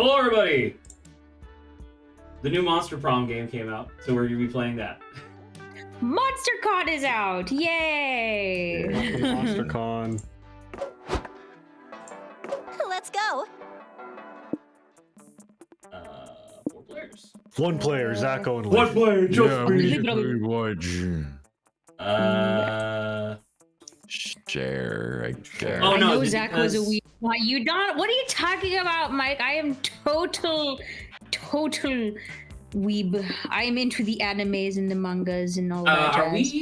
Hello, everybody! The new Monster Prom game came out, so we're going to be playing that. MonsterCon is out! Yay! Yeah, MonsterCon. Let's go. 4 players. One player, Zach only. One player, just me. Share, I guess. Oh, I no, know is it Zach was a because- weeb. Why you don't? What are you talking about, Mike? I am total weeb. I am into the animes and the mangas and all that. Are jazz.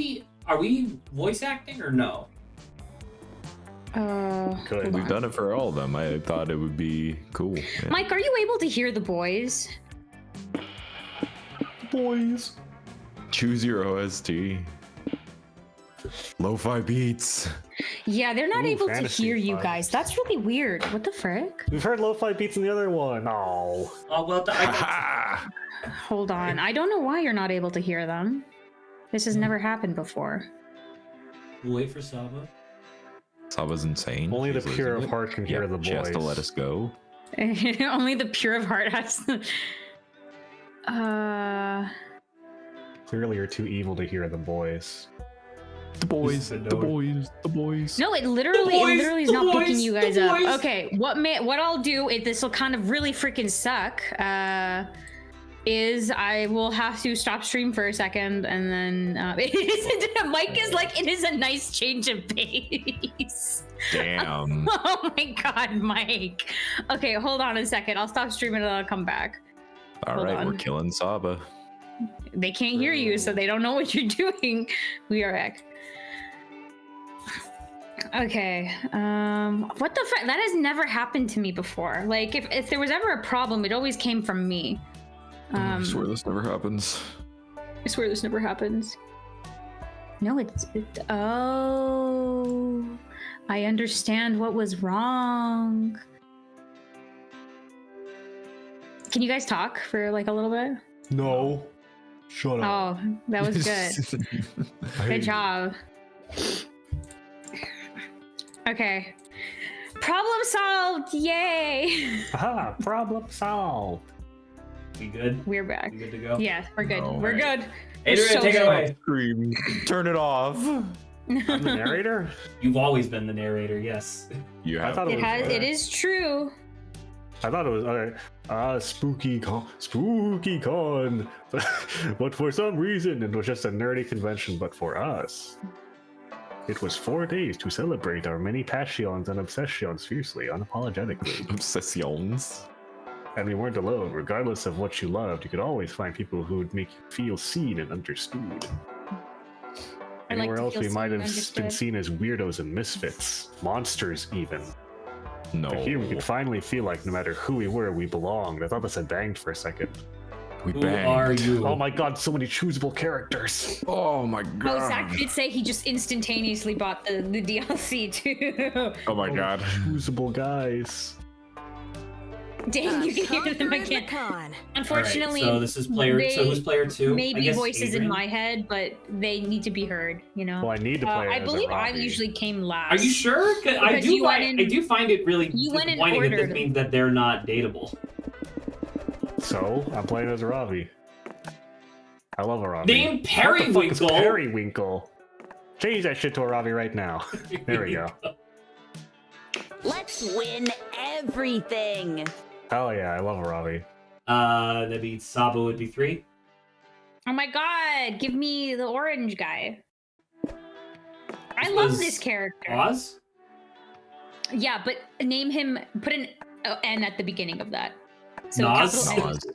we voice acting or no? Good. hold We've on. done it for all of them. I thought it would be cool. Yeah. Mike, are you able to hear the boys? Boys. Choose your OST. Lo-fi beats. Yeah, they're not Ooh, able to fantasy hear you vibes. guys. That's really weird. What the frick? We've heard lo-fi beats in the other one. Oh. Oh, well, Ha Hold on. I don't know why you're not able to hear them. This has never happened before. we'll wait for Saba. Saba's insane. Only the She's pure losing of it. heart can hear the She has to boys. let us go. Only the pure of heart has. Clearly you're too evil to hear the boys. The boys, The the boys, the boys. No, it literally is the not boys, picking you the guys up. boys. Okay, what I'll do is this will kind of really freaking suck. Is I will have to stop stream for a second and then Mike is like, it is a nice change of pace. Damn. Oh my god, Mike. Okay, hold on a second. I'll stop streaming and I'll come back. All Hold right, on. we're killing Saba. They can't hear you, so they don't know what you're doing. We are back. Okay. What the fuck? That has never happened to me before. Like, if there was ever a problem, it always came from me. I swear this never happens. I swear this never happens. No, oh, I understand what was wrong. Can you guys talk for like a little bit? No. Shut up. Oh, that was good. Good job. Okay. Problem solved! Yay! Aha, problem solved. We good? We're back. We good to go? Yeah, we're good. No. We're good. Adrian, so take it good. away. Scream. Turn it off. I'm the narrator? You've always been the narrator, yes. You I have. thought It has. It is true. I thought it was spooky con. But for some reason, it was just a nerdy convention. But for us, it was 4 days to celebrate our many passions and obsessions fiercely, unapologetically. Obsessions. And we weren't alone. Regardless of what you loved, you could always find people who would make you feel seen and understood. I like Anywhere to else, feel we seen might and have been understood. seen as weirdos and misfits, monsters even. No. But here we could finally feel like no matter who we were, we belonged. I thought this had banged for a second. We Who banged. are you? Oh my god, so many choosable characters. Oh my Oh, god. Zach did say he just instantaneously bought the DLC too. Oh my god. Choosable guys. Dang, you can hear them again. Unfortunately, Alright, so this is player. So who's player 2? I Maybe guess voices Adrian? in my head, but they need to be heard. You know. Well, I need to play I as a believe I Robbie. usually came last. Are you sure? 'Cause I Because do you went find in- I do find it really you went in disappointing that this order. means that they're not dateable. So, I'm playing as a Robbie. I love a Robbie. Name What the fuck is Periwinkle. Periwinkle. Change that shit to a Robbie right now. There we go. Let's win everything. Hell yeah, I love a Robbie. That'd be Saba would be 3. Oh my god! Give me the orange guy. I This love was this character. Oz? Yeah, but name him. Put an N at the beginning of that. So Nas? capital N. Nas.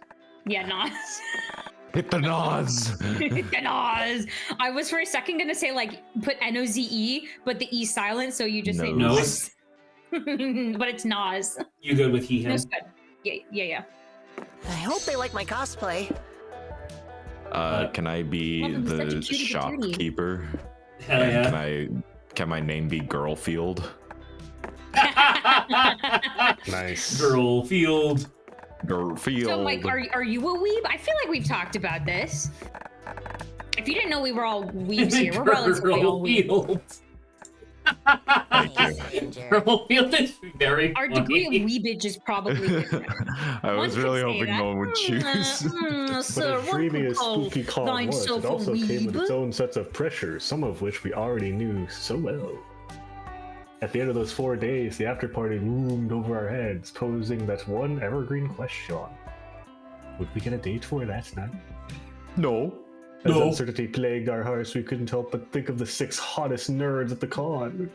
Yeah, Nas. Hit the Nas. Nas. I was for a second gonna say like put N-O-Z-E, but the E silent, so you just say Nose. Nas. But it's Nas. You good with he him? That's good. Yeah. I hope they like my cosplay. Can I be Well, he's such a the cutie patootie. shopkeeper? Hell And yeah. can my name be Girlfield? Nice. Girl Field. Girlfield. So Mike, are you a weeb? I feel like we've talked about this. If you didn't know we were all weebs here, we're relatively all Girl weeb. Field. Thank you. Ginger. Purple field is very Our funny. degree of weebage is probably different. I One was could really say hoping that. no one would choose. But Sir, as one dreamy could as call Spooky Con was, thyself it a also came with its weeb. own sets of pressures, some of which we already knew so well. At the end of those 4 days, the after party loomed over our heads, posing that one evergreen question. Would we get a date for that night? No. As No. uncertainty plagued our hearts, we couldn't help but think of the 6 hottest nerds at the con.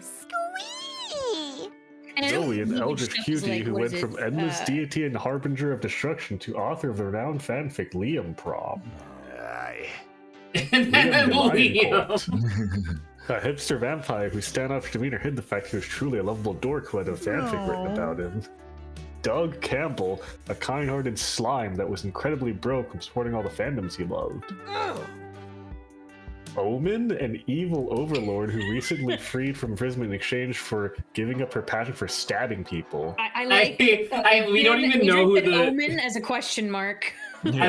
Squee! And I know Zoe, an weebage eldritch stuff is cutie like, who what went is from it, endless deity and harbinger of destruction to author of the renowned fanfic Liam Prom. And then Liam the Liam. Lion Court. A hipster vampire whose standoffish demeanor hid the fact he was truly a lovable dork who had a fanfic written about him. Doug Campbell, a kind-hearted slime that was incredibly broke from supporting all the fandoms he loved. Omen, an evil overlord who recently freed from imprisonment in exchange for giving up her passion for stabbing people. I like. we don't even Adrian know who said the. Omen as a question mark. I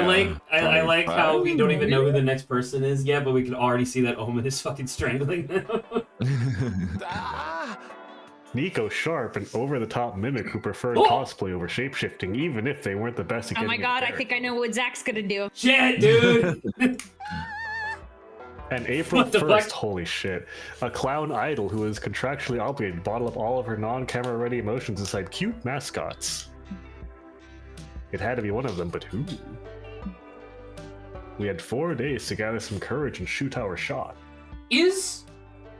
like how we don't even know who Omen? the next person is yet, but we can already see that Omen is fucking strangling them. Nico Sharp, an over-the-top mimic who preferred Oh! cosplay over shapeshifting, even if they weren't the best at Oh my getting god, it I think I know what Zach's gonna do. Shit, dude. And April What the 1st, fuck? holy shit, a clown idol who is contractually obligated to bottle up all of her non-camera ready emotions inside cute mascots. It had to be one of them, but who? We had 4 days to gather some courage and shoot our shot. Is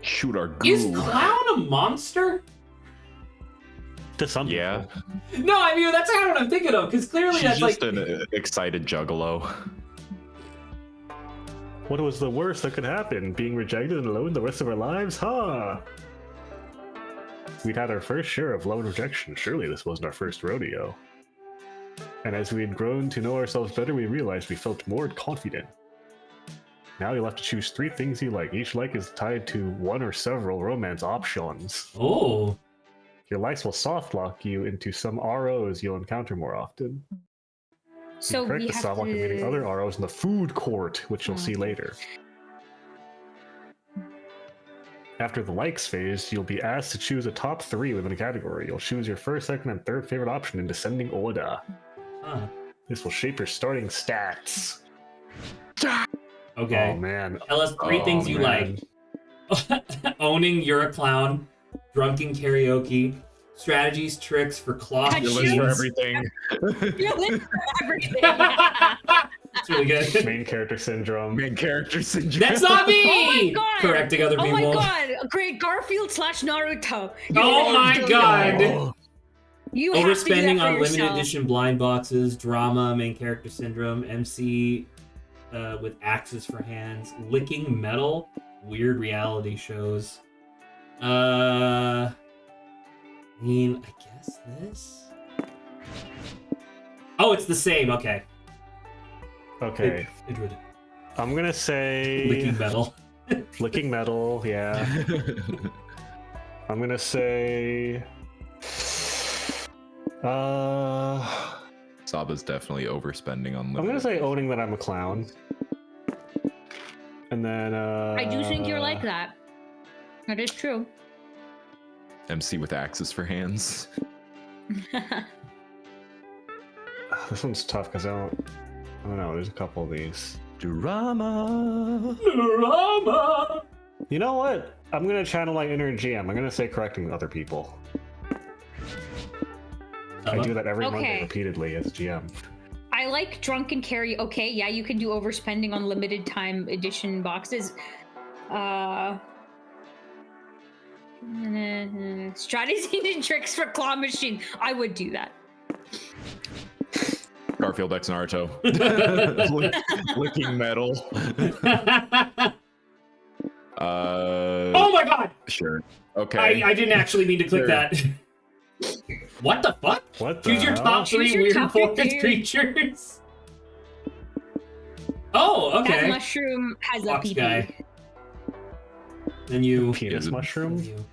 Shoot our goo. is Clown a monster? To some Yeah. people. No, I mean that's kind of what I'm thinking of, because clearly She's that's just like. an excited juggalo. What was the worst that could happen? Being rejected and alone the rest of our lives? Huh? We'd had our first share of love and rejection. Surely this wasn't our first rodeo. And as we had grown to know ourselves better, we realized we felt more confident. Now you'll have to choose 3 things you like. Each like is tied to one or several romance options. Oh. Your likes will soft lock you into some ROs you'll encounter more often. So you correct we the have soft lock meeting to. other ROs in the food court, which you'll see Okay. later. After the likes phase, you'll be asked to choose a top 3 within a category. You'll choose your first, second, and third favorite option in descending order. Huh. This will shape your starting stats. Okay. Oh man. Tell us 3 things you man. like. Owning You're a Clown, drunken karaoke, strategies, tricks for claw God, Your Jeez. list for machines. everything. You're lit for everything. It's really good. Main character syndrome. Main character syndrome. That's not me! Oh my god! Correcting other Oh people. my god! Great Garfield / Naruto. Oh my have to do god! that. You have to do Overspending that for on limited yourself. edition blind boxes, drama, main character syndrome, MC with axes for hands, licking metal, weird reality shows. I mean, I guess this. Oh, it's the same. Okay. Okay. Idrid. I'm gonna say Licking metal. Licking metal, yeah. I'm gonna say Saba's definitely overspending on. I'm gonna say owning that I'm a clown. And then I do think you're like that. That is true. MC with axes for hands. This one's tough because I don't know, there's a couple of these. Drama. Drama. You know what? I'm gonna channel my inner GM. I'm gonna say correcting other people. I do that every Monday Okay. repeatedly as GM. I like drunken carry. Okay, yeah, you can do overspending on limited time edition boxes. Strategies and tricks for claw machine. I would do that. Garfield X Naruto. Licking metal. Oh my god! Sure. Okay. I didn't actually mean to click Sure. that. What the fuck? What the Choose your hell? top Choose 3 your weird top forest three. creatures. Oh, That okay. mushroom has a Fox pee guy. Then you. Penis Is it- mushroom? then you-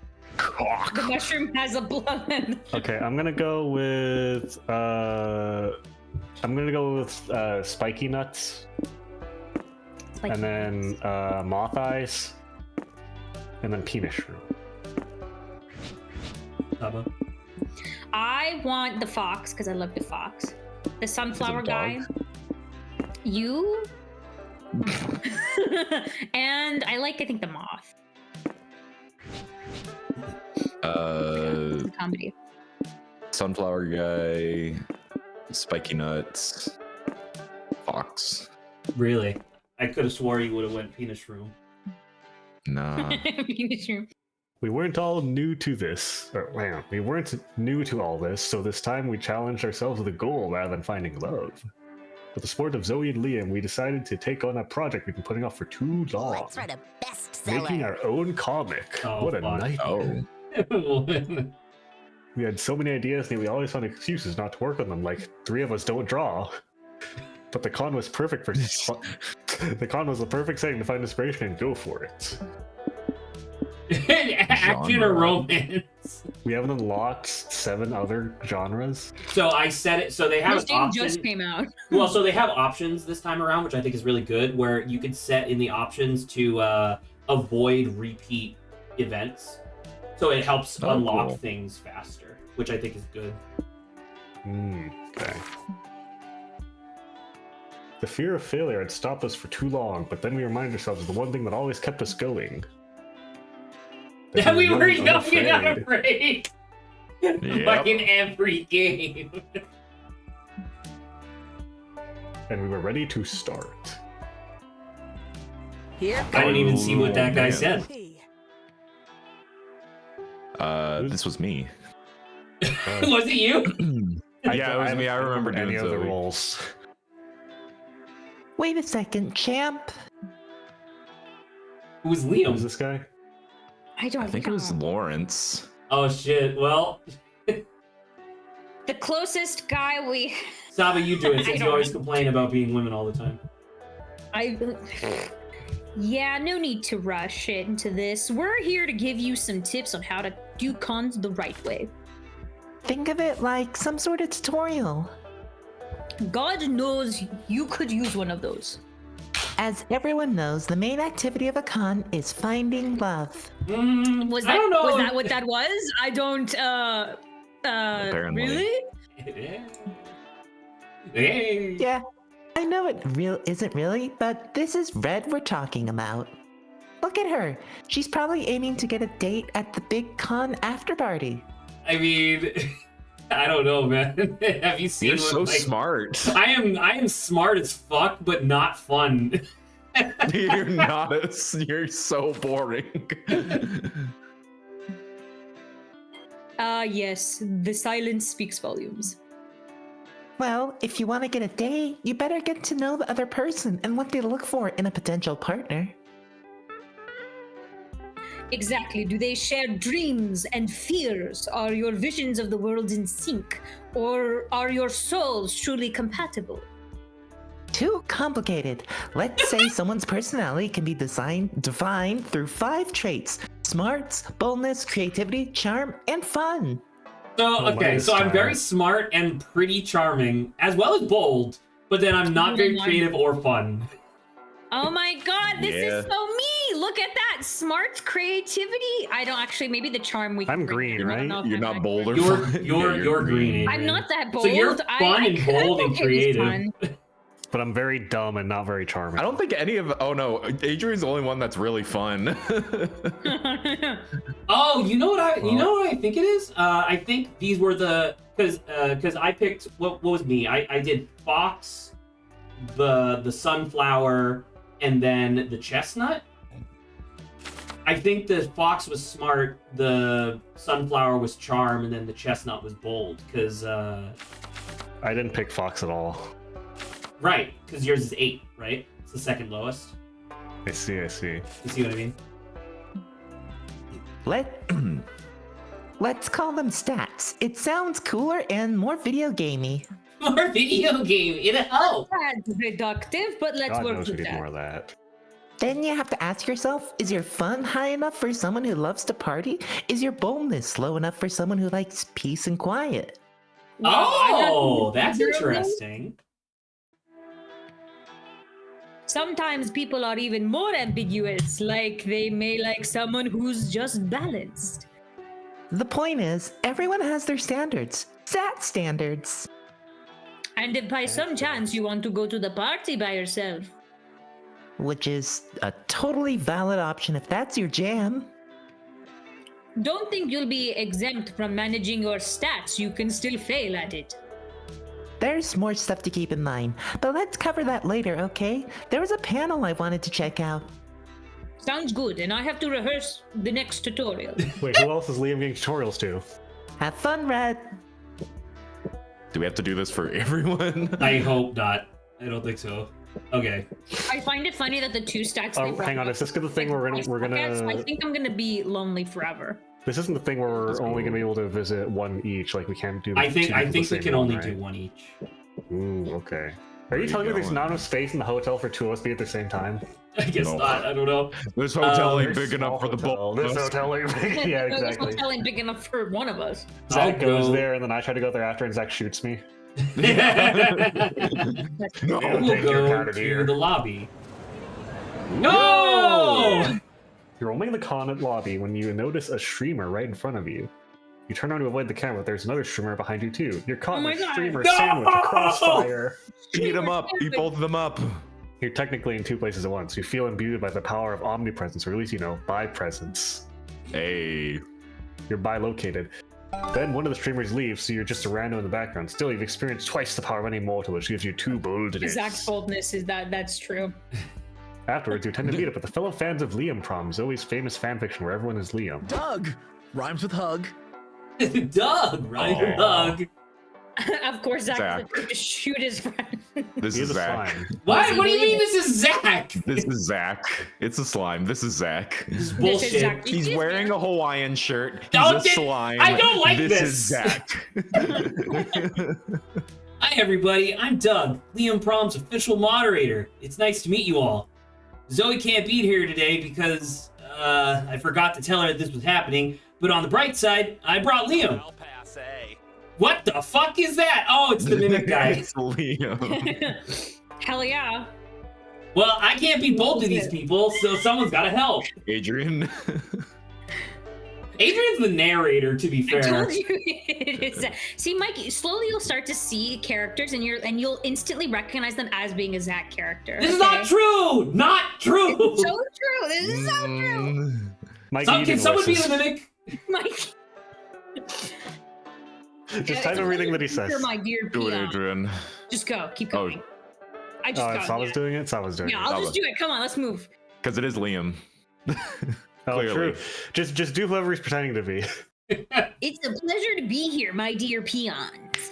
The mushroom has a blood. Okay, I'm gonna go with spiky nuts, Like, and then moth eyes, and then penis shroom. Saba? I want the fox because I love the fox. The sunflower guy. You. And I think the moth. It's a comedy. Sunflower guy, spiky nuts, fox. Really? I could have swore you would have went penis room. Nah. We weren't all new to this. We weren't new to all this, so this time we challenged ourselves with a goal rather than finding love. With the support of Zoe and Liam, we decided to take on a project we've been putting off for too long. Let's write a bestseller. Making our own comic. Oh, What a fuck. nightmare. Oh. We had so many ideas and we always found excuses not to work on them, like 3 of us don't draw. But the con was perfect for the con was the perfect setting to find inspiration and go for it. Action or romance? We haven't unlocked 7 other genres. So I said it. So they have This an game option. just came out. Well, so they have options this time around, which I think is really good, where you can set in the options to avoid repeat events. So it helps unlock cool. things faster, which I think is good. Okay. The fear of failure had stopped us for too long, but then we reminded ourselves of the one thing that always kept us going. That we were young young and unafraid. Yep. Like in every game. And we were ready to start. Here I didn't even see what that guy man. said. This was me. Was it you? Yeah, it was me. I remember doing any other Zoe. roles. Wait a second, champ. Who was Who's Liam? this guy? I don't I think it was know. Lawrence. Oh shit. Well, The closest guy we. Saba, you do it I since you don't always know. complain about being women all the time. Yeah, no need to rush into this. We're here to give you some tips on how to do cons the right way. Think of it like some sort of tutorial. God knows you could use one of those. As everyone knows, the main activity of a con is finding love. Was I that don't know. was that what that was? I don't Apparently. really? Hey. Yeah, I know it isn't really, but this is Red we're talking about. Look at her. She's probably aiming to get a date at the big con after party. I mean, I don't know, man. Have you seen? You're so what, like, smart. I am smart as fuck, but not fun. You're not. You're so boring. Yes, the silence speaks volumes. Well, if you want to get a date, you better get to know the other person and what they look for in a potential partner. Exactly. Do they share dreams and fears? Are your visions of the world in sync? Or are your souls truly compatible? Too complicated. Let's say someone's personality can be defined through 5 traits: smarts, boldness, creativity, charm, and fun. So, Oh, okay, nice so I'm very time. smart and pretty charming, as well as bold, but then I'm not very creative or fun. Oh my god, this is Yeah. so me! Look at that! Smart creativity. I don't actually. Maybe the charm we. I'm can green, bring in. I don't right? know if You're I'm not that bold or green. You're fun. you're green. Adrian. I'm not that bold. So you're fun and I'm bold and okay with creative. fun. But I'm very dumb and not very charming. I don't think any of. Oh no, Adrian's the only one that's really fun. Oh, you know what I think it is? I think these were the because I picked what was me. I did fox, the sunflower, and then the chestnut. I think the fox was smart, the sunflower was charm, and then the chestnut was bold. Because I didn't pick Fox at all. right, because yours is 8, right? It's the second lowest. I see. You see what I mean? Let's call them stats. It sounds cooler and more video gamey. More video game. It'll help. That's reductive, but let's God work knows we with need that. more of that. Then you have to ask yourself, is your fun high enough for someone who loves to party? Is your boldness low enough for someone who likes peace and quiet? Oh, that's interesting. Sometimes people are even more ambiguous, like they may like someone who's just balanced. The point is, everyone has their standards. Zat standards. And if by some chance you want to go to the party by yourself, Which is a totally valid option if that's your jam. don't think you'll be exempt from managing your stats. You can still fail at it. There's more stuff to keep in mind, but let's cover that later, okay? There was a panel I wanted to check out. Sounds good, and I have to rehearse the next tutorial. Wait, who else is Liam giving tutorials to? Have fun, Red. Do we have to do this for everyone? I hope not. I don't think so. Okay. I find it funny that the two stacks. they brought Hang on, up- is this the thing we're gonna? I think I'm gonna be lonely forever. This isn't the thing where we're only gonna be able to visit one each. Like we can't do. I think two people the we same can one, only right? do one each. Ooh, okay. Where Are you telling me there's going? not enough space in the hotel for two of us to be at the same time? I guess No. not. I don't know. This hotel ain't There's big enough for the small both. hotel. This hotel ain't big. Yeah, This exactly. hotel ain't big enough for one of us. Zach I'll goes go. there, and then I try to go there after, and Zach shoots me. We'll No. Take your go cat in to here. the lobby. No! You're only in the con lobby when you notice a streamer right in front of you. You turn around to avoid the camera, but there's another streamer behind you too. You're caught Oh in my a God. streamer No! sandwich of crossfire. Eat them up. Eat both of them up. You're technically in two places at once. You feel imbued by the power of omnipresence, or at least, bi-presence. Hey. You're bi-located. Then one of the streamers leaves, so you're just a rando in the background. Still, you've experienced twice the power of any mortal, which gives you 2 boldness. Zach's boldness is that's true. Afterwards, you tend to meet up with the fellow fans of Liam Prom, Zoe's famous fanfiction where everyone is Liam. Doug! Rhymes with hug. Doug, right? Oh. Doug. Of course, Zach Zach. is going to shoot his friend. This He is is a Zach. slime. What? What do you mean this is Zach? This is Zach. It's a slime. This is Zach. This is This is bullshit. Zach. He's wearing a Hawaiian shirt. He's Don't a get- slime. I don't like this. this. Is Zach. Hi, everybody. I'm Doug, Liam Prom's official moderator. It's nice to meet you all. Zoe can't be here today because I forgot to tell her that this was happening. But on the bright side, I brought Liam. What the fuck is that? Oh, it's the mimic guy. It's Liam. Hell yeah. Well, I can't be both of these people, so someone's got to help. Adrian. Adrian's the narrator, to be I fair. told you it is. See, Mike, slowly you'll start to see characters, and you'll instantly recognize them as being a Zach character. This is not true. Not true. So true. This is so true. Mike, Can Eden someone be voices. the mimic? Mike. Just type everything that he says. You're my dear Do it, peon. Adrian. Just go. Keep Oh. going. I just Oh, got Sava's yeah. doing it? Sava's doing Yeah, it. I'll Sava. just do it. Come on, let's move. Because it is Liam. Oh, Clearly. true. Just do whoever he's pretending to be. It's a pleasure to be here, my dear peons.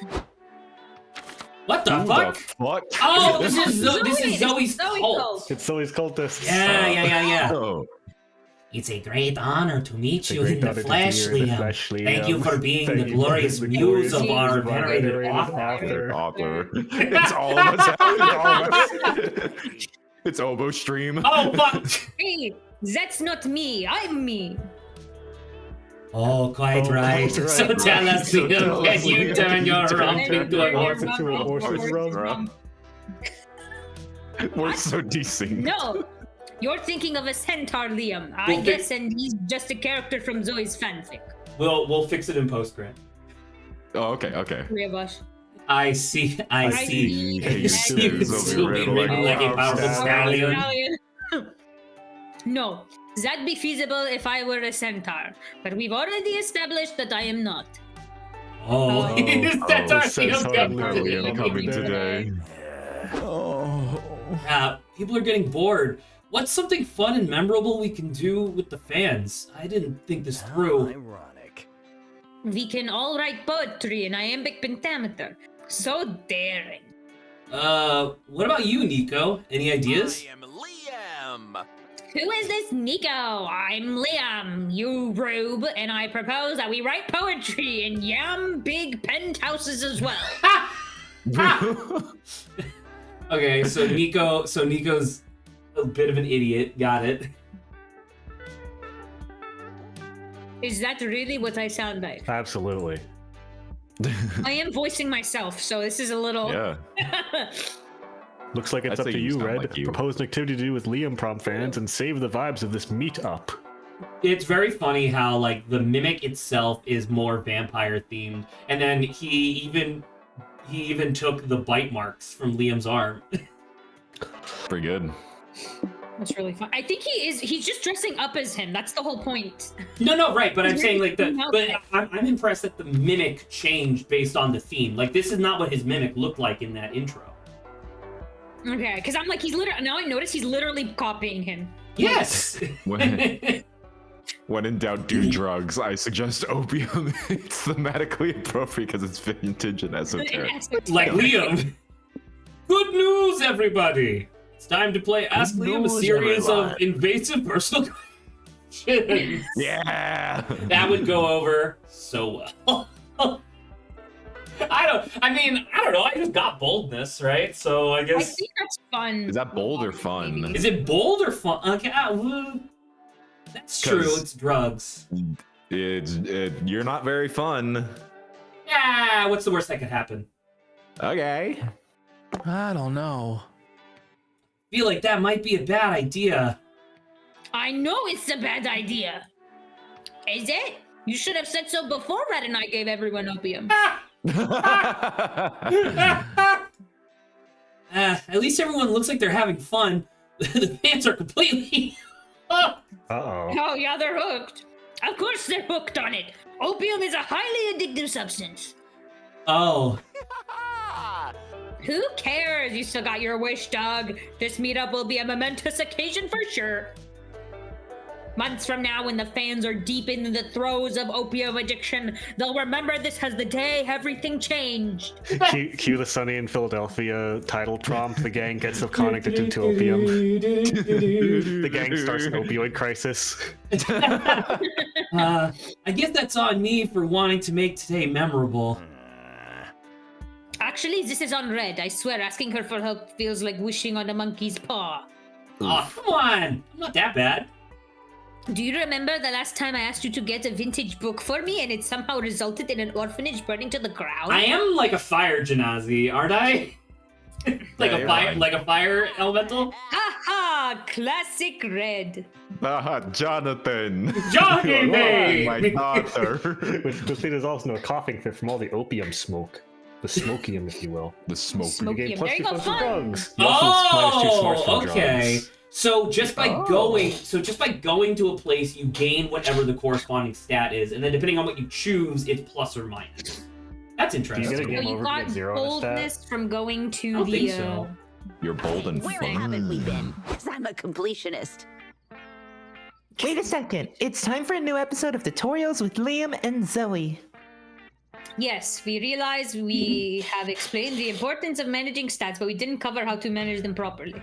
What the Who fuck? the fuck? Oh, this is Zoe's Zoe's cult. It's Zoe's cultists. Yeah. Oh. It's a great honor to meet It's a you great in the honor to flesh, be here in the Liam. flesh, Thank you Liam. for being Thank the you, glorious the muse glorious of muse our of our venerated venerated author. Author. It's all of us. It's all of us. It's Oboe Stream. Oh, fuck. Hey, that's not me. I'm me. Oh, quite Oh, right. quite right. So tell us, So Liam, tell can us, you Liam, turn can you your turn rump your into a rump horse? into a horse's rump? We're so decent. No, you're thinking of a centaur, Liam. I Well, guess, and he's just a character from Zoe's fanfic. We'll fix it in post, Grant. Oh, okay. Three of us. I see. I see. Hey, you See, two, it's Zoe still ran be written like like a a powerful stallion. stallion. No, that'd be feasible if I were a centaur, but we've already established that I am not. Oh, that's our says field hardly guide. Liam coming today. People are getting bored. What's something fun and memorable we can do with the fans? I didn't think this through. Ironic. We can all write poetry in iambic pentameter. So daring. What about you, Nico? Any ideas? I am Liam. Who is this Nico? I'm Liam, you rube, and I propose that we write poetry in yam big penthouses as well. Okay, so Nico's a bit of an idiot. Got it. Is that really what I sound like? Absolutely. I am voicing myself, so this is a little. Yeah. Looks like it's I'd up say to you you, sound Red. like you. Propose an activity to do with Liam Prom fans and save the vibes of this meet-up. it's very funny how like the mimic itself is more vampire themed, and then he even took the bite marks from Liam's arm. Pretty good. That's really fun. I think he's just dressing up as him. That's the whole point. No, right, but I'm He's saying like really I'm impressed that the mimic changed based on the theme. Like this is not what his mimic looked like in that intro. Okay, because I'm like, he's literally, now I notice he's literally copying him. Yes. When in doubt, do drugs. I suggest opium. It's thematically appropriate because it's vintage and esoteric. Like Liam. Good news, everybody! It's time to play Ask Liam, a series of invasive personal questions. Yeah. That would go over so well. I don't know. I just got boldness, right? So I I guess. think that's fun. Is that bold or fun? Is it bold or fun? Okay, that's true. 'Cause- It's drugs. You're not very fun. Yeah. What's the worst that could happen? Okay. I don't know. Feel like that might be a bad idea. I know it's a bad idea. Is it? You should have said so before Red and I gave everyone opium. At least everyone looks like they're having fun. The fans are completely. Uh-oh. Oh yeah, they're hooked. Of course they're hooked on it. Opium is a highly addictive substance. Oh. Who cares? You still got your wish, dog. This meetup will be a momentous occasion for sure. Months from now, when the fans are deep in the throes of opium addiction, they'll remember this as the day everything changed. Cue the Sunny in Philadelphia title prompt. The gang gets addicted to opium. The gang starts an opioid crisis. I guess that's on me for wanting to make today memorable. Actually, this is on Red. I swear, asking her for help feels like wishing on a monkey's paw. Oh, come on. I'm not that bad. Do you remember the last time I asked you to get a vintage book for me and it somehow resulted in an orphanage burning to the ground? I am like a fire genasi, aren't I? like a fire elemental? Ha ha! Classic Red. Jonathan. Johnny! My daughter. Which thing is also a coughing fit from all the opium smoke. The smokium, if you will. The smoke. Smokium. Plus There you 2 go, points for fun. drugs. You also minus 2 smarts from okay. drugs. So just by going to a place, you gain whatever the corresponding stat is, and then depending on what you choose, it's plus or minus. That's interesting. Do you get a So game you over got get 0 on a stat? boldness from going I to don't the. think so. You're bold and Where fun. haven't we been? Because I'm a completionist. Wait a second. It's time for a new episode of Tutorials with Liam and Zoe. Yes, we realize we have explained the importance of managing stats, but we didn't cover how to manage them properly.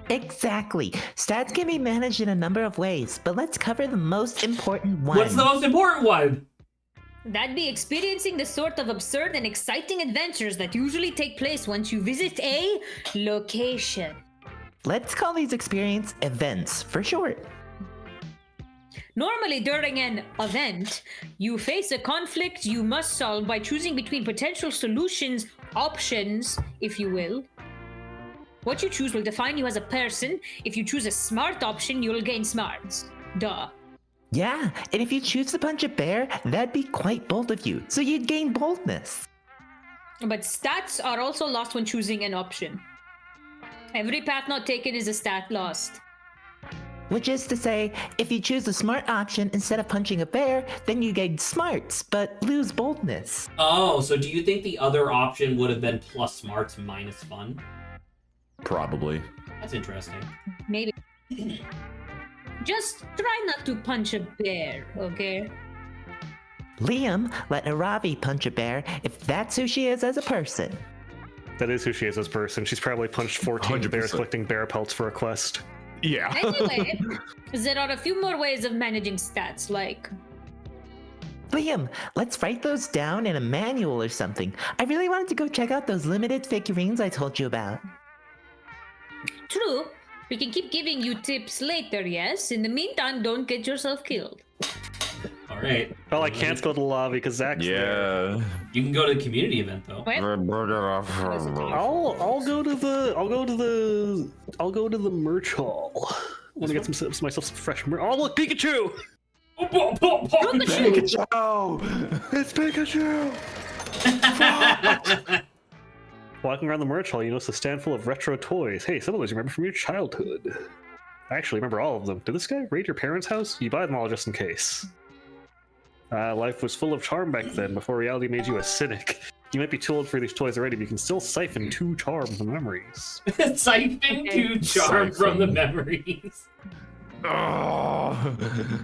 Exactly. Stats can be managed in a number of ways, but let's cover the most important one. What's the most important one? That'd be experiencing the sort of absurd and exciting adventures that usually take place once you visit a location. Let's call these experience events for short. Normally, during an event, you face a conflict you must solve by choosing between potential solutions, options, if you will. What you choose will define you as a person. If you choose a smart option, you'll gain smarts. Duh. Yeah, and if you choose to punch a bear, that'd be quite bold of you, so you'd gain boldness. But stats are also lost when choosing an option. Every path not taken is a stat lost. Which is to say, if you choose the smart option instead of punching a bear, then you gain smarts, but lose boldness. Oh, so do you think the other option would have been plus smarts minus fun? Probably. That's interesting. Maybe. Just try not to punch a bear, okay? Liam, let Naravi punch a bear if that's who she is as a person. That is who she is as a person. She's probably punched 14 bears 100%. collecting bear pelts for a quest. Yeah. Anyway, there are a few more ways of managing stats, like... Liam, let's write those down in a manual or something. I really wanted to go check out those limited figurines I told you about. True, we can keep giving you tips later, yes? In the meantime, don't get yourself killed. All right. Well, I can't go to the lobby because Zach's there. Yeah. You can go to the community event though. What? I'll go to the merch hall. I want to get myself some fresh merch. Oh look, Pikachu! Pikachu! It's Pikachu! Walking around the merch hall, you notice a stand full of retro toys. Hey, some of those you remember from your childhood. I actually remember all of them. Did this guy raid your parents' house? You buy them all just in case. Life was full of charm back then, before reality made you a cynic. You might be too old for these toys already, but you can still siphon 2 charm from the memories. Siphon 2 charm from the memories. Oh.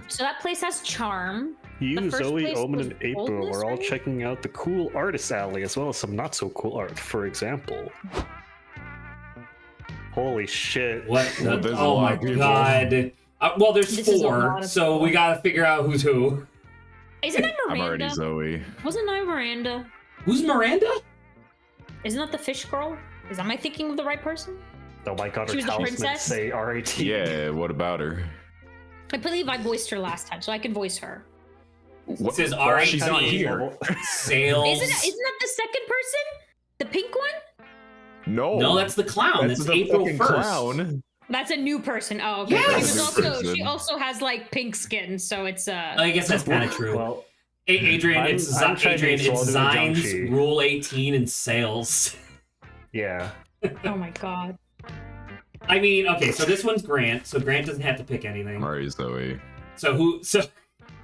So that place has charm. You, first Zoe, place Omen, was and April boldness, are all right? checking out the cool artist alley, as well as some not so cool art. For example, holy shit! What? Well, there's a Oh lot my of people. god! Well, there's This is a 4, lot of so people. we gotta figure out who's who. Isn't that I'm already Miranda? Zoe. Wasn't I Miranda? Who's Miranda? Isn't that the fish girl? Am I thinking of the right person? Oh my god, She her was the talismans princess? say RAT. Yeah, what about her? I believe I voiced her last time, so I can voice her. It says Well, RAT. she's not here. Sales. Isn't that the second person? The pink one? No. No, that's the clown. That's the April fucking 1st. clown. That's a new person. Oh, okay. Yes! She also has like pink skin, so it's I guess that's kind of true. Well, Adrian, I'm it's Chinese, so I'll do the Zines, Jiangxi. Rule 18, and Sales. yeah. oh my god. I mean, okay, so this one's Grant, so Grant doesn't have to pick anything. I'm already Zoe. So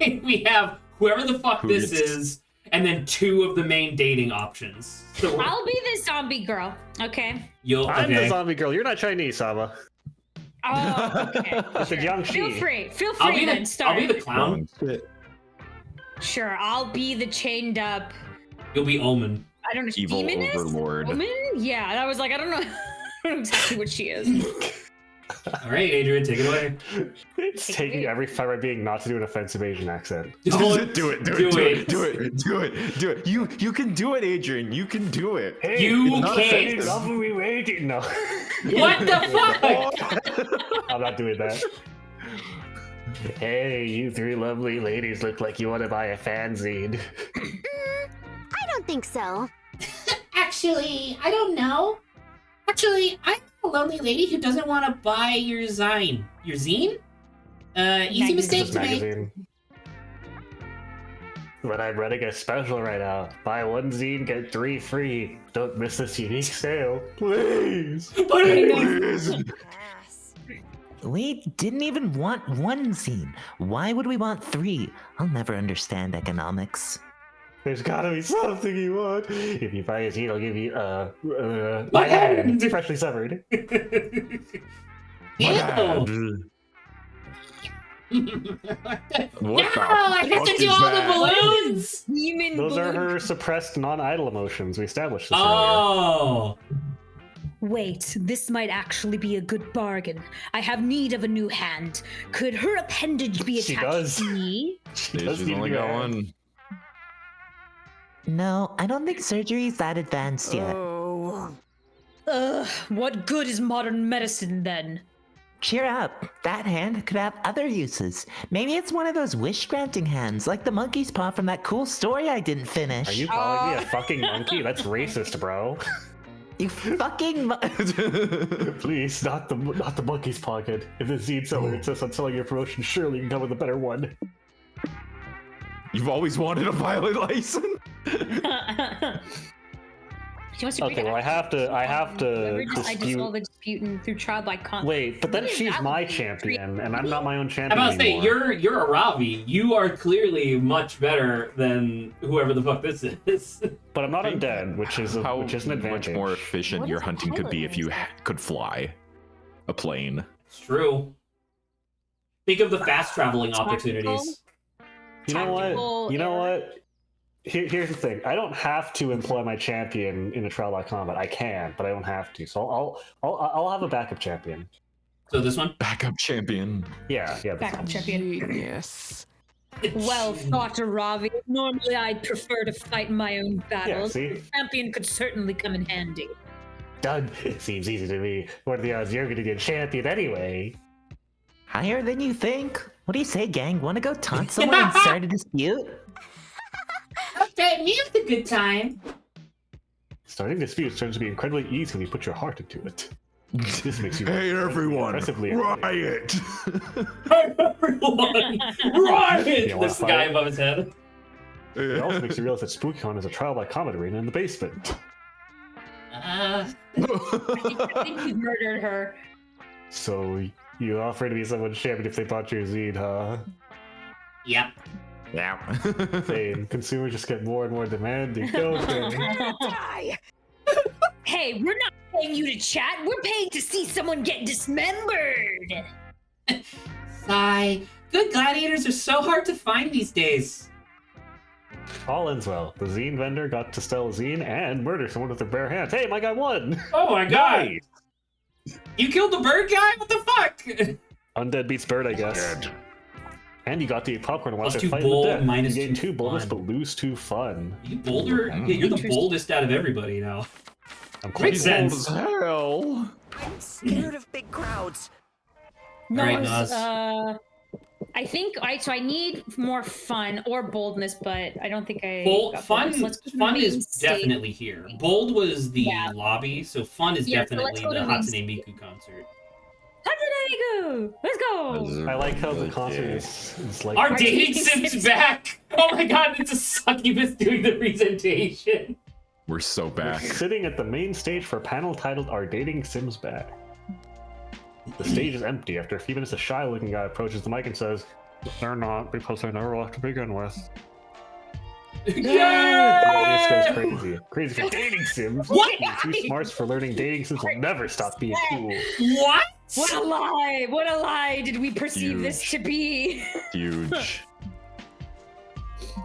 we have whoever the fuck Who this gets- is, and then 2 of the main dating options. So I'll be the zombie girl. Okay. you'll I'm the okay. zombie girl. You're not Chinese, Saba. Oh, okay. It's a Jiangxi. Feel I'll free be then. the Start. I'll be the clown. Sure, I'll be the chained up. You'll be Omen. I don't know. Evil demoness? overlord. Woman? Yeah, that was like I don't know. I don't know exactly what she is. All right, Adrian, take it away. It's taking every fight by being not to do an offensive Asian accent. Don't do it. You can do it, Adrian. You can do it. Hey, You it's not can't. offensive, lovely waiting. No. What the fuck? I'm not doing that. Hey, you 3 lovely ladies look like you want to buy a fanzine. I don't think so. Actually, I don't know. Actually, I'm a lonely lady who doesn't want to buy your zine. Your zine? Easy Magazine. mistake This to make. magazine. But I'm running a special right now. Buy 1 zine, get 3 free. Don't miss this unique sale. Please. Please. We didn't even want 1 zine. Why would we want 3? I'll never understand economics. There's gotta be something you want. If you buy a zine, I'll give you, My my hand. hand, freshly severed. Ew. What No, the I have fuck to is do all that? the balloons. Demon Those are balloon. her suppressed non-idle emotions. We established this earlier. Oh. Wait, this might actually be a good bargain. I have need of a new hand. Could her appendage be She attached does. to me? She She's does need only a got hand. one. No, I don't think surgery's that advanced yet. Ugh, what good is modern medicine then? Cheer up. That hand could have other uses. Maybe it's one of those wish-granting hands, like the monkey's paw from that cool story I didn't finish. Are you calling me a fucking monkey? That's racist, bro. You fucking Please, not the monkey's pocket. If the zine seller insists on selling your promotion, surely you can come with a better one. You've always wanted a pilot license? She wants to Okay, well I have to I dispute. dissolve the dispute and through trial by con. Wait, but then What is she's that my one? champion, and I'm not my own I'm champion about to say anymore. you're a Ravi. You are clearly much better than whoever the fuck this is. But I'm not undead, which is How an advantage. much more efficient What your is a hunting could be pilot if you license? could fly a plane. It's true. Think of the fast traveling opportunities. You know what? Tactical You know error. what? Here's the thing. I don't have to employ my champion in a trial by combat. I can, but I don't have to. So I'll have a backup champion. So this one? Backup champion. Yeah. This Backup one. champion. Yes. Well thought, Ravi. Normally, I'd prefer to fight my own battles. see? Champion could certainly come in handy. Done. It seems easy to me. What are the odds you're gonna get champion anyway? higher than you think. What do you say, gang? Want to go taunt someone and start a dispute? Okay, me have a good time. Starting disputes turns to be incredibly easy when you put your heart into it. This makes you Hey everyone, impressively riot! Everyone, right! You wanna This guy fight? above his head. It also makes you realize that SpookyCon is a trial by combat arena in the basement. I think he murdered her. So you offer to be someone's champion if they bought your zine, huh? Yep. Yeah. Same. Consumers just get more and more demanding, don't they? Hey, we're not paying you to chat. We're paying to see someone get dismembered. Sigh. Good gladiators are so hard to find these days. All ends well. The zine vendor got to steal a zine and murder someone with their bare hands. Hey, my guy won! Oh my god! Nice. You killed the bird guy? What the fuck? Undead beats bird, I guess. And you got to eat popcorn and watch Plus it 2 fight bold, with death. minus You gain 2 2 bonus fun. but lose 2 fun. You bolder? Yeah, you're the boldest out of everybody now. I'm quite Makes Bold sense. as hell. I'm scared of big crowds. No, Alright, it's, Nas. I think so I need more fun or boldness, but I don't think I got Fun, boldness. Let's go to the fun main is stage. definitely here. Bold was the Yeah. lobby, so fun is Yeah, so let's definitely go to the main Hatsune Miku concert. Hatsune! Let's go! I like how the concert is like Our Our dating dating sim's sims. back! Oh my god, it's a succubus doing the presentation. We're so we're back. sitting at the main stage for a panel titled Our Dating Sims Back. The stage is empty. After a few minutes, a shy-looking guy approaches the mic and says, "They're not, because they never left to begin with." The audience goes crazy. Crazy for dating sims. What? You're too smart for learning dating sims will never stop being cool. What? What a lie! What a lie did we perceive this Huge. to be? Huge.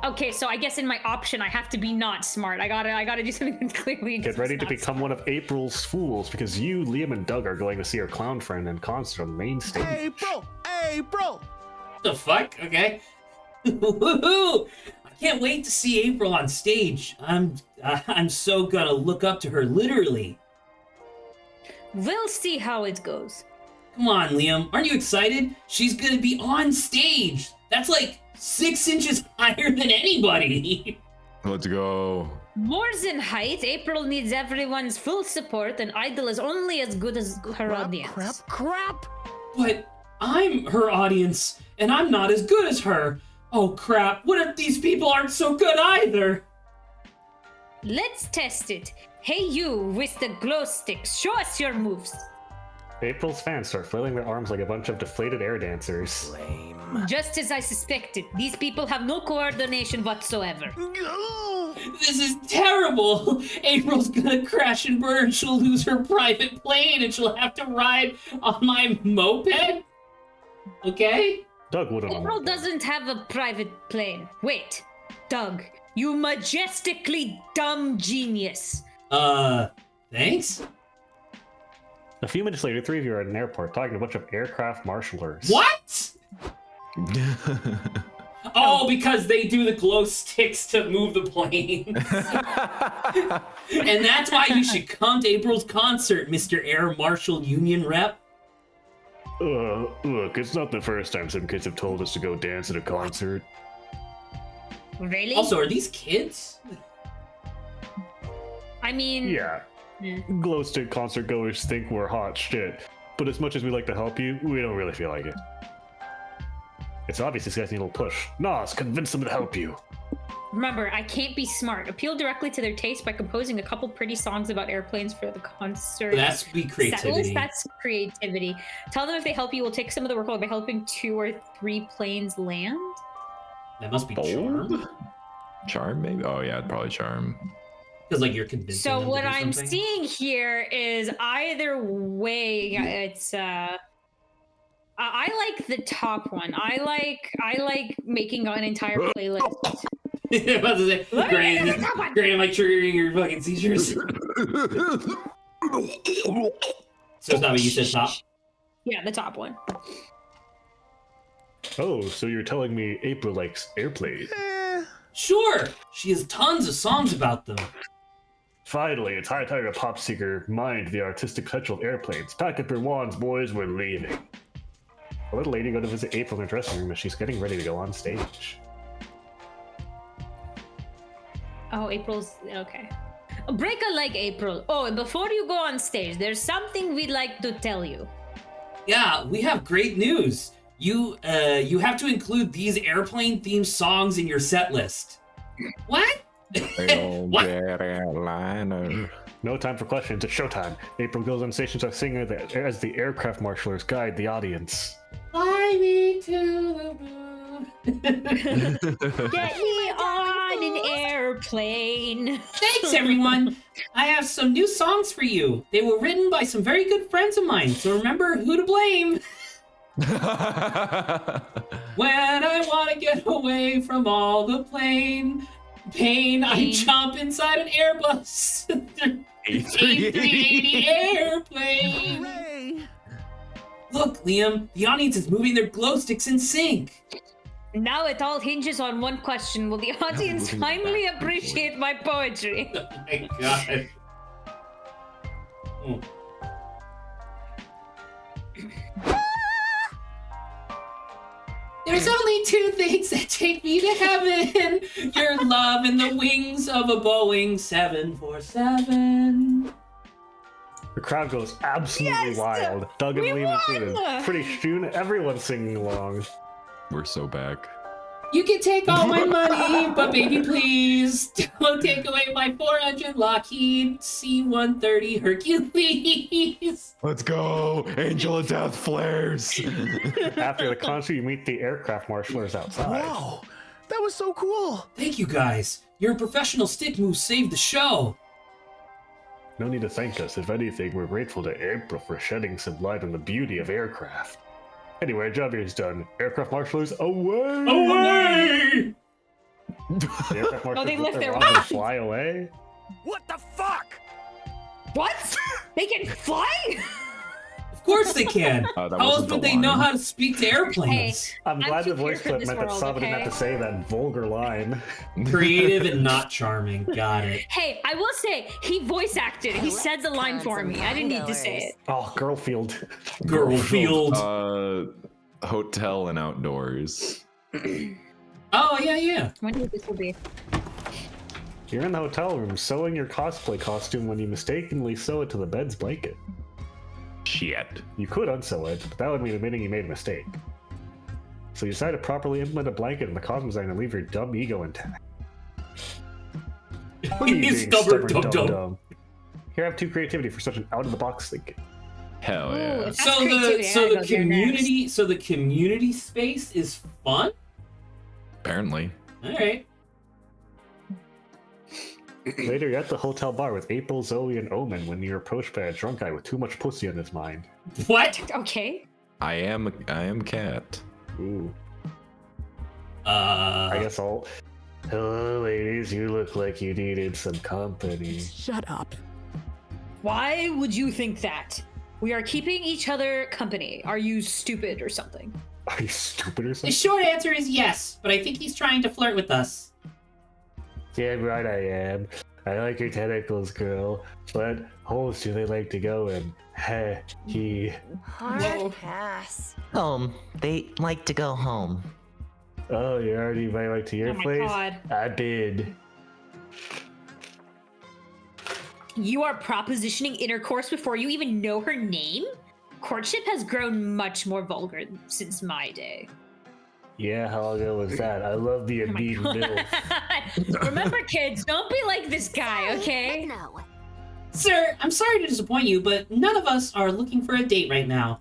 Okay, so I guess in my option I have to be not smart. I gotta do something that's clearly Get ready to not become one of April's fools because you, Liam, and Doug are going to see her clown friend in concert on the main stage. April! April! The fuck? Okay. Woohoo! I can't wait to see April on stage. I'm so gonna look up to her, literally. We'll see how it goes. Come on, Liam. Aren't you excited? She's gonna be on stage. That's like 6 inches higher than anybody. Let's go. More than height, April needs everyone's full support, and Idol is only as good as her audience. Crap! But I'm her audience, and I'm not as good as her. Oh crap, what if these people aren't so good either? Let's test it. Hey you, with the glow sticks, show us your moves. April's fans start flailing their arms like a bunch of deflated air dancers. Just as I suspected, these people have no coordination whatsoever. This is terrible. April's gonna crash and burn. She'll lose her private plane, and she'll have to ride on my moped. Okay? Doug wouldn't April want that. doesn't have a private plane. Wait, Doug, you majestically dumb genius. Thanks? A few minutes later, 3 of you are at an airport talking to a bunch of aircraft marshalers. What? Oh, because they do the glow sticks to move the planes. And that's why you should come to April's concert, Mr. Air Marshal Union Rep. Look, it's not the first time some kids have told us to go dance at a concert. Really? Also, are these kids? I mean, Yeah. Glow stick concert goers think we're hot shit, but as much as we like to help you, we don't really feel like it. It's obvious these guys need a little push. Nas, convince them to help you. remember, I can't be smart. Appeal directly to their taste by composing a couple pretty songs about airplanes for the concert. That's be creativity. That's creativity. Tell them if they help you, we'll take some of the workload by helping 2 or 3 planes land. That must be Bold? charm. Charm, maybe? Oh, yeah, probably charm. Because, like, you're convincing So them to what do I'm something. seeing here is either way, it's I like the top one. I like making an entire playlist. I was about to say, great, am I triggering your fucking seizures? So it's not what you said, top. Yeah, the top one. Oh, so you're telling me April likes airplanes? Sure, she has tons of songs about them. Finally, it's high time a pop seeker mind the artistic potential of airplanes. Pack up your wands, boys, we're leaving. A little lady go to visit April in her dressing room as she's getting ready to go on stage. Oh, April's okay. break a leg, April. Oh, and before you go on stage, there's something we'd like to tell you. Yeah, we have great news. You have to include these airplane-themed songs in your set list. What? What? No time for questions. It's showtime. April goes on stage to sing as the aircraft marshalers guide the audience. Fly me to the moon. Get me on an airplane. Thanks, everyone. I have some new songs for you. They were written by some very good friends of mine, so remember who to blame. When I want to get away from all the pain, I jump inside an Airbus. A380 airplane. Hooray! Look, Liam, the audience is moving their glow sticks in sync. Now it all hinges on one question. Will the audience finally appreciate my poetry? Oh my god. Oh. There's only two things that take me to heaven. Your love and the wings of a Boeing 747. The crowd goes absolutely wild. Doug and Liam included. Pretty soon, everyone's singing along. We're so back. You can take all my money, but baby, please don't take away my 400 Lockheed C-130 Hercules. Let's go! Angel of Death flares! After the concert, you meet the aircraft marshalers outside. Wow, that was so cool. Thank you, guys. Your professional stick moves saved the show. No need to thank us. If anything, we're grateful to April for shedding some light on the beauty of aircraft. Anyway, job here is done. Aircraft marshalers, away! Away! The aircraft marshalers they lift their wands and wings. fly away. What the fuck? What? They can fly? Of course they can. That How else wasn't the would they know line. how to speak to airplanes? I'm glad too the voice here for clip this meant that world, somebody didn't okay? have to say that vulgar line. Creative and not charming. Got it. Hey, I will say, he voice acted. He said the line for me. I didn't need to say it. Oh, Girlfield. Girlfield. Hotel and outdoors. Oh, yeah. I wonder what this will be. You're in the hotel room sewing your cosplay costume when you mistakenly sew it to the bed's blanket. Shit. You could unsew it, but that would mean admitting you made a mistake. So you decide to properly implement a blanket in the costume design and leave your dumb ego intact. Look at you He's being stubborn, stubborn, dum-dum. dum-dum. Here I have 2 creativity for such an out-of-the-box thinking. Hell Ooh, yeah. That's So creativity. I gotta go there the community space is fun. Apparently. All right. Later, you're at the hotel bar with April, Zoe, and Omen when you're approached by a drunk guy with too much pussy on his mind. What? Okay. I am Cat. Ooh. I I guess I'll... Hello, ladies. You look like you needed some company. Shut up. Why would you think that? We are keeping each other company. Are you stupid or something? Are you stupid or The something? short answer is yes, but I think he's trying to flirt with us. Damn right I am. I like your tentacles, girl. What holes do they like to go in? Heh, he. Hard pass. Home. They like to go home. Oh, you already invited to your Oh my place? God. I bid. You are propositioning intercourse before you even know her name? Courtship has grown much more vulgar since my day. Yeah, how long ago was that? I love the Oh my beaten middle. God. Remember, kids, don't be like this guy, okay? No. Sir, I'm sorry to disappoint you, but none of us are looking for a date right now.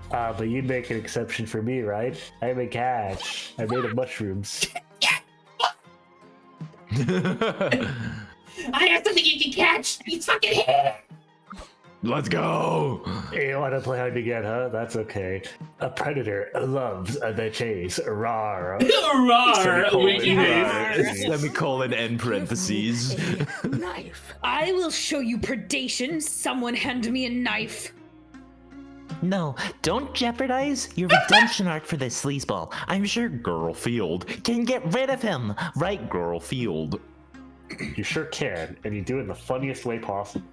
But you'd make an exception for me, right? I'm a catch. I made of mushrooms. I have something you can catch. He's fucking here. Let's go! You want to play hard to get, huh? That's okay. A predator loves the chase. Rawr. Rawr, winky face. Semicolon end parentheses. Knife. I will show you predation. Someone hand me a knife. No, don't jeopardize your redemption arc for this sleazeball. I'm sure Girlfield. can get rid of him, right? Girlfield. You sure can, and you do it in the funniest way possible.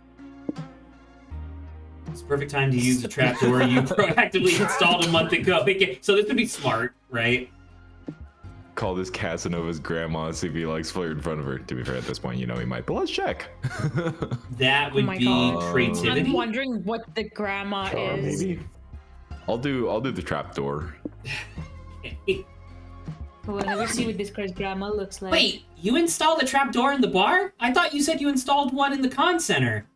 It's the perfect time to use the trapdoor you proactively installed a month ago. So this would be smart, right? call this Casanova's grandma, see if he likes flirt in front of her. To be fair, at this point, you know he might, but let's check. That would my be God. creativity. I'm wondering what the grandma Charm, is. maybe? I'll do the trapdoor. We'll never see what this girl's grandma looks like. Wait, you installed a trapdoor in the bar? I thought you said you installed one in the con center.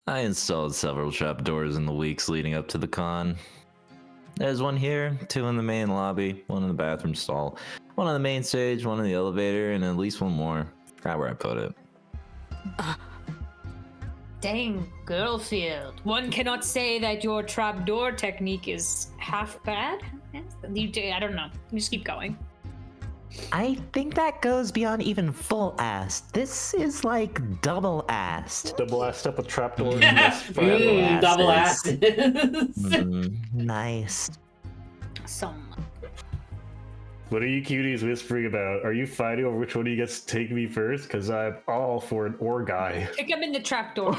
I installed several trapdoors in the weeks leading up to the con. There's one here, 2 in the main lobby, 1 in the bathroom stall, 1 on the main stage, 1 in the elevator, and at least 1 more. Forgot where I put it. Dang, Girlfield. One cannot say that your trapdoor technique is half bad. I don't know. Just keep going. I think that goes beyond even full-assed. This is like double-assed. Double-assed up with trapdoors. Double ass. Nice. Some. What are you cuties whispering about? Are you fighting over which one of you gets to take me first? Because I'm all for an ore guy. Kick him in the trapdoor.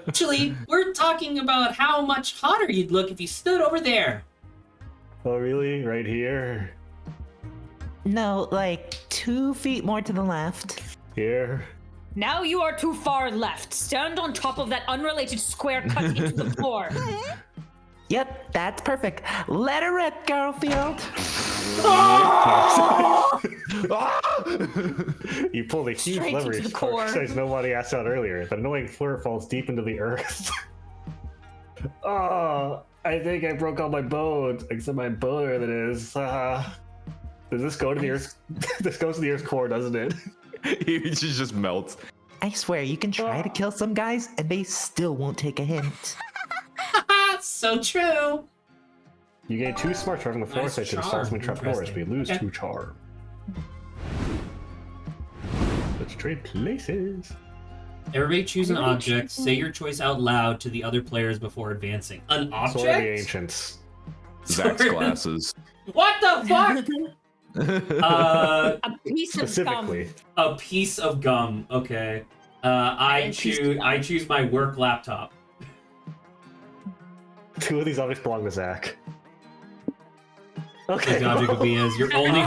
Actually, we're talking about how much hotter you'd look if you stood over there. Oh, really? Right here? No, like 2 feet more to the left. Here? Now you are too far left. Stand on top of that unrelated square cut into the floor. Yep, that's perfect. Let her rip, Garfield. You pulled a huge Straight leverage. into the core. As nobody asked out earlier. The annoying flirt falls deep into the earth. Oh, I think I broke all my bones, except my boner, that is. Does this go to the earth? This goes to the earth's core, doesn't it? He just melts. I swear, you can try to kill some guys, and they still won't take a hint. So true. You gain 2 smarts from the floor Nice section, charm. stall some trapdoors, but you lose Okay. 2 charm. Let's trade places. Everybody choose an object. Say your choice out loud to the other players before advancing. An object? Sword of the Ancients. Zach's Sword- glasses. What the fuck? A piece of gum. Specifically. A piece of gum. Okay. I choose my work laptop. 2 of these objects belong to Zach. The Okay. object would be as your only.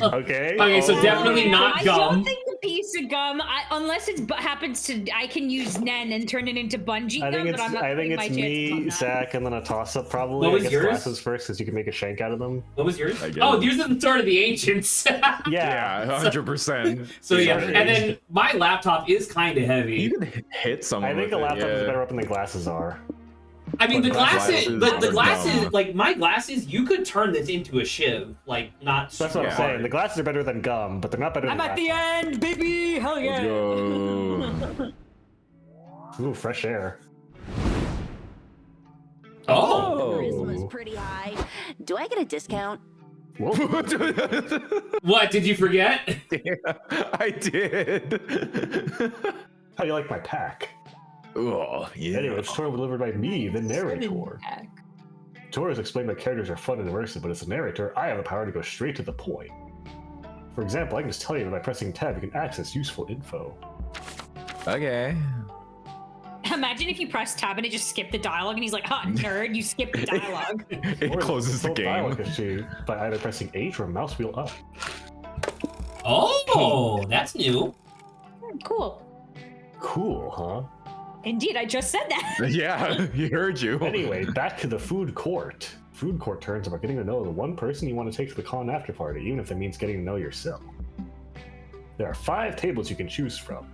Okay. Okay, so definitely not I gum. don't think the piece of gum, unless it happens to, I can use Nen and turn it into bungee I gum, think but I'm not it's putting my chances me, on that. Zach, and then a toss-up probably. What was I guess yours? glasses first, because you can make a shank out of them. What was yours? I get Oh, it. yours is the Sword of the Ancients. Yeah, 100%. So yeah, and then my laptop is kind of heavy. You can hit someone. I think with the it, laptop is yeah. better weapon than glasses are. I mean, the But glasses, glasses the are glasses, dumb. like my glasses, you could turn this into a shiv, like not. That's what Yeah. I'm saying. The glasses are better than gum, but they're not better I'm than at the end, baby! Hell Let's yeah! go. Ooh, fresh air. Oh, Charisma's pretty high. Do I get a discount? Whoa. what did you forget? I did. How do you like my pack? Oh, yeah. Anyway, it's story delivered by me, the narrator. Tours explain that characters are fun and immersive, but as a narrator, I have the power to go straight to the point. For example, I can just tell you that by pressing tab, you can access useful info. Okay. Imagine if you press tab and it just skipped the dialogue and he's like, huh, nerd, you skipped the dialogue. It Or closes the full dialogue game. history by either pressing H or mouse wheel up. Oh, that's new. Cool. Cool, huh? Indeed, I just said that. Yeah, he heard you. Anyway, back to the food court. Food court turns about getting to know the one person you want to take to the con after party, even if that means getting to know yourself. There are 5 tables you can choose from.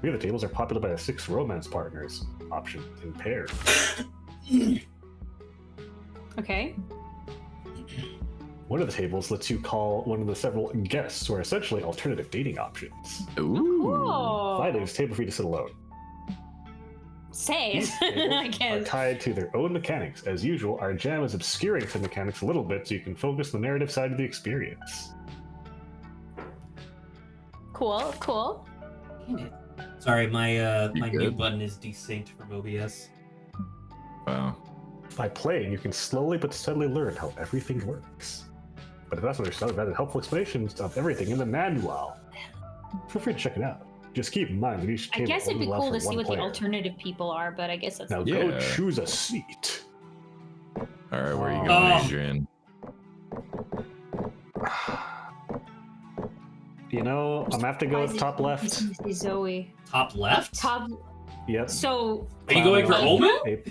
3 of the tables are populated by the 6 romance partners, option in pairs. Okay. One of the tables lets you call one of the several guests, who are essentially alternative dating options. Ooh. Oh. Finally, there's a table for you to sit alone. Say These it. tables I are guess. tied to their own mechanics. As usual, our jam is obscuring some mechanics a little bit so you can focus on the narrative side of the experience. Cool, cool. Damn it. Sorry, my You my good? mute button is desynced from OBS. Wow. By playing, you can slowly but steadily learn how everything works. But if that's what you're starting, that helpful explanations of everything in the manual. Feel free to check it out. Just keep in mind that each I table guess it'd only be allows cool for to see one what player. the alternative people are, but I guess that's Now Yeah. go choose a seat. All right, where are you going, Oh. Adrian? You know, I'm gonna have to go with top left. Zoe. Top left? Top. Yep. So. Are you going for Omen?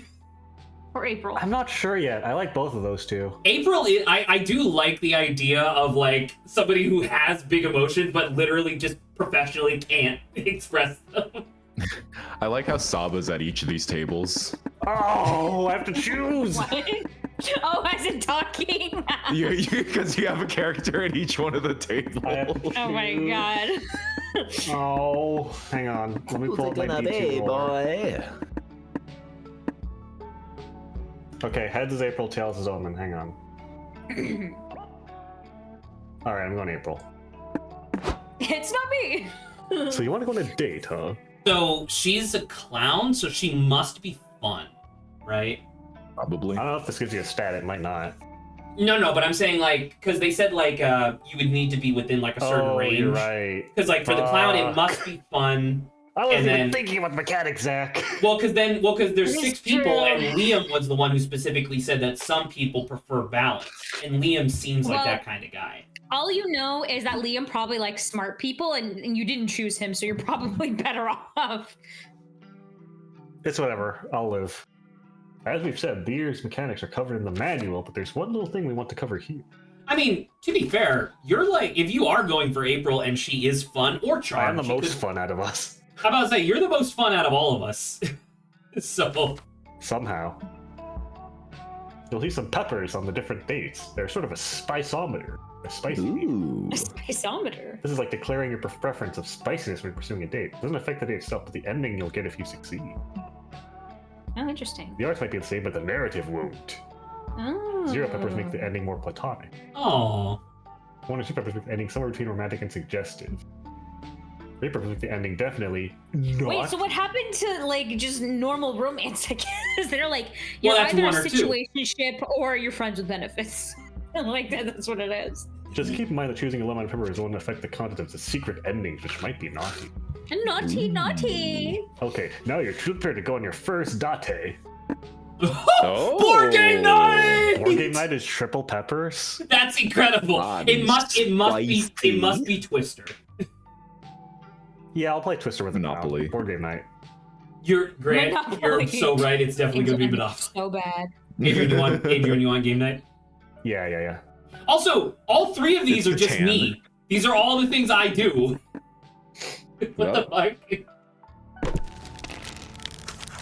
Or April? I'm not sure yet. I like both of those two. April, I do like the idea of like somebody who has big emotions but literally just professionally can't express them. I like how Saba's at each of these tables. Oh, I have to choose. What? Oh, as in talking? Because you have a character at each one of the tables. I have to Oh my choose. god. Oh, hang on. Let me pull up my D2 order. boy. Okay, heads is April, tails is Omen. Hang on. All right, I'm going April. It's not me. So you want to go on a date, huh? So she's a clown, so she must be fun, right? Probably. I don't know if this gives you a stat. It might not. No, but I'm saying like because they said like you would need to be within like a certain range. You're right. Because like for the clown, it must be fun. I wasn't And even then- thinking about mechanics, Zach. Well, because there's It's 6 people, true. and Liam was the one who specifically said that some people prefer balance, and Liam seems like Well- that kind of guy. All you know is that Liam probably likes smart people, and you didn't choose him, so you're probably better off. It's whatever. I'll live. As we've said, the year's mechanics are covered in the manual, but there's one little thing we want to cover here. I mean, to be fair, you're like if you are going for April and she is fun or charmed, I'm the she most could- fun out of us. I'm about to say you're the most fun out of all of us. So Somehow. You'll see some peppers on the different dates. They're sort of a spiceometer. A spicy meter. Ooh. A spiceometer. This is like declaring your preference of spiciness when pursuing a date. It doesn't affect the date itself, but the ending you'll get if you succeed. Oh, interesting. The arts might be the same, but the narrative won't. Oh. 0 peppers make the ending more platonic. oh, 1 or 2 peppers make the ending somewhere between romantic and suggestive. 3 peppers make the ending definitely not. Wait, so what happened to like just normal romance? I guess they're like you're Well, that's either a 1 or 2. situationship or you're friends with benefits. Like that's what it is. Just keep in mind that choosing a lemon pepper is going to affect the content of the secret endings, which might be naughty. Naughty, naughty. Okay, now you're prepared to go on your first date. Oh. board game night! Board game night is triple peppers. That's incredible. God, It must be Twister. Yeah, I'll play Twister with it now. Monopoly. Board game night. You're Grant. You're Monopoly. so right. It's definitely gonna be Monopoly. So bad. Adrian, you want game night? Yeah. Also, all 3 of these It's are just Catan. me. These are all the things I do. What the fuck?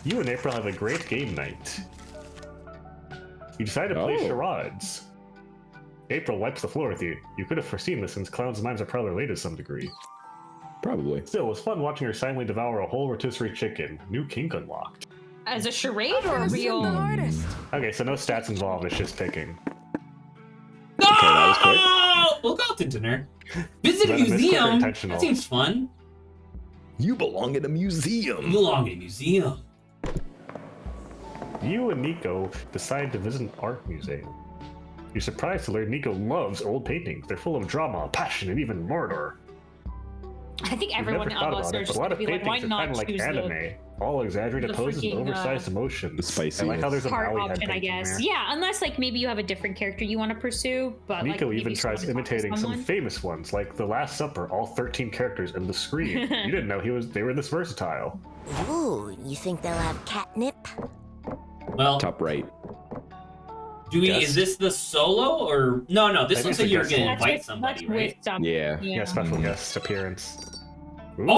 You and April have a great game night. You decide to play Oh. charades. April wipes the floor with you. You could have foreseen this since clowns' minds are probably related to some degree. Probably. Still, it was fun watching her silently devour a whole rotisserie chicken. New kink unlocked. As a charade or a real? Okay, so no stats involved, it's just picking. No! that was quick. We'll go out to dinner. Visit a Venom is quick or museum. intentional? That seems fun. You belong in a You museum. belong in a museum. You and Nico decide to visit an art museum. You're surprised to learn Nico loves old paintings. They're full of drama, passion, and even murder. I think You've everyone never of thought us about are it, but just a lot gonna of be like, why paintings are not kind of like choose anime. All exaggerated the poses and freaking, oversized The emotions. spicy. I like how there's a the heart Maui head option? I painting guess. there. Yeah, unless like maybe you have a different character you want to pursue, but like, Nico maybe even tries someone talks to imitating some someone. famous ones, like The Last Supper, all 13 characters in the screen. You didn't know they were this versatile. Ooh, you think they'll have catnip? Well, Top right. do we? Guest? Is this the solo or no? This I looks think like you're it's a gonna guest. invite That's somebody, with right? some- Yeah. Yeah, special guest appearance. Ooh,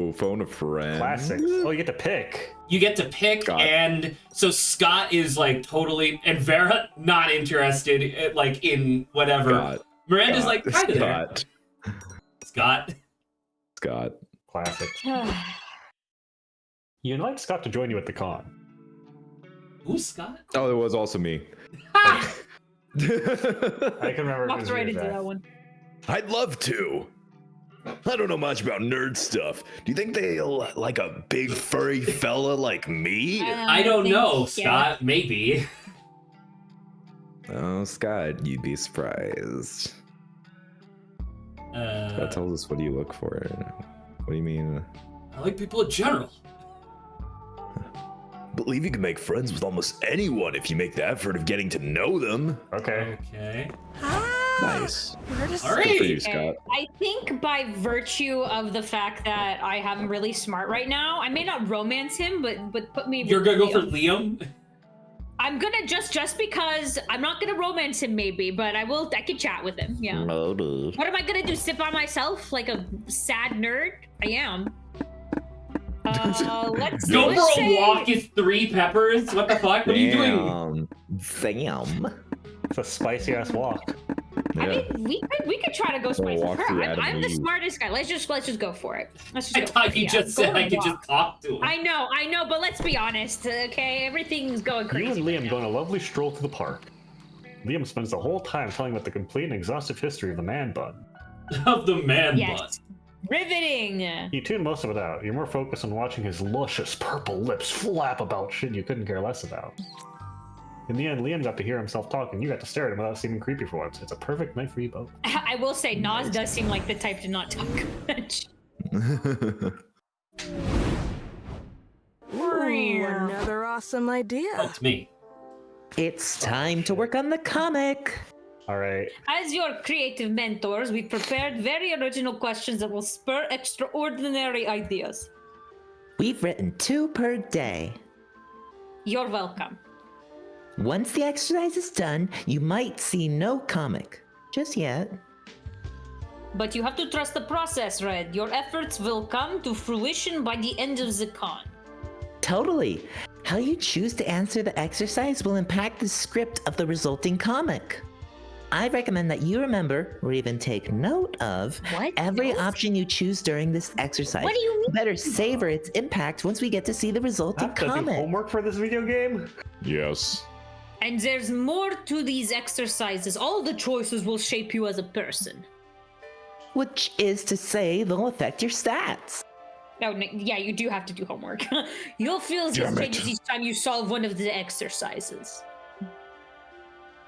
Oh, Phone a friend. classics. Oh, you get to pick. you get to pick, Scott. and so Scott is like totally, and Vera not interested, like in whatever. Scott. Miranda's like kind of there. Scott. Scott. Scott. Classic. You invite Scott to join you at the con. Who's Scott? Oh, it was also me. Ha! I can remember. if it Walked was right you, into Zach. that one. I'd love to. I don't know much about nerd stuff. Do you think they'll like a big furry fella like me? I don't think- know, yeah. Scott. Maybe. Oh, Scott, you'd be surprised. That tells us what do you look for. What do you mean? I like people in general. Believe you can make friends with almost anyone if you make the effort of getting to know them. Okay. Okay. Ah! Nice. All Good for you, right. Scott. I think by virtue of the fact that I am really smart right now, I may not romance him, but put me. You're with gonna go for Liam. Liam? I'm gonna just because I'm not gonna romance him maybe, but I will. I can chat with him. Yeah. No. What am I gonna do? Sit by myself like a sad nerd? I am. Let's Go let's for a say- walk is 3 peppers? What the fuck? What are you doing? Damn. It's a spicy ass walk. I mean, we could try to go spicy. walk through I'm Adam the Eve. smartest guy. Let's just go for it. Let's just I go for thought it. you Yeah, just go said on I a could walk. just talk to him. I know, but let's be honest, okay? Everything's going You crazy. and right Liam now. go on a lovely stroll through the park. Liam spends the whole time telling about the complete and exhaustive history of the man bun. Of the man Yes. Uh, butt. Riveting. You tune most of it out. You're more focused on watching his luscious purple lips flap about shit you couldn't care less about. In the end, Liam got to hear himself talking. You got to stare at him without seeming creepy for once. It's a perfect night for you both. I will say, Nas does seem like the type to not talk much. Ooh, another awesome idea. That's me. It's time to work on the comic. All right. As your creative mentors, we've prepared very original questions that will spur extraordinary ideas. We've written 2 per day. You're welcome. Once the exercise is done, you might see no comic. Just yet. But you have to trust the process, Red. Your efforts will come to fruition by the end of the con. Totally. How you choose to answer the exercise will impact the script of the resulting comic. I recommend that you remember, or even take note of, What? every Notes? option you choose during this exercise. What do you mean? Better savor its impact once we get to see the I resulting have to do comic. homework for this video game? Yes. And there's more to these exercises. All the choices will shape you as a person. Which is to say, they'll affect your stats. Oh, yeah, you do have to do homework. You'll feel these changes each time you solve one of the exercises.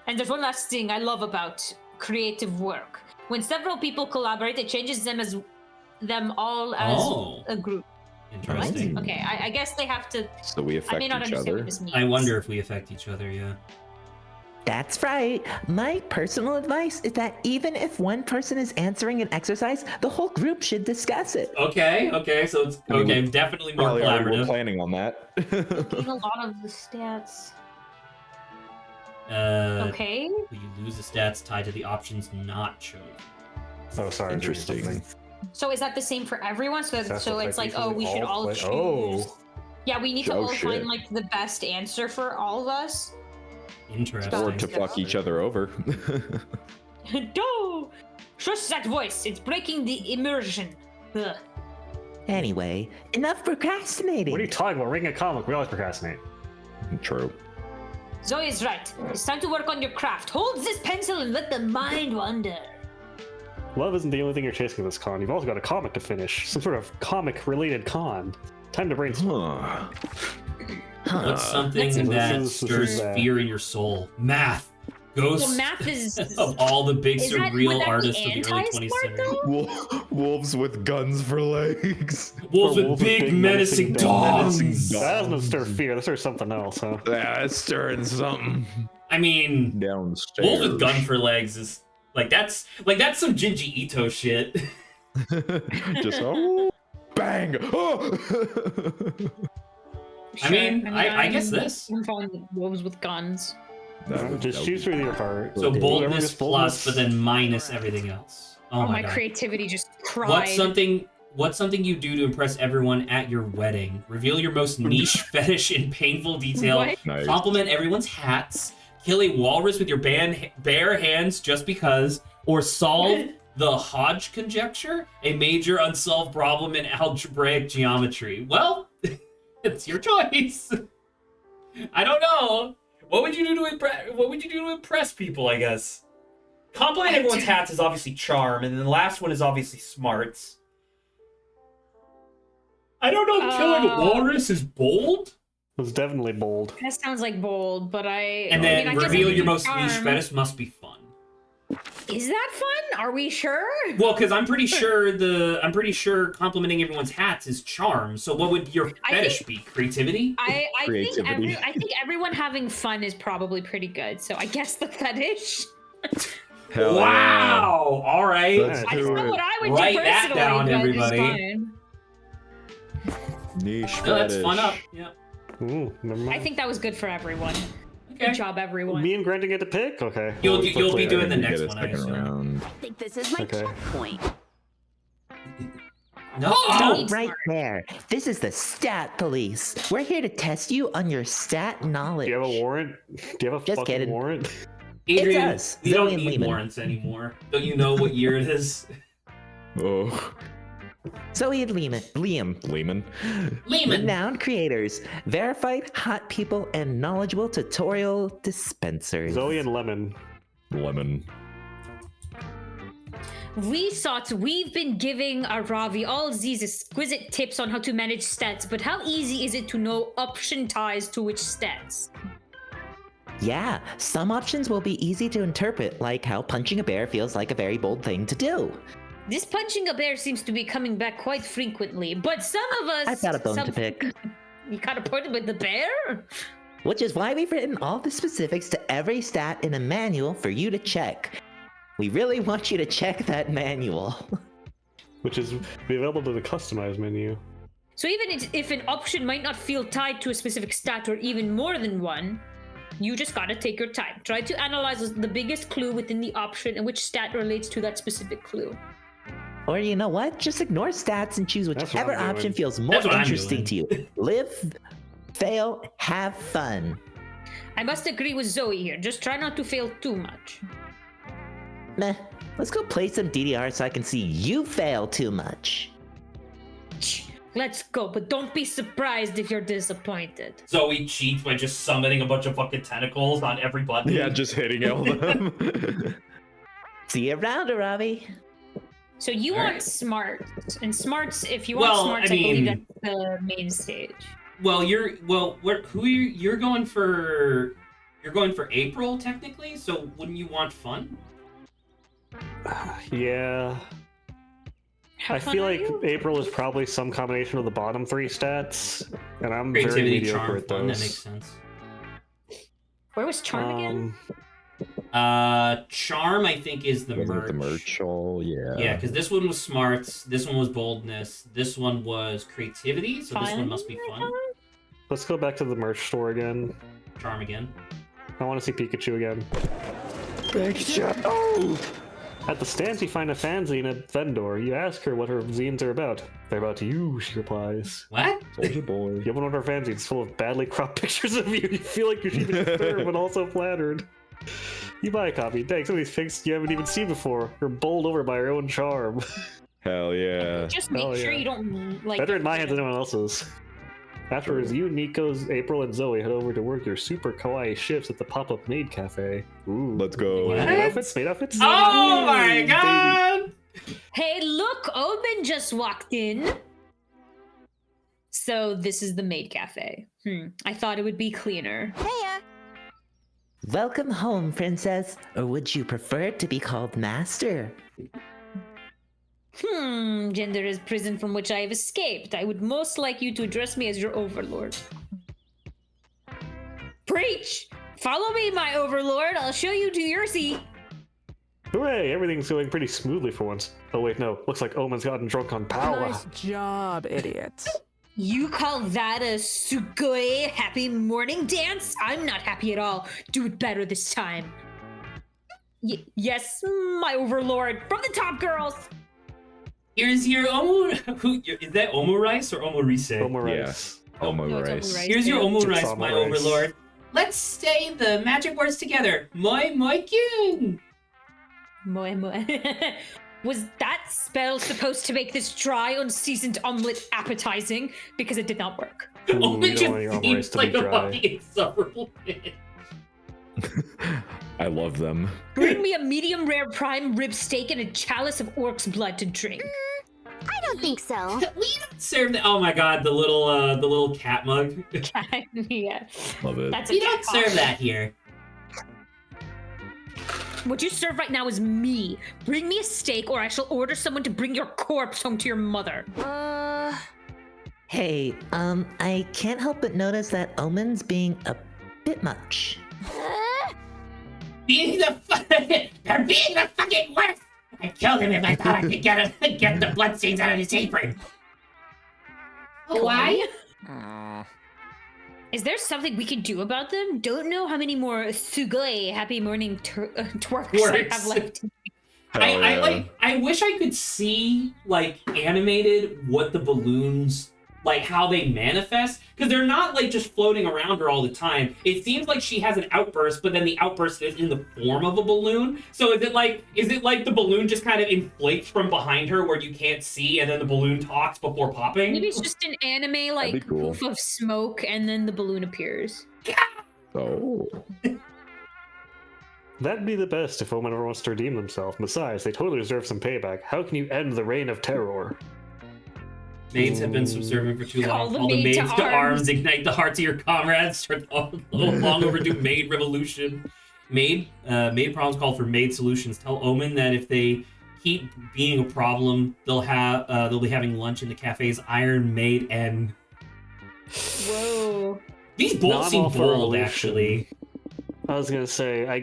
And there's one last thing I love about creative work. When several people collaborate, it changes them all as a group. Interesting. Okay, I guess they have to. So we I affect may not each understand other. what this means. I wonder if we affect each other, yeah. That's right. My personal advice is that even if one person is answering an exercise, the whole group should discuss it. Okay, so it's I mean, okay, definitely more Probably already we're collaborative. planning on that. Getting a lot of the stats. Okay. You lose the stats tied to the options not chosen. Oh, sorry. Interesting. So is that the same for everyone? So That's so what it's I like, think oh, we we should all play- choose. Oh. Yeah, we need to Oh, all shit. find like the best answer for all of us. Interesting. Or to fuck each other over. No! Trust that voice. It's breaking the immersion. Ugh. Anyway, enough procrastinating. What are you talking about? Reading a comic. We always procrastinate. True. Zoe is right. It's time to work on your craft. Hold this pencil and let the mind wander. Love isn't the only thing you're chasing this con. You've also got a comic to finish. Some sort of comic-related con. Time to brainstorm. Huh. What's something This that is- stirs fear in your soul? Math. Ghosts Well, math is. of all the big Is that- surreal would that be artists of the early 20th anti-smart, century. though? Wolves with guns for legs. Wolves with Wolves with big, big menacing menacing dogs. dogs. That doesn't stir fear. That stirs something else, huh? Yeah, it's stirring something I mean, downstairs. wolves with gun for legs is that's some Jinji Ito shit. Just bang. Oh. I mean, I guess this. I'm following wolves with guns. Just choose through your part. So Whoever boldness gets plus, but then minus everything else. Oh, Oh, my my god. creativity just cried. What's something you do to impress everyone at your wedding? Reveal your most niche fetish in painful detail. What? Nice. Compliment everyone's hats. Kill a walrus with your bare hands just because. Or solve the Hodge conjecture, a major unsolved problem in algebraic geometry. Well, it's your choice. I don't know. What would you do to impress people? I guess. Compliment everyone's hats is obviously charm, and then the last one is obviously smarts. I don't know if killing a walrus is bold. It was definitely bold. That sounds like bold, but And I then mean, I guess reveal it's your most charm. niche fetish must be fun. Is that fun? Are we sure? Well, because I'm pretty sure complimenting everyone's hats is charm. So what would your I fetish be? Creativity? I Creativity. think everyone having fun is probably pretty good. So I guess the fetish. Hell wow! All right. Let's That's do not it. what I would Write do that personally, down, but everybody. it's fine. Yeah. Niche No, that's fetish. fun up. Yeah. Ooh, never mind. I think that was good for everyone. Okay. Good job, everyone. Me and Grant get to pick? Okay. You'll Well, you'll be later. doing the We next get a one, I second assume. round. I think this is my Okay. checkpoint. No. Oh, Right there. This is the stat police. We're here to test you on your stat knowledge. Do you have a warrant? Do you have a Just fucking kidding. warrant? Adrian, us, we Zoe don't and need Lehman. warrants anymore. Don't you know what year it is? Oh, Zoe and Liam. Lehman. Lehman. Renowned creators, verified hot people, and knowledgeable tutorial dispensers. Zoe and Lemon. Lemon. We've been giving Ravi all these exquisite tips on how to manage stats, but how easy is it to know option ties to which stats? Yeah, some options will be easy to interpret, like how punching a bear feels like a very bold thing to do. This punching a bear seems to be coming back quite frequently, but some of us... I've got a bone to some- pick. You got a point with the bear? Which is why we've written all the specifics to every stat in a manual for you to check. We really want you to check that manual. Which is be available to the customized menu. So even if an option might not feel tied to a specific stat or even more than one, you just gotta take your time. Try to analyze the biggest clue within the option and which stat relates to that specific clue. Or you know what? Just ignore stats and choose That's what whichever I'm option doing. feels more That's what I'm interesting to doing. you. Live, fail, have fun. I must agree with Zoe here. Just try not to fail too much. Meh. Let's go play some DDR so I can see you fail too much. Let's go, but don't be surprised if you're disappointed. Zoe cheats by just summoning a bunch of fucking tentacles on every button. Yeah, just hitting all of them. See you around, Aravi. So you All want right. smarts, and smarts. If you Well, want smarts, I I believe mean- that's the main stage. Well, you're going for April technically. So wouldn't you want fun? Yeah. How I fun feel are like you? April is probably some combination of the bottom three stats, and I'm very Creativity, mediocre charm, at fun. That those. makes sense. Where was Charm again? Charm I think is the Wasn't merch. it the merch? Oh, yeah. Yeah, because this one was smarts, this one was boldness, this one was creativity, so this one must be fun. Let's go back to the merch store again. Charm again. I want to see Pikachu again. At the stands, you find a fanzine at vendor. You ask her what her zines are about. They're about you, she replies. What? Soldier boy. You open one of her fanzines full of badly cropped pictures of you. You feel like you're even disturbed, but also flattered. You buy a copy. Thanks. Some of these pics you haven't even seen before. You're bowled over by your own charm. Hell yeah. Just make Oh, sure yeah. you don't like. Better in my hands than anyone else's. Afterwards, you, Nico's, April, and Zoe head over to work your super kawaii shifts at the pop-up maid cafe. Ooh. Let's go. What? Maid outfits? Maid outfits? Oh my Baby. god! Hey, look, Omen just walked in. So this is the maid cafe. I thought it would be cleaner. Welcome home, princess. Or would you prefer to be called master? Gender is prison from which I have escaped. I would most like you to address me as your overlord. Preach! Follow me, my overlord. I'll show you to your seat. Hooray! Everything's going pretty smoothly for once. Oh wait, no. Looks like Omen's gotten drunk on power. Nice job, idiot. You call that a sugoi happy morning dance? I'm not happy at all. Do it better this time. Yes, my overlord. From the top, girls. Here's your is that omu rice or omurise? Omurice. Omo No, it's rice. Omo Here's your omu It's rice, omu my rice. overlord. Let's say the magic words together. Moi kyun. Moe moe. Was that spell supposed to make this dry, unseasoned omelet appetizing? Because it did not work. Ooh, Omu you don't want your just omu rice seems to be like a dry. fucking insufferable bitch. I love them. Bring me a medium rare prime rib steak and a chalice of orc's blood to drink. I don't think so. We don't serve that. Oh my god, the little cat mug. Yeah. Love it. That's We a don't cat serve cock. that here. What you serve right now is me. Bring me a steak or I shall order someone to bring your corpse home to your mother. Hey, I can't help but notice that Omen's being a bit much. They're being the fucking worst. I'd kill him if I thought I could get the bloodstains out of his apron. Why? Is there something we can do about them? Don't know how many more sugoi happy morning twerks I have left. I wish I could see like animated what the balloons like how they manifest, because they're not like just floating around her all the time. It seems like she has an outburst, but then the outburst is in the form of a balloon. So is it like the balloon just kind of inflates from behind her where you can't see, and then the balloon talks before popping? Maybe it's just an anime like poof of smoke, and then the balloon appears. Oh. That'd be the best if Omen ever wants to redeem themselves. Besides, they totally deserve some payback. How can you end the reign of terror? Maids have been subservient for too long. Call the maids to arms. Ignite the hearts of your comrades. Start the long overdue maid revolution. Maid problems call for maid solutions. Tell Omen that if they keep being a problem, they'll be having lunch in the cafe's Iron Maid N. Whoa. These both seem bold, actually. I was gonna say, I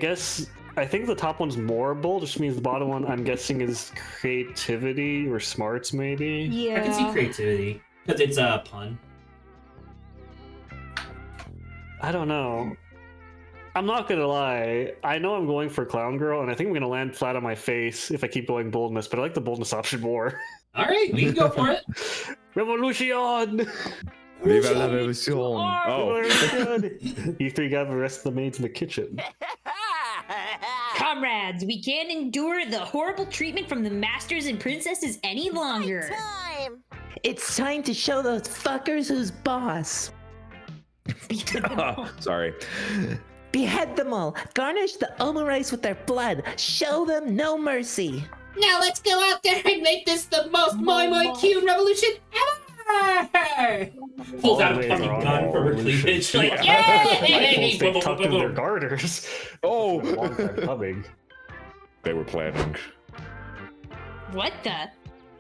think the top one's more bold, which means the bottom one, I'm guessing, is creativity or smarts, maybe? Yeah. I can see creativity, because it's a pun. I don't know. I'm not gonna lie. I know I'm going for Clown Girl, and I think I'm gonna land flat on my face if I keep going boldness, but I like the boldness option more. Alright, we can go for it. Revolution! Viva la revolution! Oh. You three got the rest of the maids in the kitchen. Comrades, we can't endure the horrible treatment from the masters and princesses any longer. It's time to show those fuckers who's boss. Oh, sorry. Behead them all. Garnish the omurice with their blood. Show them no mercy. Now let's go out there and make this the most moi cute revolution ever! Pulls out a fucking gun from her cleavage. Like, yay! They tucked in their garters. Oh! Long time coming. They were planning. What the?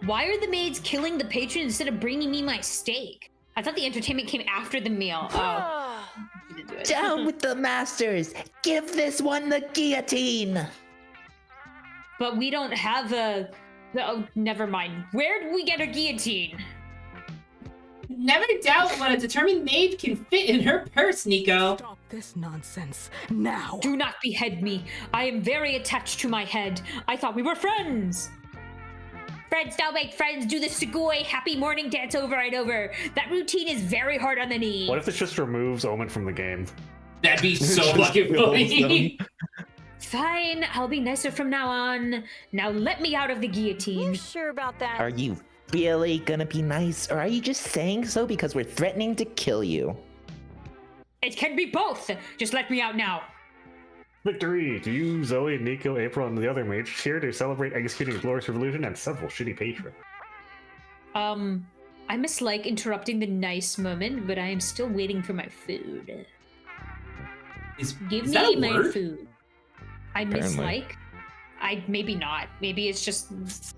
Why are the maids killing the patron instead of bringing me my steak? I thought the entertainment came after the meal. Oh. Down with the masters. Give this one the guillotine. But we don't have a... Oh, never mind. Where did we get a guillotine? Never doubt what a determined maid can fit in her purse, Nico. Stop this nonsense now. Do not behead me. I am very attached to my head. I thought we were friends. Friends don't make friends. Do the Sugoi happy morning dance over and over. That routine is very hard on the knee. What if this just removes Omen from the game? That'd be so fucking funny. Fine, I'll be nicer from now on. Now let me out of the guillotine. You sure about that? Are you really gonna be nice, or are you just saying so because we're threatening to kill you? It can be both. Just let me out now. Victory to you, Zoe, Nico, April, and the other mages here to celebrate executing a glorious revolution and several shitty patrons. I mislike interrupting the nice moment, but I am still waiting for my food. Give me my food. I mislike. Maybe not. Maybe it's just.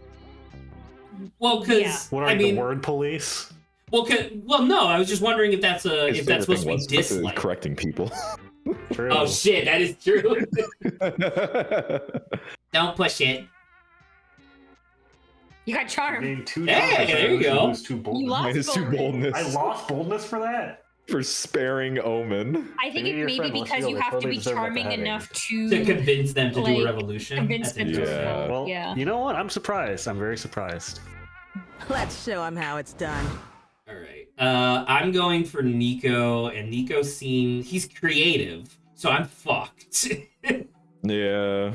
Well, because what are the word police? Well, no. I was just wondering if that's supposed to be dislike. Correcting people. True. Oh shit, that is true. Don't push it. You got charm. Hey, there you go. You lost boldness. I lost boldness for that. For sparing Omen. I think it may be because you have to be charming enough to convince them to do a revolution. Convince them to Well, yeah. You know what? I'm surprised. I'm very surprised. Let's show him how it's done. All right. I'm going for Nico, and Nico seems he's creative, so I'm fucked. Yeah.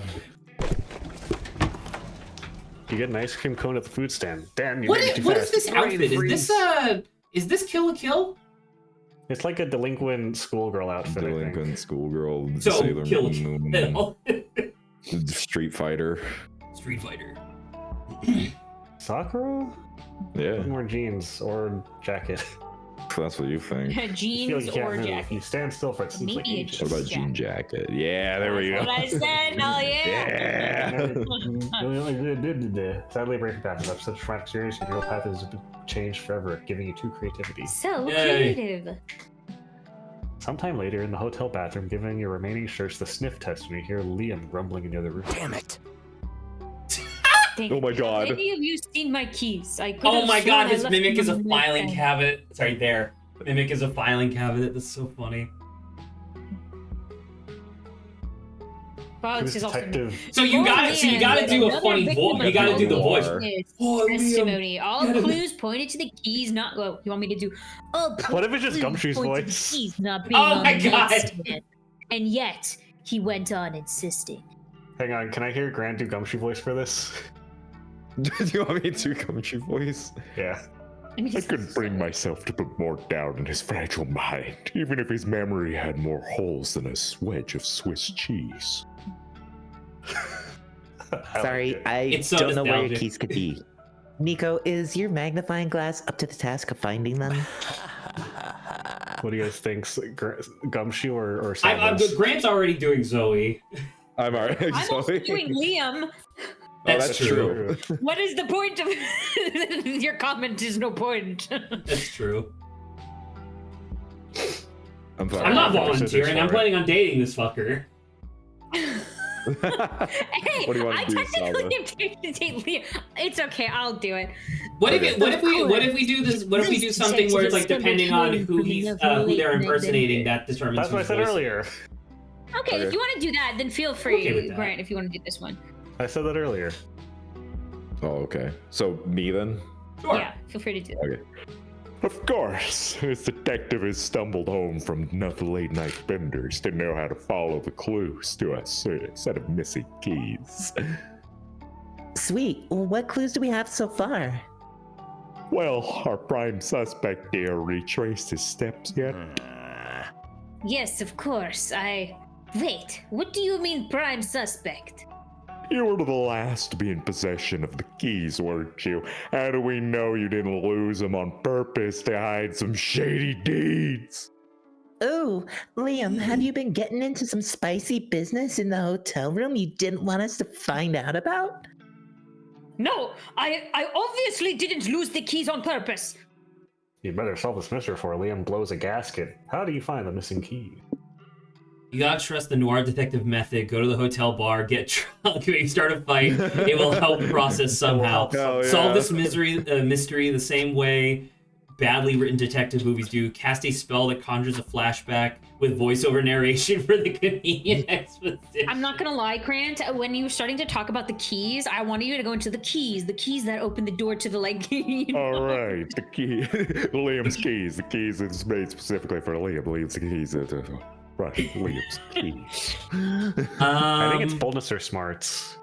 You get an ice cream cone at the food stand. Damn, you What made it too is fast. this outfit? Is this Kill a Kill? It's like a delinquent schoolgirl outfit. Delinquent schoolgirl. So Sailor Kill a Moon. Kill. Street Fighter. Street Fighter. Sakura? Yeah. More jeans or jacket. That's what you think. Jeans or jacket. You stand still for it seems like Maybe ages. What about jean jacket? Yeah, there we go. That's what I said. Hell yeah. Sadly, breaking path is such a traumatic experience. Your neural path has changed forever, giving you 2 creativity. So Yay. creative. Sometime later, in the hotel bathroom, giving your remaining shirts the sniff test when you hear Liam grumbling in the other room. Damn it. Oh my god. Have any of you seen my keys? Oh my god, his mimic is a filing filing cabinet. Sorry, there. Mimic is a filing cabinet. That's so funny. Well, it's just also Detective. So you gotta do a funny voice. You gotta do the voice. Oh, Testimony. All Yeah. clues pointed to the keys not. Well, you want me to do? Oh, What if it's just clues Gumshoe's point to the voice? keys not being Oh on my the God. nightstand. And yet he went on insisting. Hang on, can I hear Grant do Gumshoe voice for this? Do you want me to come to your voice? Yeah. I couldn't bring myself to put more doubt in his fragile mind, even if his memory had more holes than a wedge of Swiss cheese. Sorry, I It's so don't know where your nostalgic. keys could be. Nico, is your magnifying glass up to the task of finding them? What do you guys think? Gumshoe or I'm Samus? Grant's already doing Zoe. I'm alright. I'm also doing Liam. That's true. What is the point of your comment? Is no point. That's true. I'm fine. I'm not Rock, paper, scissors volunteering. I'm for it. planning on dating this fucker. Hey, What do you want I to do, technically Saba? am taking to date Liam. It's okay. I'll do it. What if we do this? What if we do something where it's like depending on who they're impersonating, that determines. That's what I whose said voice. earlier. Okay, if you want to do that, then feel free, Okay with that. Grant. If you want to do this one, I said that earlier. Oh, okay. So me then? Sure. yeah, feel free to do that. Okay. Of course, his detective has stumbled home from enough late night benders to know how to follow the clues to a set of missing keys. Sweet. Well, what clues do we have so far? Well, our prime suspect dare retrace his steps yet? Yes, of course. Wait. What do you mean, prime suspect? You were the last to be in possession of the keys, weren't you? How do we know you didn't lose them on purpose to hide some shady deeds? Oh, Liam, have you been getting into some spicy business in the hotel room you didn't want us to find out about? No, I obviously didn't lose the keys on purpose. You better solve this mystery before Liam blows a gasket. How do you find the missing key? You gotta trust the noir detective method. Go to the hotel bar, get drunk, maybe start a fight. It will help process somehow. Hell yeah. Solve this mystery the same way badly written detective movies do. Cast a spell that conjures a flashback with voiceover narration for the convenient exposition. I'm not gonna lie, Grant. When you were starting to talk about the keys, I wanted you to go into the keys that open the door to the like. You know? All right, the key, Liam's keys. The keys is made specifically for Liam. Liam's keys. Right, Liam's keys. I think it's boldness or smarts.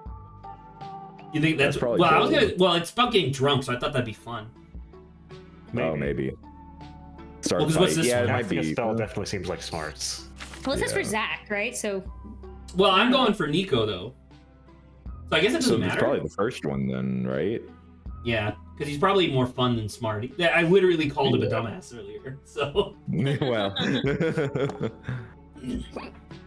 You think that's probably well? I was true. gonna. Well, it's about getting drunk, so I thought that'd be fun. Oh, maybe. Start Well, 'cause what's fight. this Yeah, one? it might Casting a be. spell definitely seems like smarts. Well, this is for Yeah. Zach, right? So Well, I'm going for Nico though. So I guess it So doesn't it's matter. probably the first one then, right? Yeah, because he's probably more fun than smart. I literally called him a Yeah. dumbass earlier. So Well.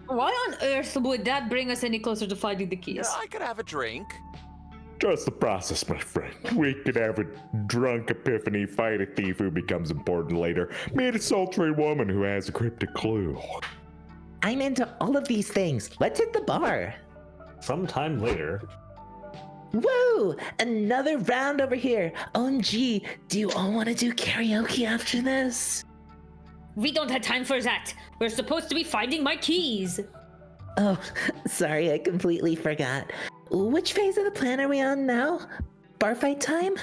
why on earth would that bring us any closer to finding the keys? Yeah, I could have a drink. Trust the process, my friend. We could have a drunk epiphany, fight a thief who becomes important later, meet a sultry woman who has a cryptic clue. I'm into all of these things. Let's hit the bar. Sometime later, Woo! Another round over here. OMG, do you all want to do karaoke after this? We don't have time for that. We're supposed to be finding my keys. Oh, sorry, I completely forgot. Which phase of the plan are we on now? Bar fight time?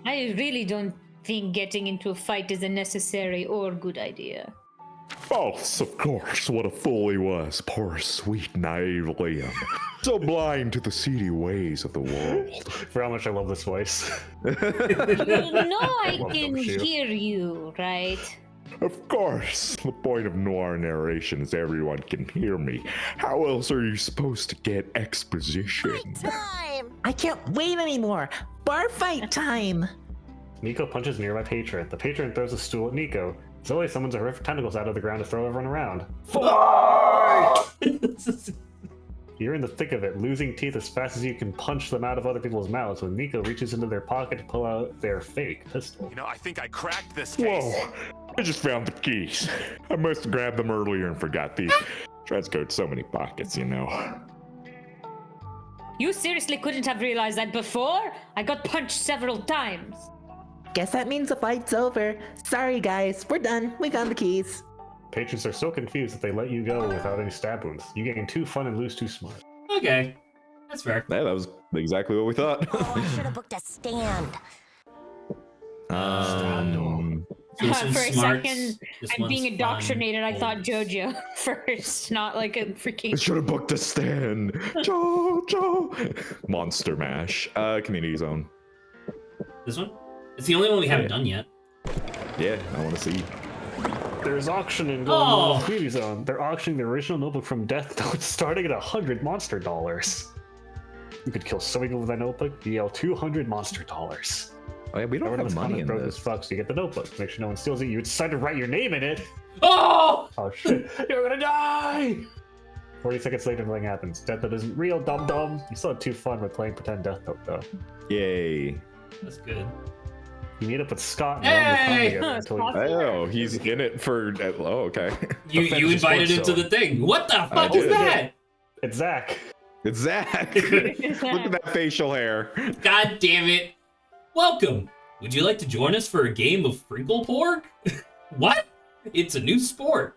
I really don't think getting into a fight is a necessary or good idea. False, of course. What a fool he was. Poor, sweet, naive Liam. So blind to the seedy ways of the world. for how much I love this voice. You know I Love can Gumshoe. hear you, right? Of course, the point of noir narration is everyone can hear me. How else are you supposed to get exposition? Time! I can't wait anymore. Bar fight time. Nico punches nearby patron. The patron throws a stool at Nico. Zoe summons a horrific tentacles out of the ground to throw everyone around. You're in the thick of it, losing teeth as fast as you can punch them out of other people's mouths when Nico reaches into their pocket to pull out their fake pistol. You know, I think I cracked this case. Whoa! I just found the keys. I must have grabbed them earlier and forgot these. Dress code so many pockets, you know. You seriously couldn't have realized that before? I got punched several times. Guess that means the fight's over. Sorry, guys. We're done. We found the keys. Patrons are so confused that they let you go without any stab wounds. You gain 2 fun and lose 2 smart. Okay, that's fair. Yeah, that was exactly what we thought. Oh, I should have booked a stand. So this For one's a smart, second, this I'm being one's indoctrinated. fun. I thought JoJo first, not like a I freaking. should have booked a stand. Joe. Monster Mash. Community Zone. This one? It's the only one we haven't done yet. Yeah, I want to see. There's auctioning going on in Oh. the Community Zone. They're auctioning the original notebook from Death Note starting at 100 monster dollars. You could kill so many people with that notebook. You yell 200 monster dollars. Oh yeah, we don't Everyone's have money in broke this. as fuck, so you get the notebook. Make sure no one steals it. You decide to write your name in it. Oh! Oh shit, you're gonna die! 40 seconds later, nothing happens. Death Note isn't real, dum-dum. You still had 2 fun with playing pretend Death Note, though. Yay. That's good. You meet up with Scott and Hey! you're on the con together until you... Oh, he's in it for. Oh, okay. You fantasy invited him sports to the zone. thing. What the fuck is did. that? It's Zach. It's Zach. Look at that facial hair. God damn it. Welcome. Would you like to join us for a game of Frinkle Porg? What? It's a new sport.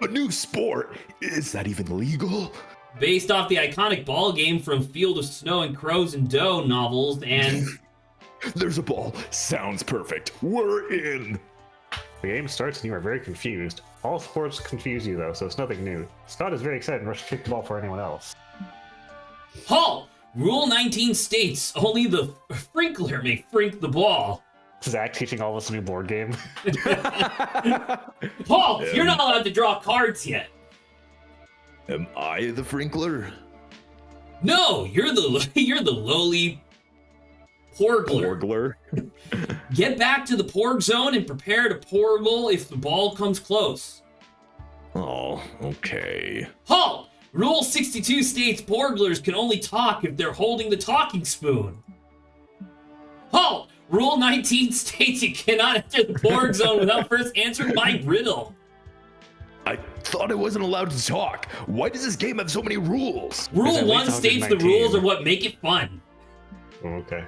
A new sport? Is that even legal? Based off the iconic ball game from Field of Snow and Crows and Doe novels and... There's a ball. Sounds perfect. We're in. The game starts and you are very confused. All sports confuse you though, so it's nothing new. Scott is very excited and rushes to kick the ball for anyone else. Halt! Rule 19 states only the Frinkler may frink the ball. Zach teaching all of us a new board game. Halt! You're not allowed to draw cards yet. Am I the Frinkler? No, you're the lowly Porgler. Porgler. Get back to the Porg zone and prepare to Porgle if the ball comes close. Oh, okay. Halt! Rule 62 states Porglers can only talk if they're holding the talking spoon. Halt! Rule 19 states you cannot enter the Porg zone without first answering my riddle. I thought I wasn't allowed to talk. Why does this game have so many rules? Rule at 1 least states the 119. rules are what make it fun. Okay.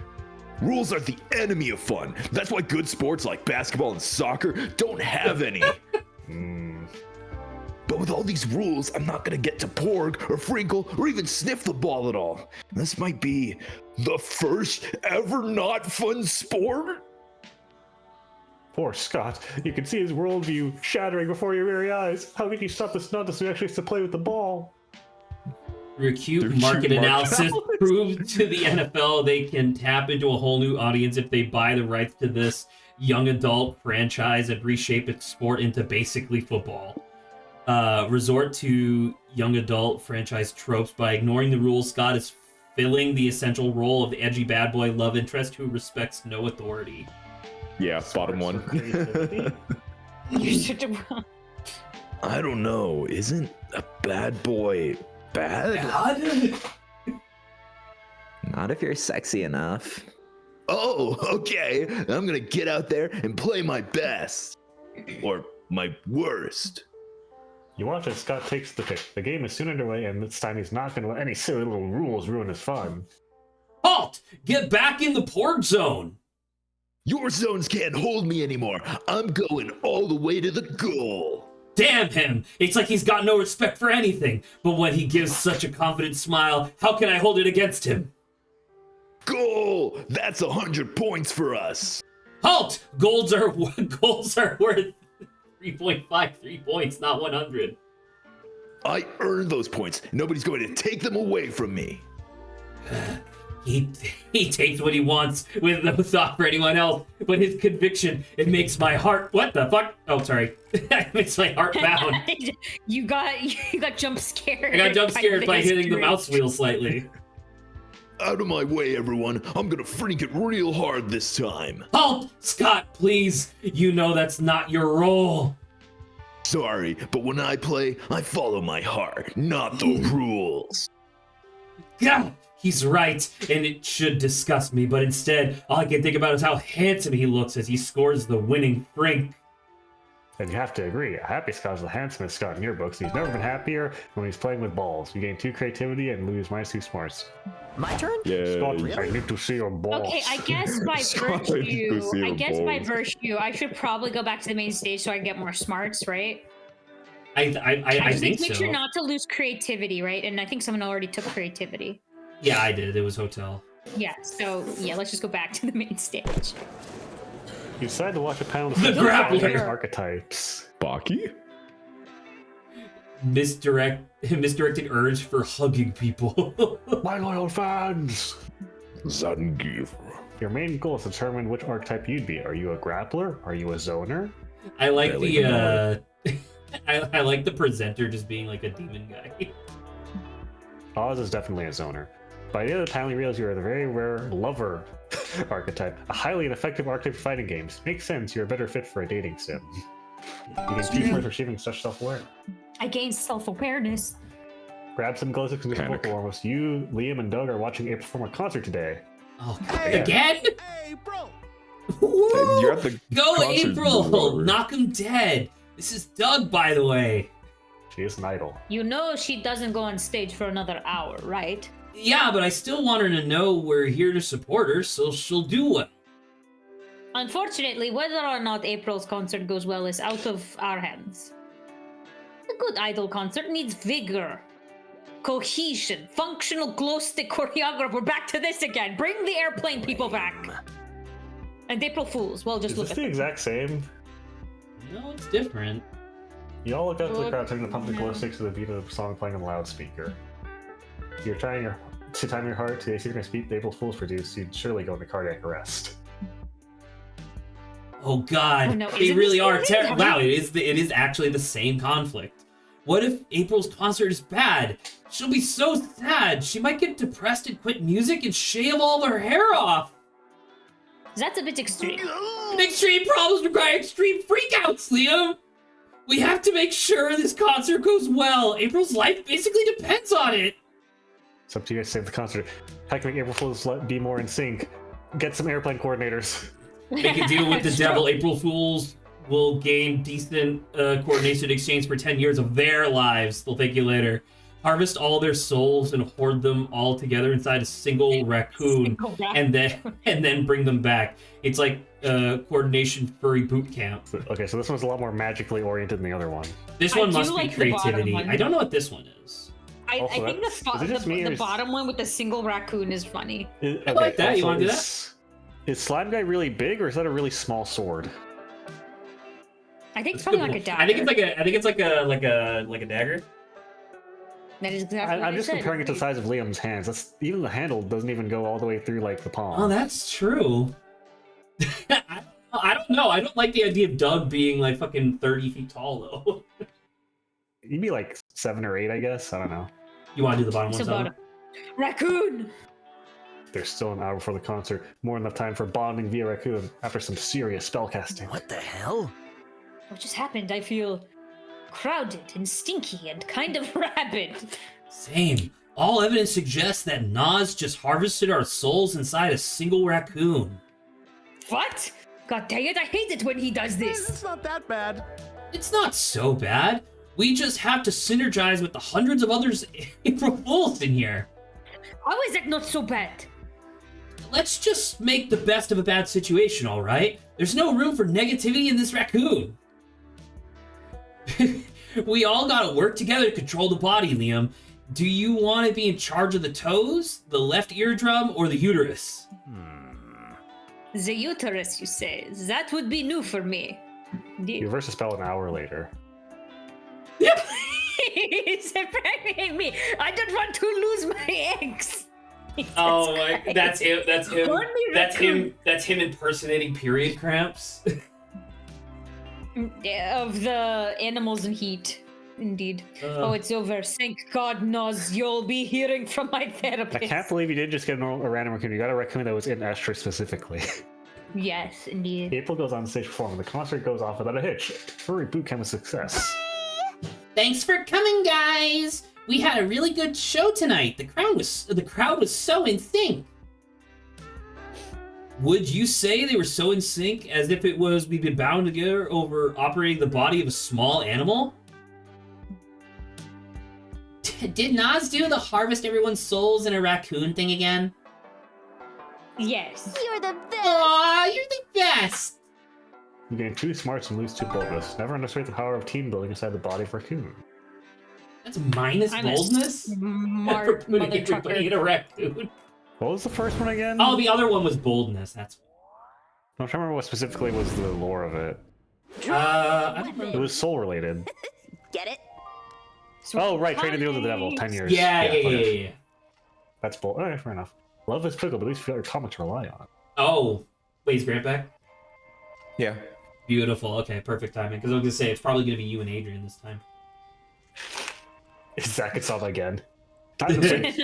Rules are the enemy of fun. That's why good sports like basketball and soccer don't have any. But with all these rules, I'm not gonna get to Porg or Frinkle or even sniff the ball at all. This might be the first ever not fun sport? Poor Scott. You can see his worldview shattering before your very eyes. How could you stop this nonsense who actually has to play with the ball? Through acute market analysis proved to the NFL they can tap into a whole new audience if they buy the rights to this young adult franchise and reshape its sport into basically football. Resort to young adult franchise tropes by ignoring the rules. Scott is filling the essential role of the edgy bad boy love interest who respects no authority. Yeah, bottom one. You're such a. I don't know. Isn't a bad boy bad? Not if you're sexy enough. Oh, okay. I'm gonna get out there and play my best. Or my worst. You watch as Scott takes the pick. The game is soon underway, and this time he's not going to let any silly little rules ruin his fun. Halt! Get back in the Porg zone! Your zones can't hold me anymore. I'm going all the way to the goal. Damn him! It's like he's got no respect for anything. But when he gives such a confident smile, how can I hold it against him? Goal! That's 100 points for us. Halt! Goals are worth 3.53 points, not 100. I earned those points. Nobody's going to take them away from me. He takes what he wants with no thought for anyone else, but his conviction, it makes my heart... What the fuck? Oh, sorry. It makes my heart pound. You got jump scared. I got jump scared by hitting the mouse wheel slightly. Out of my way, everyone. I'm gonna freak it real hard this time. Halt! Scott, please! You know that's not your role. Sorry, but when I play, I follow my heart, not the rules. Yeah, he's right, and it should disgust me, but instead, all I can think about is how handsome he looks as he scores the winning frink. And you have to agree, a happy Scott is the handsomest Scott in your books. He's never been happier when he's playing with balls. You gain 2 creativity and lose -2 smarts. My turn? Yeah. Scott, Really? I need to see your balls. Okay, I guess by Scott, you virtue, see I your guess by balls. virtue, I should probably go back to the main stage so I can get more smarts, right? I just need think to make so. sure not to lose creativity, right? And I think someone already took creativity. Yeah, I did. It was hotel. Yeah, so yeah, let's just go back to the main stage. You decide to watch a panel The of grappler. archetypes. Baki? Misdirected urge for hugging people. My loyal fans! Zangief. Your main goal is to determine which archetype you'd be. Are you a grappler? Are you a zoner? I like Barely the I like the presenter just being like a demon guy. Oz is definitely a zoner. By the end of the panel, you realize you are the very rare lover archetype, a highly ineffective archetype for fighting games. Makes sense, you're a better fit for a dating sim. You can teach for achieving such self-aware. I gained self-awareness. Grab some glow sticks and do Panic. vocal warm-ups. You, Liam, and Doug are watching April perform a concert today. Oh, Hey. again? Hey, bro! Woo! You're at the Go concert, April! whatever. Knock him dead. This is Doug, by the way. She is an idol. You know she doesn't go on stage for another hour, right? Yeah, but I still want her to know we're here to support her, so she'll do well. Unfortunately, whether or not April's concert goes well is out of our hands. A good idol concert needs vigor, cohesion, functional glow stick choreographer. We're back to this again. Bring the airplane people back. And April Fools. Well, just Is look this at the exact same? No, it's different. You all look up to the Look crowd, turning to pump the glow now. sticks to the beat of the song playing on the loudspeaker. You're trying to time your heart to the asynchronous beat the April Fools produce, you'd surely go into cardiac arrest. Oh God, Oh, no, they isn't really this are the terrible. same? Wow, it is actually the same conflict. What if April's concert is bad? She'll be so sad. She might get depressed and quit music and shave all her hair off. That's a bit extreme. Extreme problems require extreme freakouts, Liam. We have to make sure this concert goes well. April's life basically depends on it. It's up to you guys to save the concert. How can make April Fools be more in sync? Get some airplane coordinators. Make a deal with the devil. April Fools will gain decent coordination in exchange for 10 years of their lives. They'll thank you later. Harvest all their souls and hoard them all together inside a single raccoon, and then bring them back. It's like coordination furry boot camp. Okay, so this one's a lot more magically oriented than the other one. This I one do must like be the bottom creativity. one. I don't know what this one is. I Also, think is it just me, or the is- bottom one with the single raccoon is funny. I like that. You wanna do Is Slime Guy really big, or is that a really small sword? I think it's That's a probably good like a point. dagger. I think it's like a dagger. That is exactly what I'm I just said. comparing it to the size of Liam's hands. That's even the handle doesn't even go all the way through like the palm. Oh, that's true. I don't know. I don't like the idea of Doug being like fucking 30 feet tall though. You'd be like 7 or 8, I guess. I don't know. You want to do the bottom It's one? about Summer? a raccoon. There's still an hour before the concert. More than enough time for bonding via raccoon after some serious spellcasting. What the hell? What just happened? I feel crowded and stinky and kind of rabid. Same. All evidence suggests that Nas just harvested our souls inside a single raccoon. What? God dang it! I hate it when he does It's this. not that bad. It's not so bad. We just have to synergize with the hundreds of others April Fools in here. How is that not so bad? Let's just make the best of a bad situation, all right? There's no room for negativity in this raccoon. We all gotta work together to control the body, Liam. Do you want to be in charge of the toes, the left eardrum, or the uterus? The uterus, you say? That would be new for me. You reverse the spell an hour later. Please impregnate me. I don't want to lose my eggs. Oh my! That's him. That's him. Horny That's raccoon. him. That's him impersonating period cramps. Of the animals in heat. Indeed. Oh, it's over. Thank God, Noz. You'll be hearing from my therapist. I can't believe you didn't just get a random raccoon. You got a raccoon that was in Esther specifically. Yes, indeed. April goes on stage performing. The concert goes off without a hitch. Furry boot camp a success. Thanks for coming, guys. We had a really good show tonight. The crowd was so in sync. Would you say they were so in sync as if it was we've been bound together over operating the body of a small animal? Did Nas do the harvest everyone's souls in a raccoon thing again? Yes. You're the best. Aw, you're the best! You gain 2 smarts and lose 2 boldness. Never underestimate the power of team building inside the body of raccoon. That's minus I'm boldness? a smart For putting everybody in motherfucker. a raccoon. What was the first one again? Oh, the other one was boldness. That's. I'm trying to remember what specifically was the lore of it. I don't It know. was soul related. Get it? Oh, right, Trading Deal with the Devil, 10 years. Yeah. whatever. That's bold. Alright, fair enough. Love is fickle, but at least you feel your comics rely on it. Oh, wait, is Grant back? Yeah. Beautiful. Okay, perfect timing. Because I was gonna say it's probably gonna be you and Adrian this time. Is Zach it's on again? Time to switch.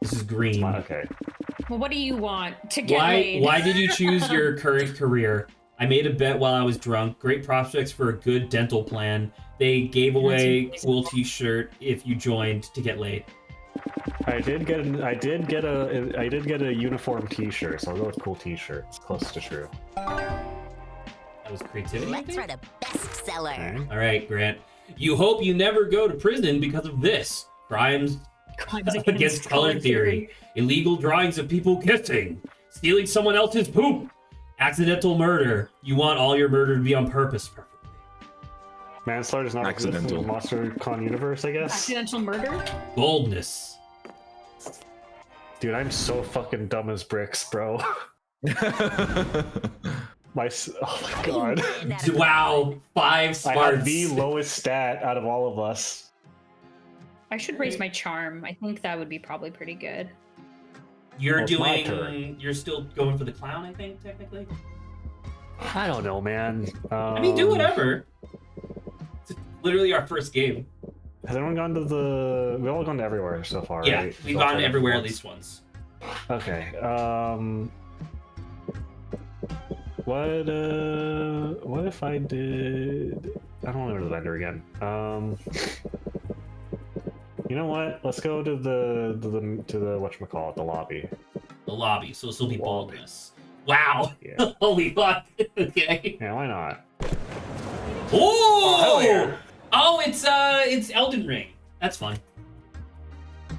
This is green. Okay. Well, what do you want to get laid? Why did you choose your current career? I made a bet while I was drunk. Great prospects for a good dental plan. They gave away cool T-shirt if you joined to get laid. I did get a uniform T-shirt, so I'll go with cool T-shirt. It's close to true. That was creativity. I Let's think? write a bestseller. Okay. All right, Grant. You hope you never go to prison because of this. Crimes against color theory. Illegal drawings of people kissing. Stealing someone else's poop. Accidental murder. You want all your murder to be on purpose. Perfectly. Manslaughter is not accidental. In the Monster Con universe, I guess. Accidental murder? Boldness. Dude, I'm so fucking dumb as bricks, bro. Oh my god. Wow, 5 I smarts. have the lowest stat out of all of us. I should raise my charm. I think that would be probably pretty good. You're Well, it's my doing. turn. You're still going for the clown, I think, technically. I don't know, man. I mean, do whatever. It's literally our first game. Has anyone gone to the? We've all gone to everywhere so far, Yeah, right? we've All gone tried everywhere at once. least once. Okay. What if I did? I don't want to go to the vendor again. You know what? Let's go to the whatchamacallit, the lobby. The lobby, so this will be Lobby. boldness. Wow. Yeah. Holy fuck. Okay. Yeah, why not? Oh! hell yeah. Oh, it's Elden Ring. That's fine.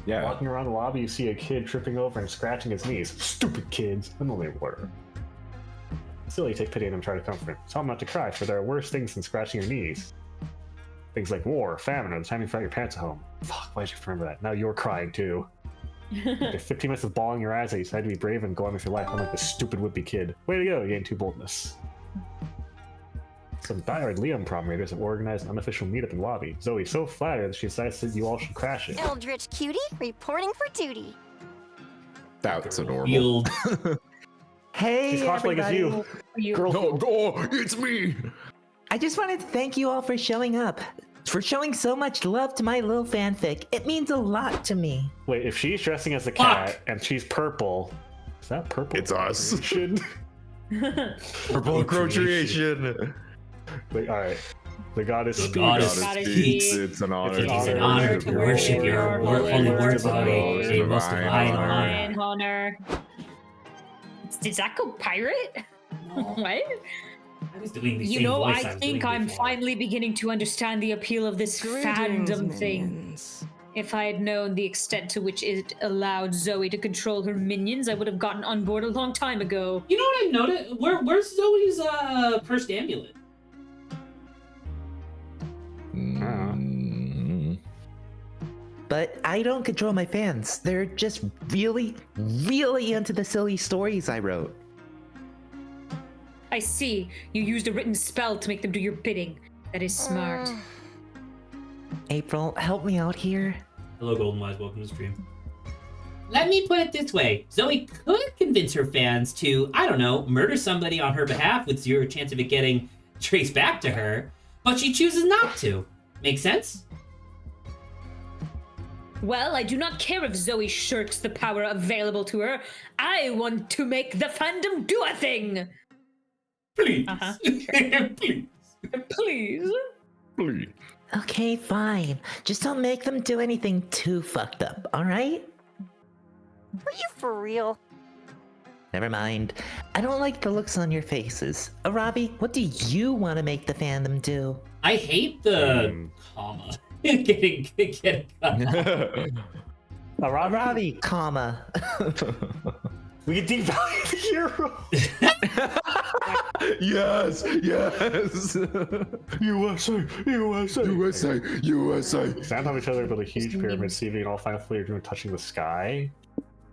Yeah. Walking around the lobby, you see a kid tripping over and scratching his knees. Stupid kids. I'm only water. Still, you take pity on them and try to comfort him. Tell him not to cry, for there are worse things than scratching your knees. Things like war, famine, or the time you forgot your pants at home. Fuck, why did you remember that? Now you're crying too. After 15 minutes of bawling your eyes out, you decide to be brave and go on with your life, unlike this stupid would-be kid. Way to go, you gained 2 boldness. Some diehard Liam prom raiders have organized an unofficial meetup in the lobby. Zoe's so flattered that she decides that you all should crash it. Eldritch cutie reporting for duty. That's adorable. Field. Hey, She's cosplaying as everybody. you. Girl, Oh, it's me. I just wanted to thank you all for showing up, for showing so much love to my little fanfic. It means a lot to me. wait, if she's dressing as a Fuck. cat and she's purple, is that purple? It's us. appropriation? Purple appropriation. Like, all right, the goddess. The speaks. goddess Goddess speaks. speaks. It's an honor. It's It's an honor to worship your holy words of a most divine honor. And honor. Did that go pirate? What? I was doing the You same know, voice I was think doing I'm before. finally beginning to understand the appeal of this fandom thing. If I had known the extent to which it allowed Zoe to control her minions, I would have gotten on board a long time ago. You know what I noticed? Where's Zoe's cursed amulet? But I don't control my fans. They're just really, really into the silly stories I wrote. I see. You used a written spell to make them do your bidding. That is smart. April, help me out here. Hello, Golden Wise. Welcome to the stream. Let me put it this way. Zoe could convince her fans to, I don't know, murder somebody on her behalf with zero chance of it getting traced back to her, but she chooses not to. Make sense? Well, I do not care if Zoe shirks the power available to her. I want to make the fandom do a thing! Please. Uh-huh. Please. Please. Please. Okay, fine. Just don't make them do anything too fucked up, alright? Are you for real? never mind. I don't like the looks on your faces. Aravi, what do you want to make the fandom do? I hate the comma. getting cut off. Aravi, comma. We can devalue the euro. Yes, yes. USA. Stand on each other, build a huge pyramid, see if we can all find a fleet of touching the sky.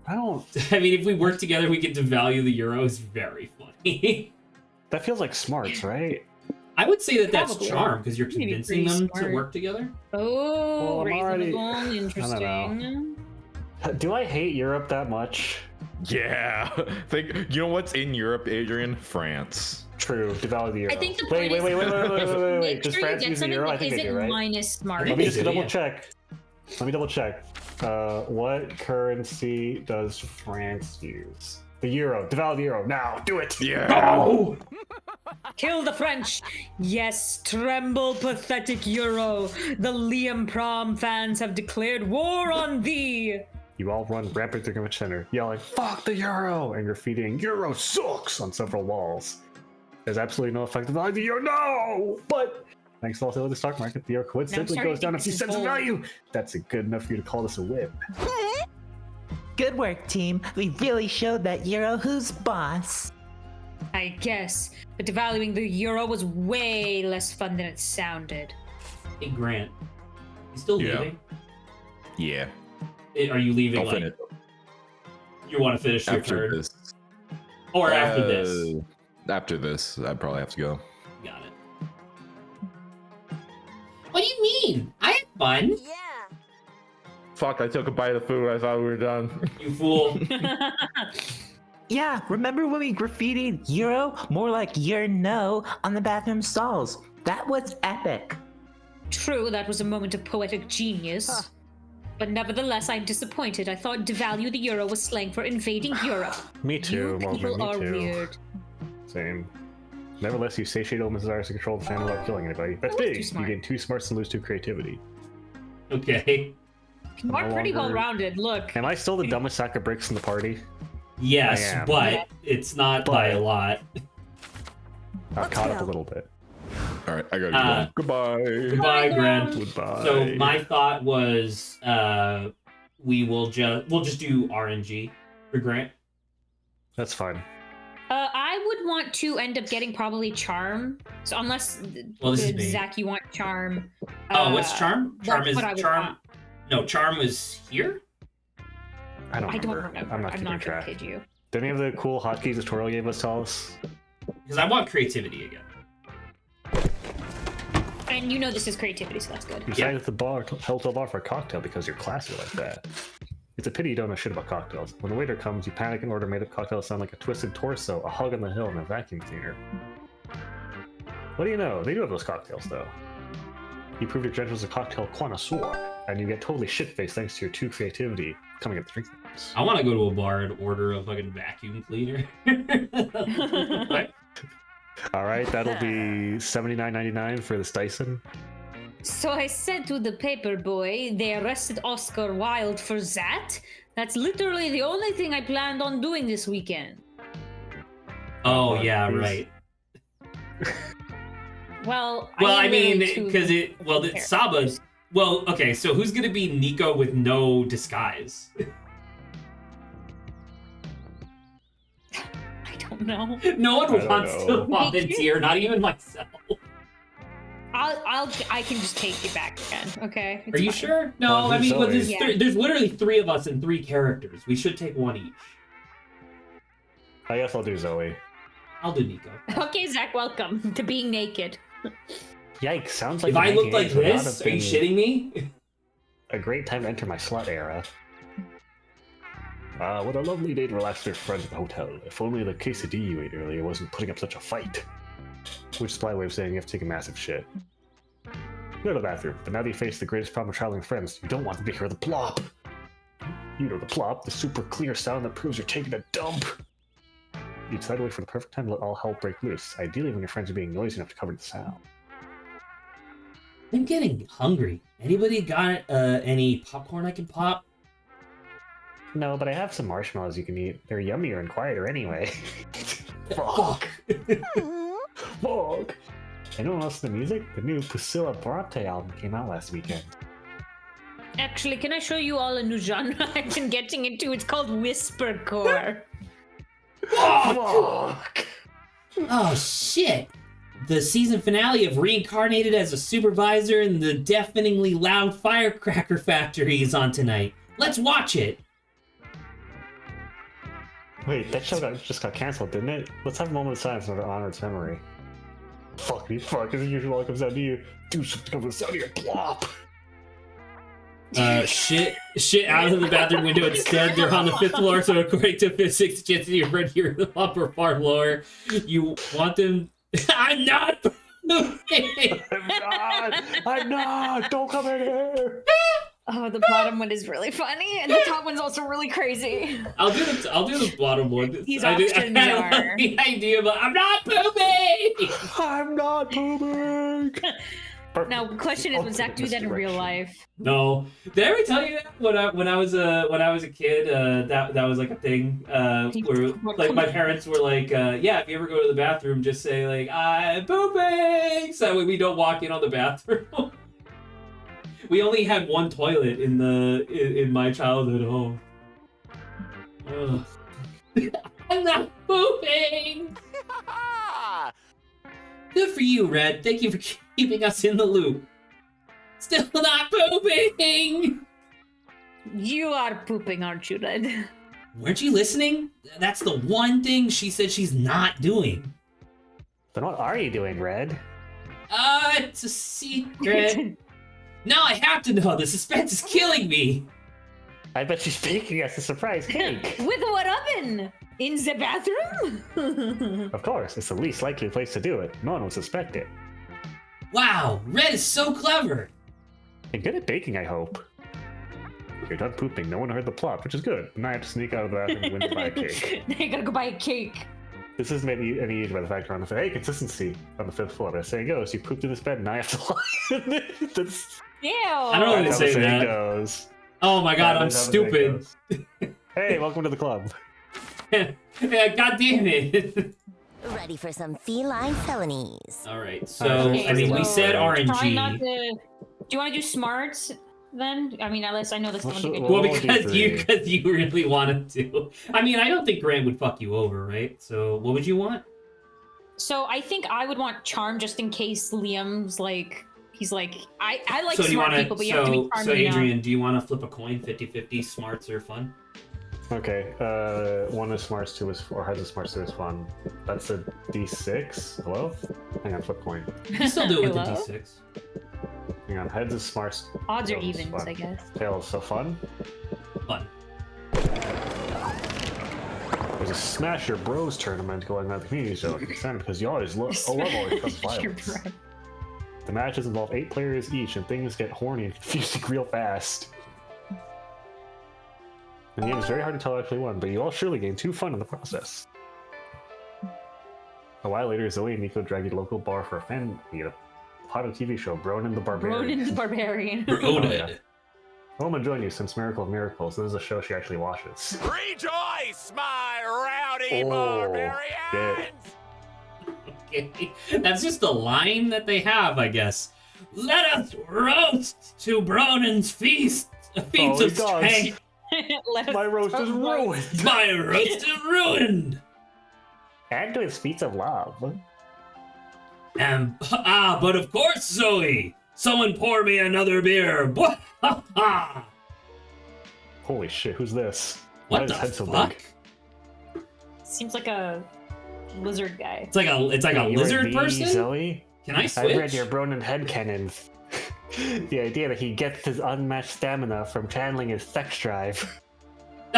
I don't. I mean, if we work together, we can devalue the euro. Is very funny. That feels like smarts, right? I would say that that's Probably. charm because you're Maybe convincing pretty them to smart. work together. Oh, Well, I'm already- reasonable, interesting. Do I hate Europe that much? Yeah. You know what's in Europe, Adrian? France. True. Devalue the euro. I think the wait. point is- Wait. Does Make sure you France get use the something euro? I that think they isn't do, right? minus smart. Let me just They do, double yeah. check. Let me double check. What currency does France use? The euro. Devalue the euro now. Do it. Yeah. Oh! Kill the French! Yes, tremble, pathetic Euro! The Liam Prom fans have declared war on thee! You all run rampant through the center, yelling, "Fuck the euro!" and graffitiing "Euro sucks" on several walls. There's absolutely no effect on the euro. No! But thanks to also the stock market, the euro coincidentally starting goes to down a think few this is cents of gold. value. That's good enough for you to call this a win. Good work, team. We really showed that Euro who's boss. I guess, but devaluing the Euro was way less fun than it sounded. Hey, Grant. You still Yeah. leaving? Yeah. Are you leaving? I'll Like, finish you want to finish your after turn, this. or after this? After this, I'd probably have to go. Got it. What do you mean? I had fun. Yeah. Fuck, I took a bite of food. I thought we were done. You fool. Yeah, remember when we graffitied Euro, more like your no, on the bathroom stalls? That was epic. True, that was a moment of poetic genius. But nevertheless, I'm disappointed. I thought devalue the Euro was slang for invading Europe. Me too, You Moment, people me are too. weird. Same. Nevertheless, you satiate Omen's desires to control the family without killing anybody. That's That was big. too You smart. gain 2 smarts and lose 2 creativity. Okay. You are No pretty longer- well rounded, look. Am I still the dumbest sack of bricks in the party? Yes, I am. but it's not by a But- lot. I've caught up a little bit. All right, I gotta go. Goodbye. Goodbye, Grant. Goodbye. So my thought was, we'll just do RNG for Grant. That's fine. I would want to end up getting probably charm. So unless Well, this is me. Zach, you want charm. Oh, what's charm? Charm that's is what I would charm. want. No, charm was here. I don't I don't remember. remember. I'm not keeping gonna track. kid you. Did any of the cool hotkeys tutorial gave us tell us? Because I want creativity again. And you know this is creativity, so that's good. You decided at the bar, held to a bar for a cocktail because you're classy like that. It's a pity you don't know shit about cocktails. When the waiter comes, you panic and order made-up cocktails sound like a twisted torso, a hug on the hill, and a vacuum cleaner. What do you know? They do have those cocktails, though. You prove your judge was a cocktail connoisseur, and you get totally shit-faced thanks to your 2 creativity coming at the drink names. I want to go to a bar and order a fucking vacuum cleaner. All right, that'll be $79.99 for this Dyson. So I said to the paper boy, they arrested Oscar Wilde for that. That's literally the only thing I planned on doing this weekend. Oh yeah, right. Well, Well, I am mean, really too because prepared. Saba's. Well, okay, so who's gonna be Nico with no disguise? I don't know. No one I don't wants know. to volunteer, not even myself. I can just take you back again. Okay. Are you fine. sure? No, Well, I mean, but who's there's, Zoe? there's literally 3 of us and 3 characters. We should take one each. I guess I'll do Zoe. I'll do Nico. Okay, Zach, welcome to being naked. Yikes, sounds like If the I looked like 1980s would not this, have are you been shitting me? a great time to enter my slut era. What a lovely day to relax with your friends at the hotel. If only the quesadilla you ate earlier wasn't putting up such a fight. Which is my way of saying you have to take a massive shit. Go to the bathroom, but now that you face the greatest problem of traveling with friends, you don't want them to hear the plop. You know the plop, the super clear sound that proves you're taking a dump. You decide to wait for the perfect time to let all hell break loose, ideally when your friends are being noisy enough to cover the sound. I'm getting hungry. Anybody got any popcorn I can pop? No, but I have some marshmallows you can eat. They're yummier and quieter anyway. Fuck. Fuck. Anyone else the music? The new Priscilla Bronte album came out last weekend. Actually, can I show you all a new genre I've been getting into? It's called whispercore. Fuck. Oh shit! The season finale of Reincarnated as a Supervisor in the Deafeningly Loud Firecracker Factory is on tonight. Let's watch it! Wait, that show just got canceled, didn't it? Let's have a moment of silence in honor its memory. Fuck me, fuck, as usual, it comes down to you. Do something comes down to you, plop! Shit out of the bathroom window instead. They're on the 5th floor, so according to physics, chances of your friend here in the upper far lower. You want them... I'm not moving! I'm not! Don't come in here! Oh, the bottom one is really funny, and the top one's also really crazy. I'll do the bottom one. These I options love are... the idea, but I'm not pooping! I'm not pooping! Now, the question is, would Zach do that in real life? No. Did I ever tell you that when I was a kid, that was like a thing where like my parents were like, yeah, if you ever go to the bathroom, just say like I'm pooping, so that way we don't walk in on the bathroom. We only had one toilet in my childhood home. Ugh. I'm not pooping. Good for you, Red. Thank you for keeping us in the loop. Still not pooping! You are pooping, aren't you, Red? Weren't you listening? That's the one thing she said she's not doing. Then what are you doing, Red? It's a secret. Now I have to know. The suspense is killing me. I bet she's baking us a surprise cake. With what oven? In the bathroom? Of course, it's the least likely place to do it. No one would suspect it. Wow, Red is so clever. And good at baking, I hope. You're done pooping. No one heard the plot, which is good. Now I have to sneak out of the bathroom and win to buy a cake. Now you gotta go buy a cake. This isn't made any easier by the fact you're on the hey, consistency on the 5th floor. But as saying goes, you pooped in this bed and now I have to lie in it. That's... Ew. I don't know if they say that. Goes. Oh my god, I'm stupid. Hey, welcome to the club. God damn it. Ready for some feline felonies. Alright, so, I mean, we said RNG. Do you want to do smarts then? I mean, unless I know that's the one you could do. Well, because you really wanted to. I mean, I don't think Grant would fuck you over, right? So, what would you want? So, I think I would want charm just in case Liam's like... He's like, I like so smart people, but you have to be charming. So, Adrian, do you want to flip a coin 50-50, smarts or fun? Okay, 1 is smarts, 2 is or heads of smarts, 2 is fun. That's a d6. Hello? Hang on, flip coin. You can still do it with a d6. Hang on, heads is smarts. Odds are evens, I guess. Tails, so fun? Fun. There's a Smash Your Bros tournament going on at the community show. Excited because you always love all this violence. The matches involve 8 players each, and things get horny and confusing real fast. And the game is very hard to tell actually won, but you all surely gain 2 fun in the process. A while later, Zoe and Nico drag you to a local bar for a fan meet, a popular TV show, Bronin the Barbarian. Bronin the Barbarian. Bronin. Home and join you since Miracle of Miracles. This is a show she actually watches. Rejoice, my rowdy barbarians! Yeah. Okay, that's just a line that they have, I guess. Let us roast to Bronin's feast, a feast of strength. My roast is ruined. My roast is ruined. Add to his feats of love. But of course, Zoe. Someone pour me another beer. Holy shit, who's this? What Why is the his head so fuck? big? Seems like a lizard guy. It's like a lizard person? Zoe? Can I switch? I read your Bronin headcanons. The idea that he gets his unmatched stamina from channeling his sex drive.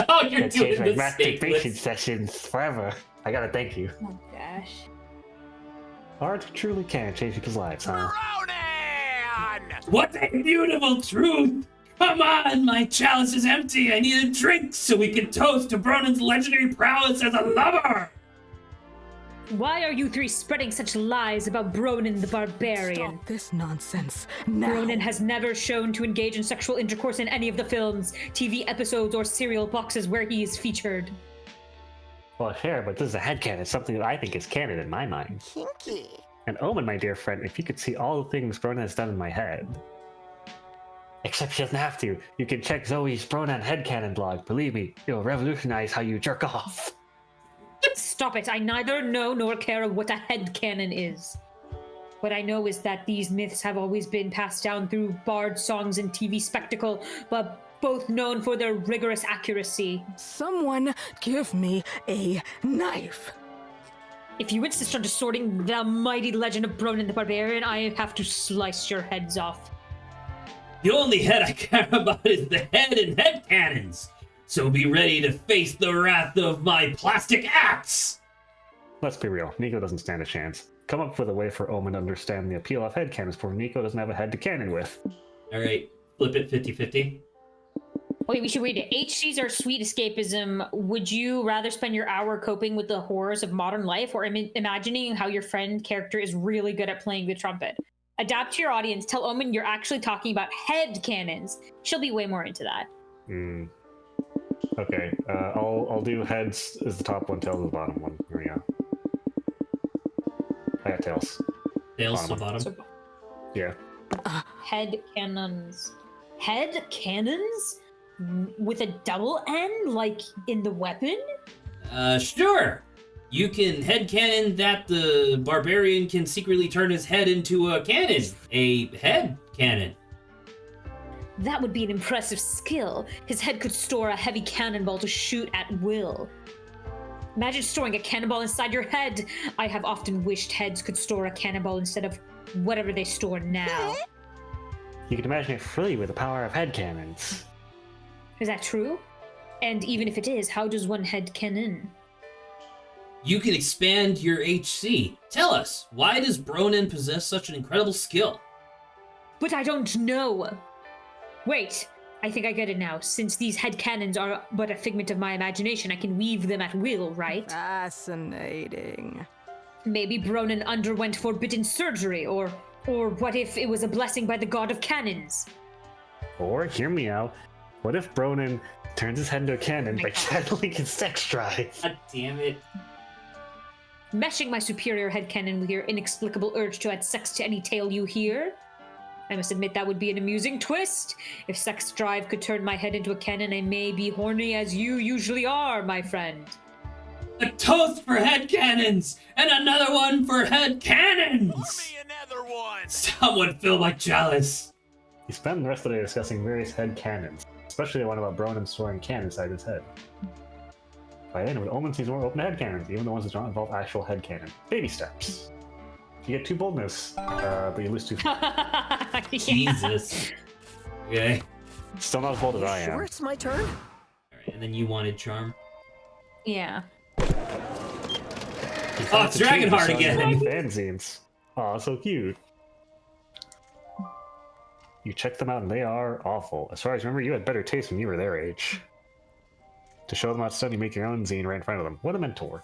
Oh, you're doing my the masturbation sessions forever. I gotta thank you. Oh gosh. Art truly can change people's lives, huh? What a beautiful truth! Come on, my chalice is empty. I need a drink so we can toast to Bronin's legendary prowess as a lover. Why are you three spreading such lies about Bronin the Barbarian? Stop this nonsense now. Bronin has never shown to engage in sexual intercourse in any of the films, TV episodes, or cereal boxes where he is featured. Well, sure, but this is a headcanon, something that I think is canon in my mind. Kinky. And Omen, my dear friend, if you could see all the things Bronan has done in my head. Except she doesn't have to. You can check Zoe's Bronan headcanon blog. Believe me, it will revolutionize how you jerk off. Stop it. I neither know nor care what a headcanon is. What I know is that these myths have always been passed down through bard songs and TV spectacle, but both known for their rigorous accuracy. Someone give me a knife. If you insist on distorting the mighty legend of Bronin the Barbarian, I have to slice your heads off. The only head I care about is the head and head cannons. So be ready to face the wrath of my plastic axe! Let's be real, Nico doesn't stand a chance. Come up with a way for Omen to understand the appeal of headcanons before Nico doesn't have a head to cannon with. Alright, flip it 50-50. Wait, we should read it. HCs are sweet escapism. Would you rather spend your hour coping with the horrors of modern life or imagining how your friend character is really good at playing the trumpet? Adapt to your audience. Tell Omen you're actually talking about head cannons. She'll be way more into that. Okay, I'll do heads as the top one, tails as the bottom one. Here we go. I got tails. Tails to the bottom? Yeah. Head cannons. Head cannons? With a double N, like in the weapon? Sure! You can headcanon that the barbarian can secretly turn his head into a cannon. A head cannon. That would be an impressive skill. His head could store a heavy cannonball to shoot at will. Imagine storing a cannonball inside your head. I have often wished heads could store a cannonball instead of whatever they store now. You can imagine it freely with the power of head cannons. Is that true? And even if it is, how does one head cannon? You can expand your HC. Tell us, why does Bronin possess such an incredible skill? But I don't know. Wait, I think I get it now. Since these head cannons are but a figment of my imagination, I can weave them at will, right? Fascinating. Maybe Bronin underwent forbidden surgery, or what if it was a blessing by the god of cannons? Or, hear me out, what if Bronin turns his head into a cannon by channeling his sex drive? God damn it. Meshing my superior headcanon with your inexplicable urge to add sex to any tale you hear? I must admit that would be an amusing twist. If sex drive could turn my head into a cannon, I may be horny as you usually are, my friend. A toast for head cannons! And another one for head cannons! Pour me another one! Someone fill my chalice! You spend the rest of the day discussing various head cannons, especially the one about Bronin storing cannons inside his head. By then, when Omen sees more open head cannons, even the ones that don't involve actual head cannon. Baby steps. You get 2 boldness, but you lose 2. Jesus. Okay. Still not as bold as I am. Sure, it's my turn. Alright, and then you wanted charm. Yeah. Oh, it's Dragonheart again! Fanzines. Aw, so cute. You check them out and they are awful. As far as I remember, you had better taste when you were their age. To show them how to study, make your own zine right in front of them. What a mentor.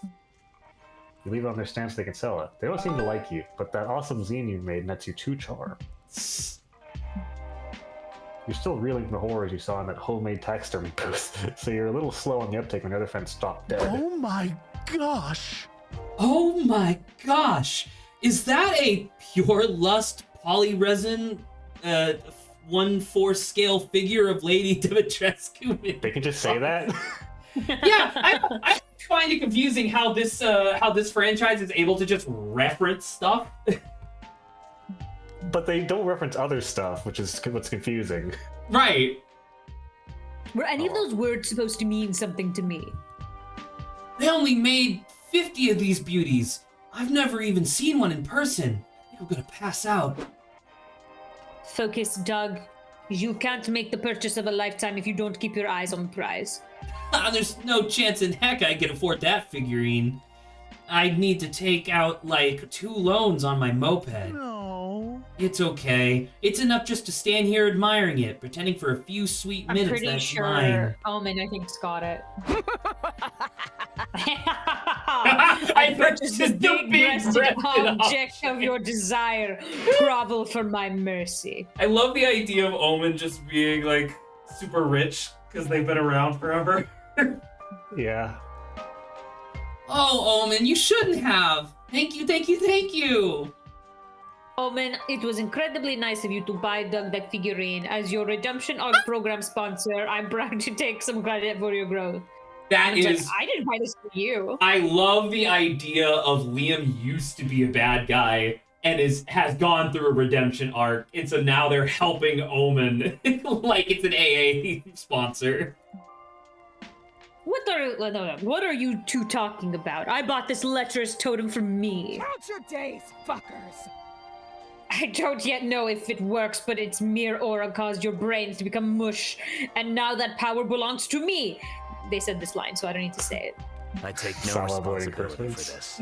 You leave it on their stand so they can sell it. They don't seem to like you, but that awesome zine you made nets you 2 charm. You're still reeling from the horrors you saw in that homemade taxidermy booth, so you're a little slow on the uptake when the other friends stop dead. Oh my gosh! Oh my gosh! Is that a pure lust polyresin 1/4 scale figure of Lady Dimitrescu? They can just say that? Yeah, I find it confusing how this franchise is able to just reference stuff. But they don't reference other stuff, which is what's confusing. Right. Were any of those words supposed to mean something to me? They only made 50 of these beauties. I've never even seen one in person. I think I'm gonna pass out. Focus, Doug. You can't make the purchase of a lifetime if you don't keep your eyes on the prize. There's no chance in heck I can afford that figurine. I'd need to take out, like, 2 loans on my moped. No. It's okay. It's enough just to stand here admiring it, pretending for a few sweet minutes I'm pretty that's sure mine. Omen, I think, got it. I purchased the big-breasted object of your desire. Grovel for my mercy. I love the idea of Omen just being like super rich because they've been around forever. Yeah. Oh, Omen, you shouldn't have. Thank you, thank you, thank you. Omen, it was incredibly nice of you to buy Doug that figurine. As your Redemption Arc program sponsor, I'm proud to take some credit for your growth. That is... Like, I didn't buy this for you. I love the idea of Liam used to be a bad guy and has gone through a redemption arc, and so now they're helping Omen like it's an AA sponsor. What are you two talking about? I bought this lecherous totem for me. Count your days, fuckers. I don't yet know if it works, but its mere aura caused your brains to become mush, and now that power belongs to me. They said this line, so I don't need to say it. I take no responsibility for this.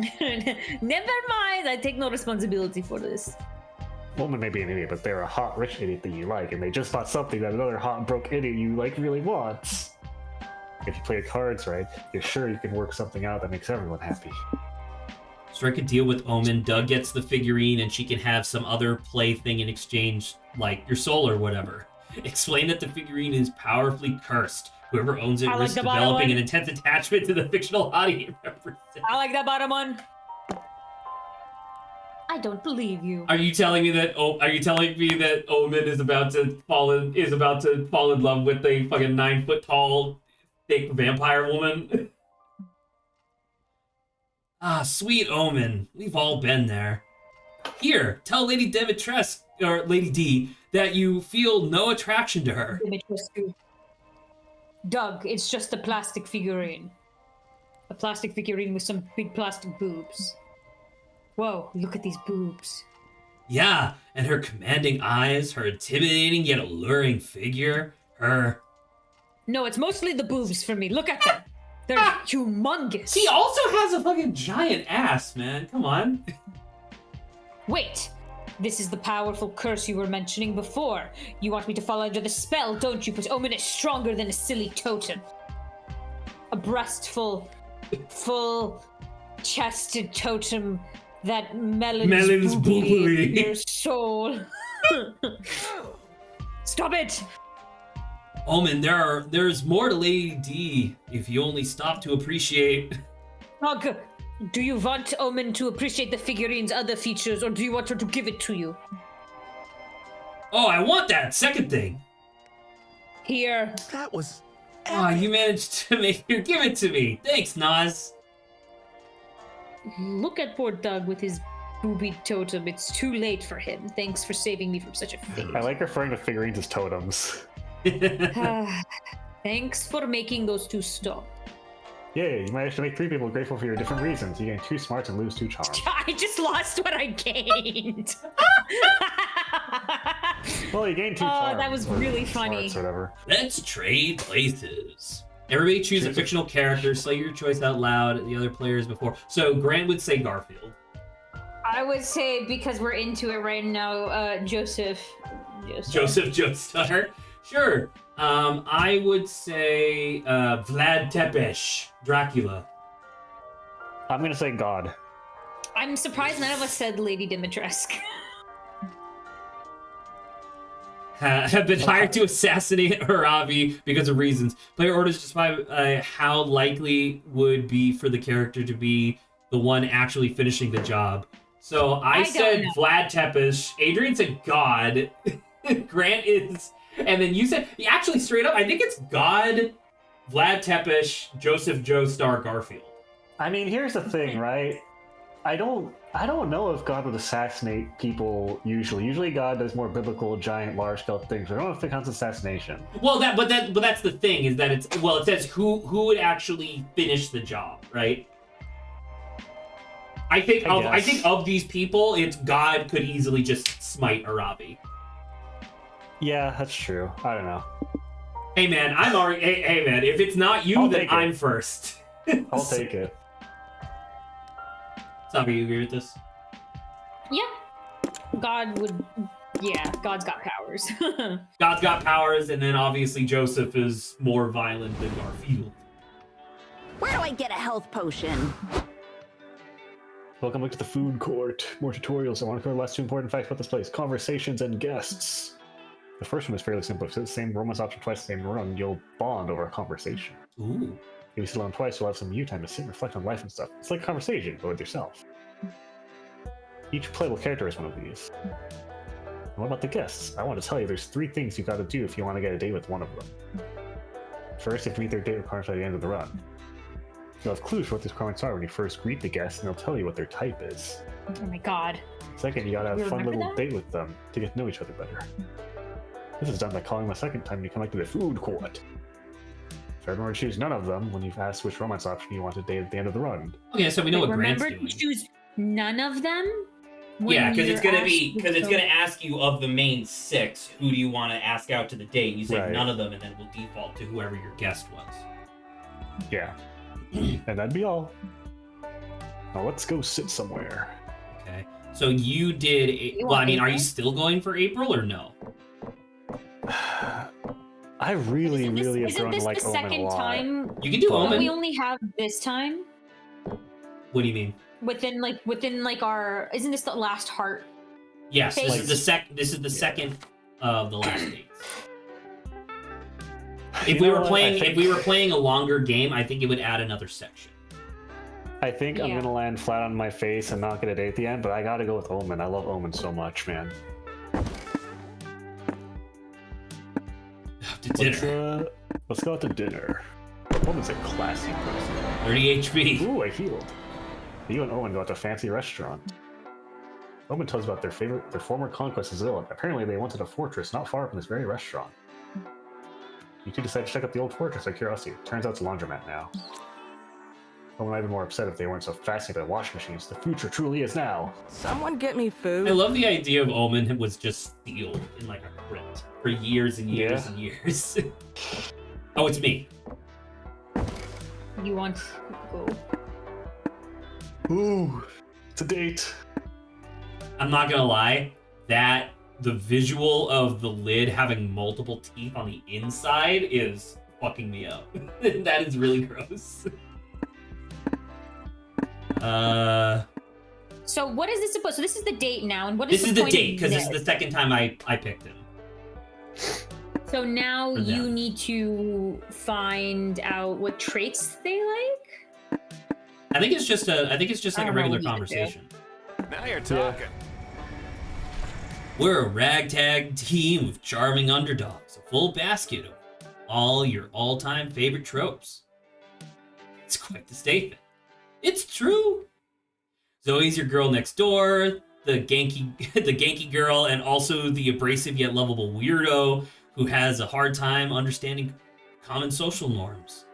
Never mind, I take no responsibility for this. Woman may be an idiot, but they're a hot, rich idiot that you like, and they just bought something that another hot, broke idiot you like really wants. If you play your cards right, you're sure you can work something out that makes everyone happy. Strike a deal with Omen. Doug gets the figurine, and she can have some other play thing in exchange, like your soul or whatever. Explain that the figurine is powerfully cursed. Whoever owns it risks developing an intense attachment to the fictional hottie. I like that bottom one. I don't believe you. Are you telling me that? Are you telling me that Omen is about to fall in love with a fucking 9-foot-tall, thick vampire woman? Ah, sweet Omen. We've all been there. Here, tell Lady Dimitrescu, or Lady D, that you feel no attraction to her. Dimitrescu. Doug, it's just a plastic figurine. A plastic figurine with some big plastic boobs. Whoa, look at these boobs. Yeah, and her commanding eyes, her intimidating yet alluring figure, her... No, it's mostly the boobs for me. Look at them. They're humongous. She also has a fucking giant ass, man. Come on. Wait. This is the powerful curse you were mentioning before. You want me to fall under the spell, don't you? But Omen is stronger than a silly totem. A breastful, full-chested totem that melons boobily your soul. Stop it! Omen, there's more to Lady D if you only stop to appreciate. Doug, do you want Omen to appreciate the figurine's other features, or do you want her to give it to you? Oh, I want that second thing. Here. That was... Oh, you managed to make her give it to me. Thanks, Nas. Look at poor Doug with his booby totem. It's too late for him. Thanks for saving me from such a fate. I like referring to figurines as totems. Thanks for making those two stop. Yay, you managed to make 3 people grateful for your different reasons. You gain 2 smarts and lose 2 charms. I just lost what I gained. Well, you gained 2 charms. Oh, that was really funny. Or whatever. Let's trade places. Everybody choose a fictional character. Say your choice out loud. The other players before. So Grant would say Garfield. I would say, because we're into it right now, Joseph Joestar. Sure. I would say Vlad Tepes, Dracula. I'm gonna say God. I'm surprised none of us said Lady Dimitrescu. Have been hired to assassinate Haravi because of reasons. Player orders describe how likely would be for the character to be the one actually finishing the job. So I said Vlad Tepes. Adrian said God. Grant is... And then you said... Actually, straight up, I think it's God, Vlad Tepes, Joseph Joestar, Garfield. I mean, here's the thing, right? I don't know if God would assassinate people usually. Usually God does more biblical, giant, large-scale things. But I don't know if it counts as assassination. Well, but that's the thing, is that it says who would actually finish the job, right? I think of these people, it's God could easily just smite Arabi. Yeah, that's true. I don't know. Hey man, I'm already. Hey man, if it's not you, then I'm first. I'll take it. Sabi, you agree with this? Yeah. God's got powers. God's got powers, and then obviously Joseph is more violent than Garfield. Where do I might get a health potion. Welcome back to the food court. More tutorials. I want to cover the last 2 important facts about this place. Conversations and guests. The first one is fairly simple. If it's the same romance option twice, the same run, you'll bond over a conversation. Ooh. If you sit alone twice, you'll have some you time to sit and reflect on life and stuff. It's like a conversation, but with yourself. Each playable character is one of these. And what about the guests? I want to tell you there's 3 things you gotta do if you want to get a date with one of them. First, you have to meet their date requirements by the end of the run. You'll have clues for what these requirements are when you first greet the guest, and they'll tell you what their type is. Oh my god. Second, you gotta have a fun remember little that? date with them to get to know each other better. This is done by calling them a second time you come back to the food court. Third one, choose none of them when you've asked which romance option you want to date at the end of the run. Okay, so we know what Grant's Remember doing. to choose none of them? when Yeah, because it's you're gonna be asked because it's to- gonna ask you of the main 6, who do you want to ask out to the date? You say Right. none of them, and then we'll default to whoever your guest was. Yeah. And that'd be all. Now let's go sit somewhere. Okay. So you did. Well, I mean, are you still going for April or no? I really have Isn't grown this to like the Omen a second lot. time? You can do Don't Omen. we only have this time What do you mean? within our? Isn't this the last heart? Yes, this Phase? is the This is the second of the last dates. If You we know were what? playing, I think- if we were playing a longer game, I think it would add another section. I think I'm Yeah. gonna land flat on my face and not get a date at the end, but I gotta go with Omen. I love Omen so much, man. To dinner. Let's go out to dinner. Omen's a classy person. 30 HP. Ooh, I healed. You and Omen go out to a fancy restaurant. Omen tells about their former conquest of Zilla. Apparently, they wanted a fortress not far from this very restaurant. You two decide to check out the old fortress out of curiosity. Turns out it's a laundromat now. Omen might be more upset if they weren't so fascinated by washing machines. The future truly is now. Someone get me food. I love the idea of Omen was just sealed in like a crypt for years and years Yeah. and years. Oh, it's me. You want to go? Ooh, it's a date. I'm not gonna lie, that the visual of the lid having multiple teeth on the inside is fucking me up. That is really gross. So what is this supposed? So this is the date now, and what This is the point date of because this is the second time I picked him. So now For you them. need to find out what traits they like. I think it's just like I a don't know regular what you do. conversation. Now you're talking. We're a ragtag team of charming underdogs, a full basket of all your all-time favorite tropes. It's quite the statement. It's true. Zoe's your girl next door, the ganky girl, and also the abrasive yet lovable weirdo who has a hard time understanding common social norms.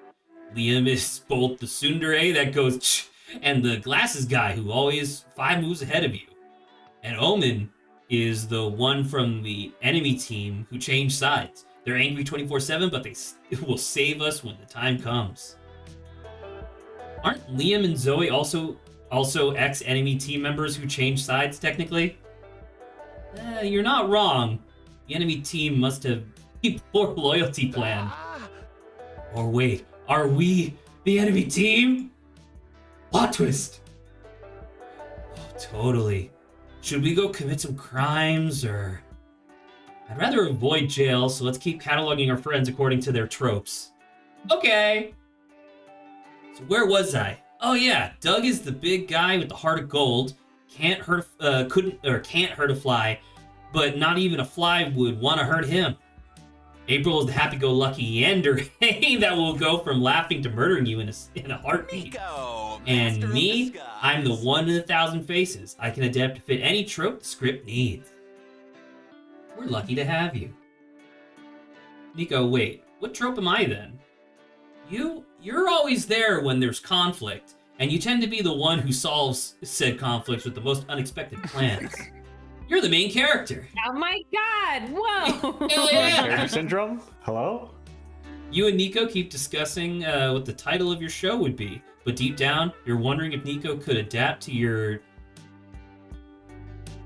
Liam is both the tsundere that goes ch and the glasses guy who always 5 moves ahead of you. And Omen is the one from the enemy team who changed sides. They're angry 24/7, but they will save us when the time comes. Aren't Liam and Zoe also ex-enemy team members who changed sides, technically? You're not wrong. The enemy team must have a poor loyalty plan. Or wait, are we the enemy team? Plot twist! Oh, totally. Should we go commit some crimes, or... I'd rather avoid jail, so let's keep cataloging our friends according to their tropes. Okay. So where was I? Oh yeah, Doug is the big guy with the heart of gold. Can't hurt a fly, but not even a fly would want to hurt him. April is the happy-go-lucky Yander that will go from laughing to murdering you in a heartbeat. Nico, And master of me, disguise. I'm the one in 1,000 faces. I can adapt to fit any trope the script needs. We're lucky to have you. Nico, wait, what trope am I then? You're always there when there's conflict, and you tend to be the one who solves said conflicts with the most unexpected plans. You're the main character. Oh my god! Whoa! Hell yeah! Character syndrome? Hello? You and Nico keep discussing what the title of your show would be, but deep down, you're wondering if Nico could adapt to your...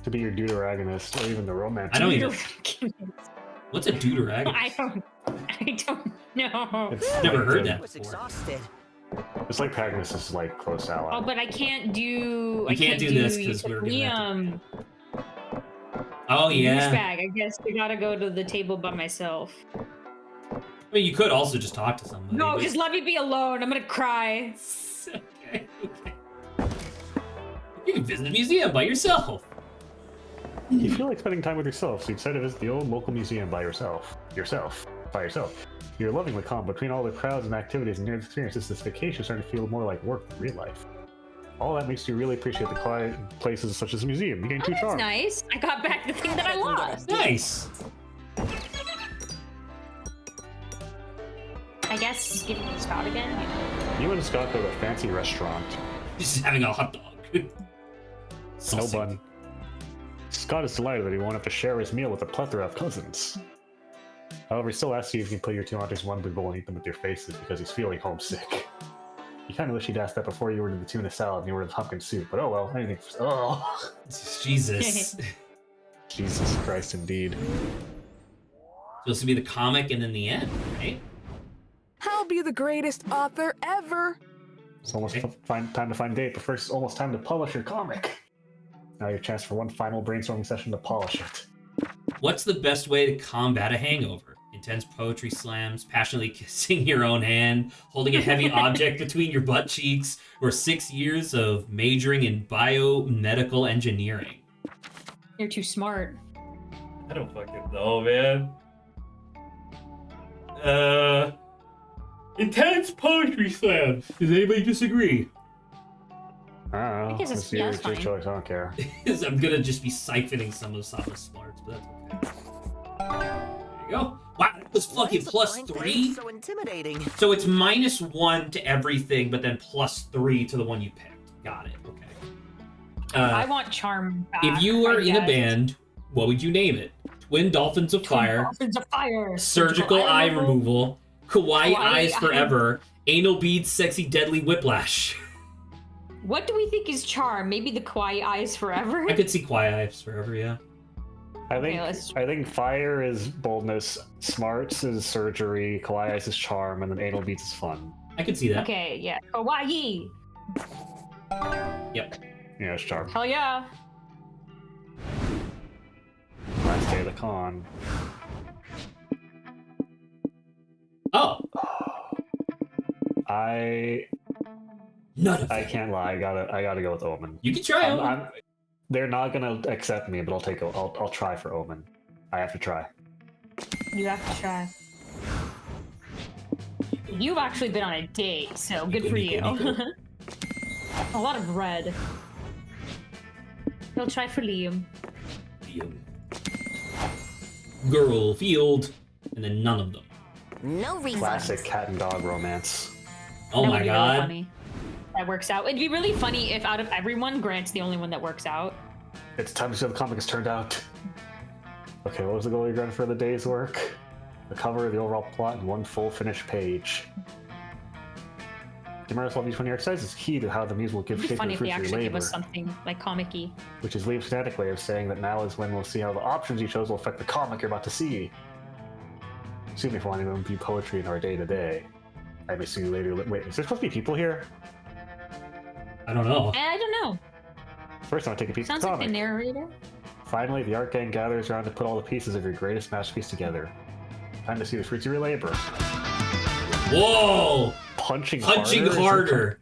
To be your deuteragonist or even the romance. I don't even... What's a deuteragonist? I don't know. It's Never like heard the- that I was before. exhausted. It's like Pagnus is like close ally. Oh, but I can't do. We can't do this because we're gonna Liam. Oh yeah. Douchebag. I guess I gotta go to the table by myself. I mean, you could also just talk to somebody. No, but- just let me be alone. I'm gonna cry. Okay. You can visit a museum by yourself. You feel like spending time with yourself, so you decide to visit the old local museum by yourself. By yourself. You're loving the calm between all the crowds and activities and near experiences. This vacation is starting to feel more like work than real life. All that makes you really appreciate the quiet places such as a museum. You gain 2 That's charm. nice. I got back the thing that I lost. Nice. I guess give me Scott again. You know. You and Scott go to a fancy restaurant. Just having a hot dog. No bun. Scott is delighted that he won't have to share his meal with a plethora of cousins. However, he still asks you if you can put your 2 entrees in one big bowl and eat them with your faces because he's feeling homesick. You kind of wish he'd asked that before you ordered the tuna salad and you ordered the pumpkin soup, but oh well, anything for... Oh! Jesus. Jesus Christ, indeed. Supposed to be the comic and then the end, right? I'll be the greatest author ever. It's almost time to find a date, but first it's almost time to polish your comic. Now your chance for one final brainstorming session to polish it. What's the best way to combat a hangover? Intense poetry slams, passionately kissing your own hand, holding a heavy object between your butt cheeks, or 6 years of majoring in biomedical engineering? You're too smart. I don't fucking know, man. Intense poetry slams. Does anybody disagree? I don't know. I guess It's yeah, your it's fine. choice, I don't care. I'm gonna just be siphoning some of Safa's smarts, but that's okay. There you go. Wow, that was fucking +3? So intimidating. So it's -1 to everything, but then +3 to the one you picked. Got it. Okay. I want charm back. If you were I in a guess. band, what would you name it? Twin Dolphins of Fire, Dolphins of Fire. Surgical Eye Removal, Kawaii Eyes Eye- Forever, Anal Beads, Sexy Deadly Whiplash. What do we think is charm? Maybe the Kawaii Eyes Forever? I could see Kawaii Eyes Forever, yeah. I think fire is boldness, smarts is surgery, kawaii eyes is charm, and then anal beats is fun. I could see that. Okay, yeah. Kawaii! Yep. Yeah, it's charm. Hell yeah. Last day of the con. Oh. None of I can't lie. I gotta go with Omen. You can try Omen. They're not gonna accept me, but I'll try for Omen. I have to try. You have to try. You've actually been on a date, so good for you. A lot of red. He'll try for Liam. Girl, Field, and then none of them. No reason. Classic cat and dog romance. Oh That my would be god. Really funny. That works out. It'd be really funny if out of everyone, Grant's the only one that works out. It's time to see how the comic has turned out. Okay, what was the goal you ran for the day's work? The cover, the overall plot, and one full finished page. The immersive of each one of your exercises is key to how the muse will give It'd be shape to funny the if they fruits of your actually give labor. us something like comic-y. Which is Liam's static way of saying that now is when we'll see how the options you chose will affect the comic you're about to see. Excuse me for wanting to view poetry in our day-to-day. I may see you later. Wait, is there supposed to be people here? I don't know. I don't know. First, I want to take a peek at Sounds the like comic. the narrator. Finally, the art gang gathers around to put all the pieces of your greatest masterpiece together. Time to see the fruits of your labor. Whoa! Punching Harder.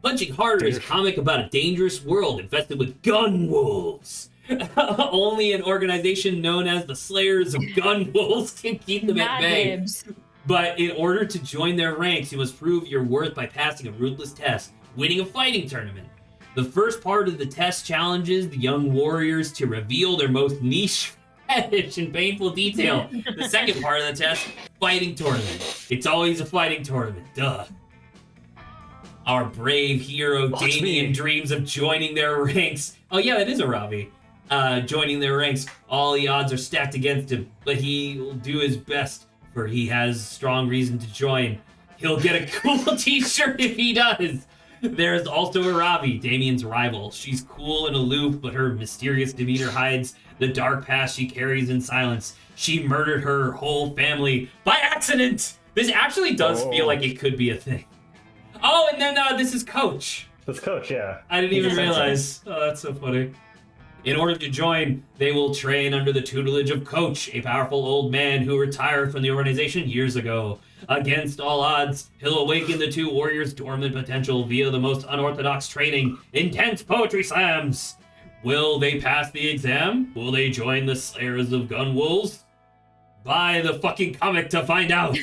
Punching Harder is a comic about a dangerous world infested with gun wolves. Only an organization known as the Slayers of Gun Wolves can keep them at Mad bay. libs. But in order to join their ranks, you must prove your worth by passing a ruthless test, winning a fighting tournament. The first part of the test challenges the young warriors to reveal their most niche fetish in painful detail. The second part of the test, fighting tournament. It's always a fighting tournament, duh. Our brave hero Damien dreams of joining their ranks. Oh yeah, that is a Robbie. Joining their ranks. All the odds are stacked against him, but he will do his best, for he has strong reason to join. He'll get a cool t-shirt if he does. There's also a Robbie, Damien's rival. She's cool and aloof, but her mysterious demeanor hides the dark past she carries in silence. She murdered her whole family by accident. This actually does feel like it could be a thing. Oh, and then this is Coach. That's Coach, yeah. I didn't even realize. Oh, that's so funny. In order to join, they will train under the tutelage of Coach, a powerful old man who retired from the organization years ago. Against all odds, he'll awaken the two warriors' dormant potential via the most unorthodox training, intense poetry slams. Will they pass the exam? Will they join the Slayers of Gun Wolves? Buy the fucking comic to find out.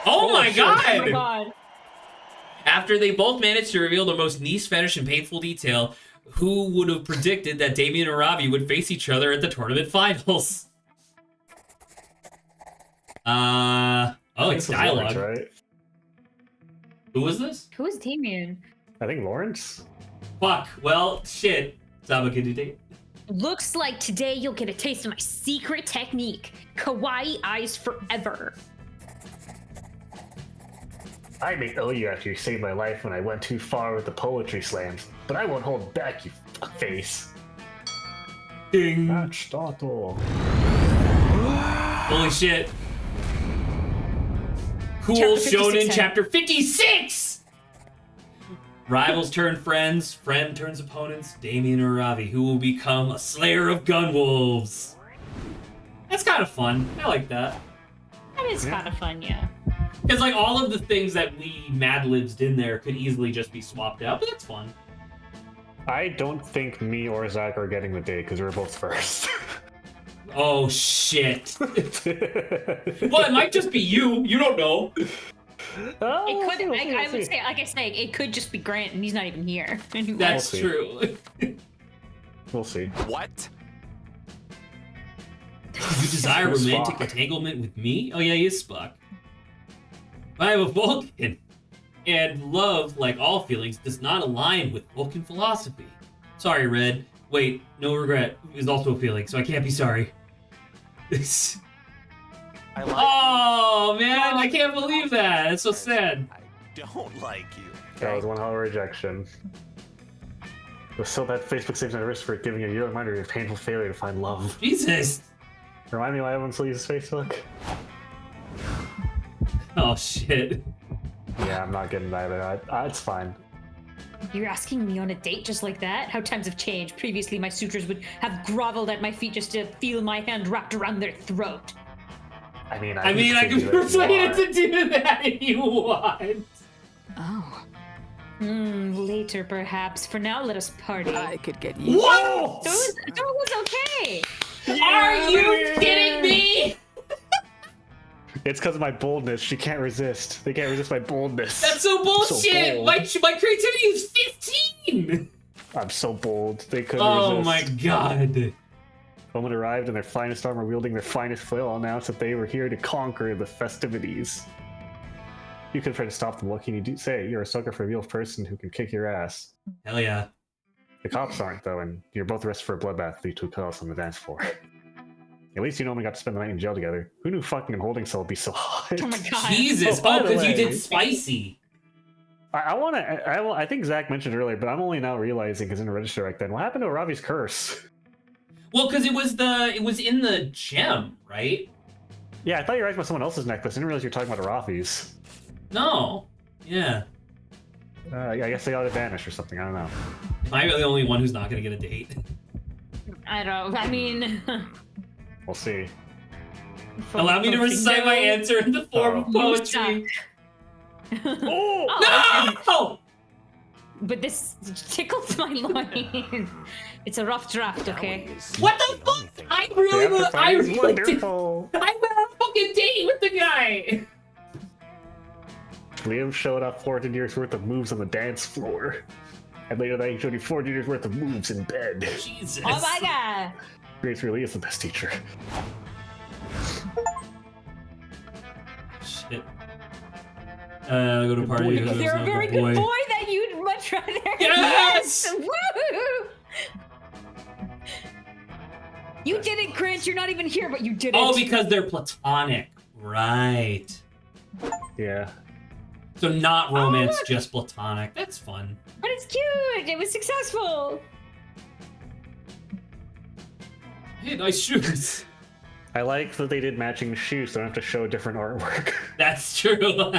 Oh my god! Oh my god. After they both managed to reveal the most niche, fetish, and painful detail, who would have predicted that Damien and Ravi would face each other at the tournament finals? It's dialogue. Lawrence, right? Who was this? Who is Damien? I think Lawrence. Fuck. Well, shit. Sabakidide. Looks like today you'll get a taste of my secret technique. Kawaii eyes forever. I may owe you after you saved my life when I went too far with the poetry slams, but I won't hold back, you fuckface. Ding. Match startle. Holy shit. Cool Shonen chapter 56! Rivals turn friends, friend turns opponents, Damien or Ravi, who will become a slayer of gun wolves. That's kind of fun. I like that. That is kind of fun, yeah. Because like all of the things that we Mad-Libs'd in there could easily just be swapped out, but that's fun. I don't think me or Zach are getting the date because we're both first. Oh shit. Well, it might just be you. You don't know. Oh, It could. I would say, like I say, it could just be Grant, and he's not even here. Anymore. That's We'll true. We'll see. What? Do you desire Who's romantic Spock? entanglement with me? Oh yeah, he is Spock. I am a Vulcan, and love, like all feelings, does not align with Vulcan philosophy. Sorry, Red. Wait, no regret is also a feeling, so I can't be sorry. I like Oh man, I can't believe that. It's so sad. I don't like you. That was one hell of a rejection. It was so bad Facebook saves anniversary for giving you a year reminder of your painful failure to find love. Jesus. Remind me why everyone still uses Facebook? Oh shit. Yeah, I'm not getting that either. It's fine. You're asking me on a date just like that? How times have changed. Previously, my suitors would have groveled at my feet just to feel my hand wrapped around their throat. I mean, I could persuade you to do that if you want. Oh. Later, perhaps. For now, let us party. I could get you. What? That was okay. Are you kidding me? It's because of my boldness. She can't resist. They can't resist my boldness. That's so bullshit. bold. My creativity is 15. I'm so bold. They couldn't Oh resist. my god. The moment arrived in their finest armor, wielding their finest flail, announced that they were here to conquer the festivities. You could try to stop them. What can you do? Say you're a sucker for a real person who can kick your ass. Hell yeah. The cops aren't though, and you're both arrested for a bloodbath. Lead to a chaos on the dance floor. At least you know we got to spend the night in jail together. Who knew fucking in holding cell would be so hot? Oh my god. Jesus. by Oh, the because you way- did spicy. I think Zach mentioned earlier, but I'm only now realizing because in the register back then. What happened to Ravi's curse? Well, because it was in the gem, right? Yeah, I thought you were asking about someone else's necklace. I didn't realize you were talking about Rafi's. No. Yeah. I guess they got it vanished or something. I don't know. Am I the only one who's not gonna get a date? I don't. I mean. We'll see. Allow me to recite my answer in the form of poetry. Oh! No! But this tickles my loin. It's a rough draft, okay? What the fuck? I really The I after-party is really wonderful. I went on a fucking date with the guy. Liam showed off 14 years worth of moves on the dance floor. And later that he showed you 14 years worth of moves in bed. Jesus. Oh my god. Grace really is the best teacher. Shit. Go to party. boy. Who's You're a not very the good boy that you'd much rather. Yes! Woo! You did it, Grant. You're not even here, but you did it. Oh, because they're platonic. Right. Yeah. So not romance, look. just platonic. That's fun. But it's cute. It was successful. Hey, nice shoes. I like that they did matching shoes, so I don't have to show different artwork. That's true.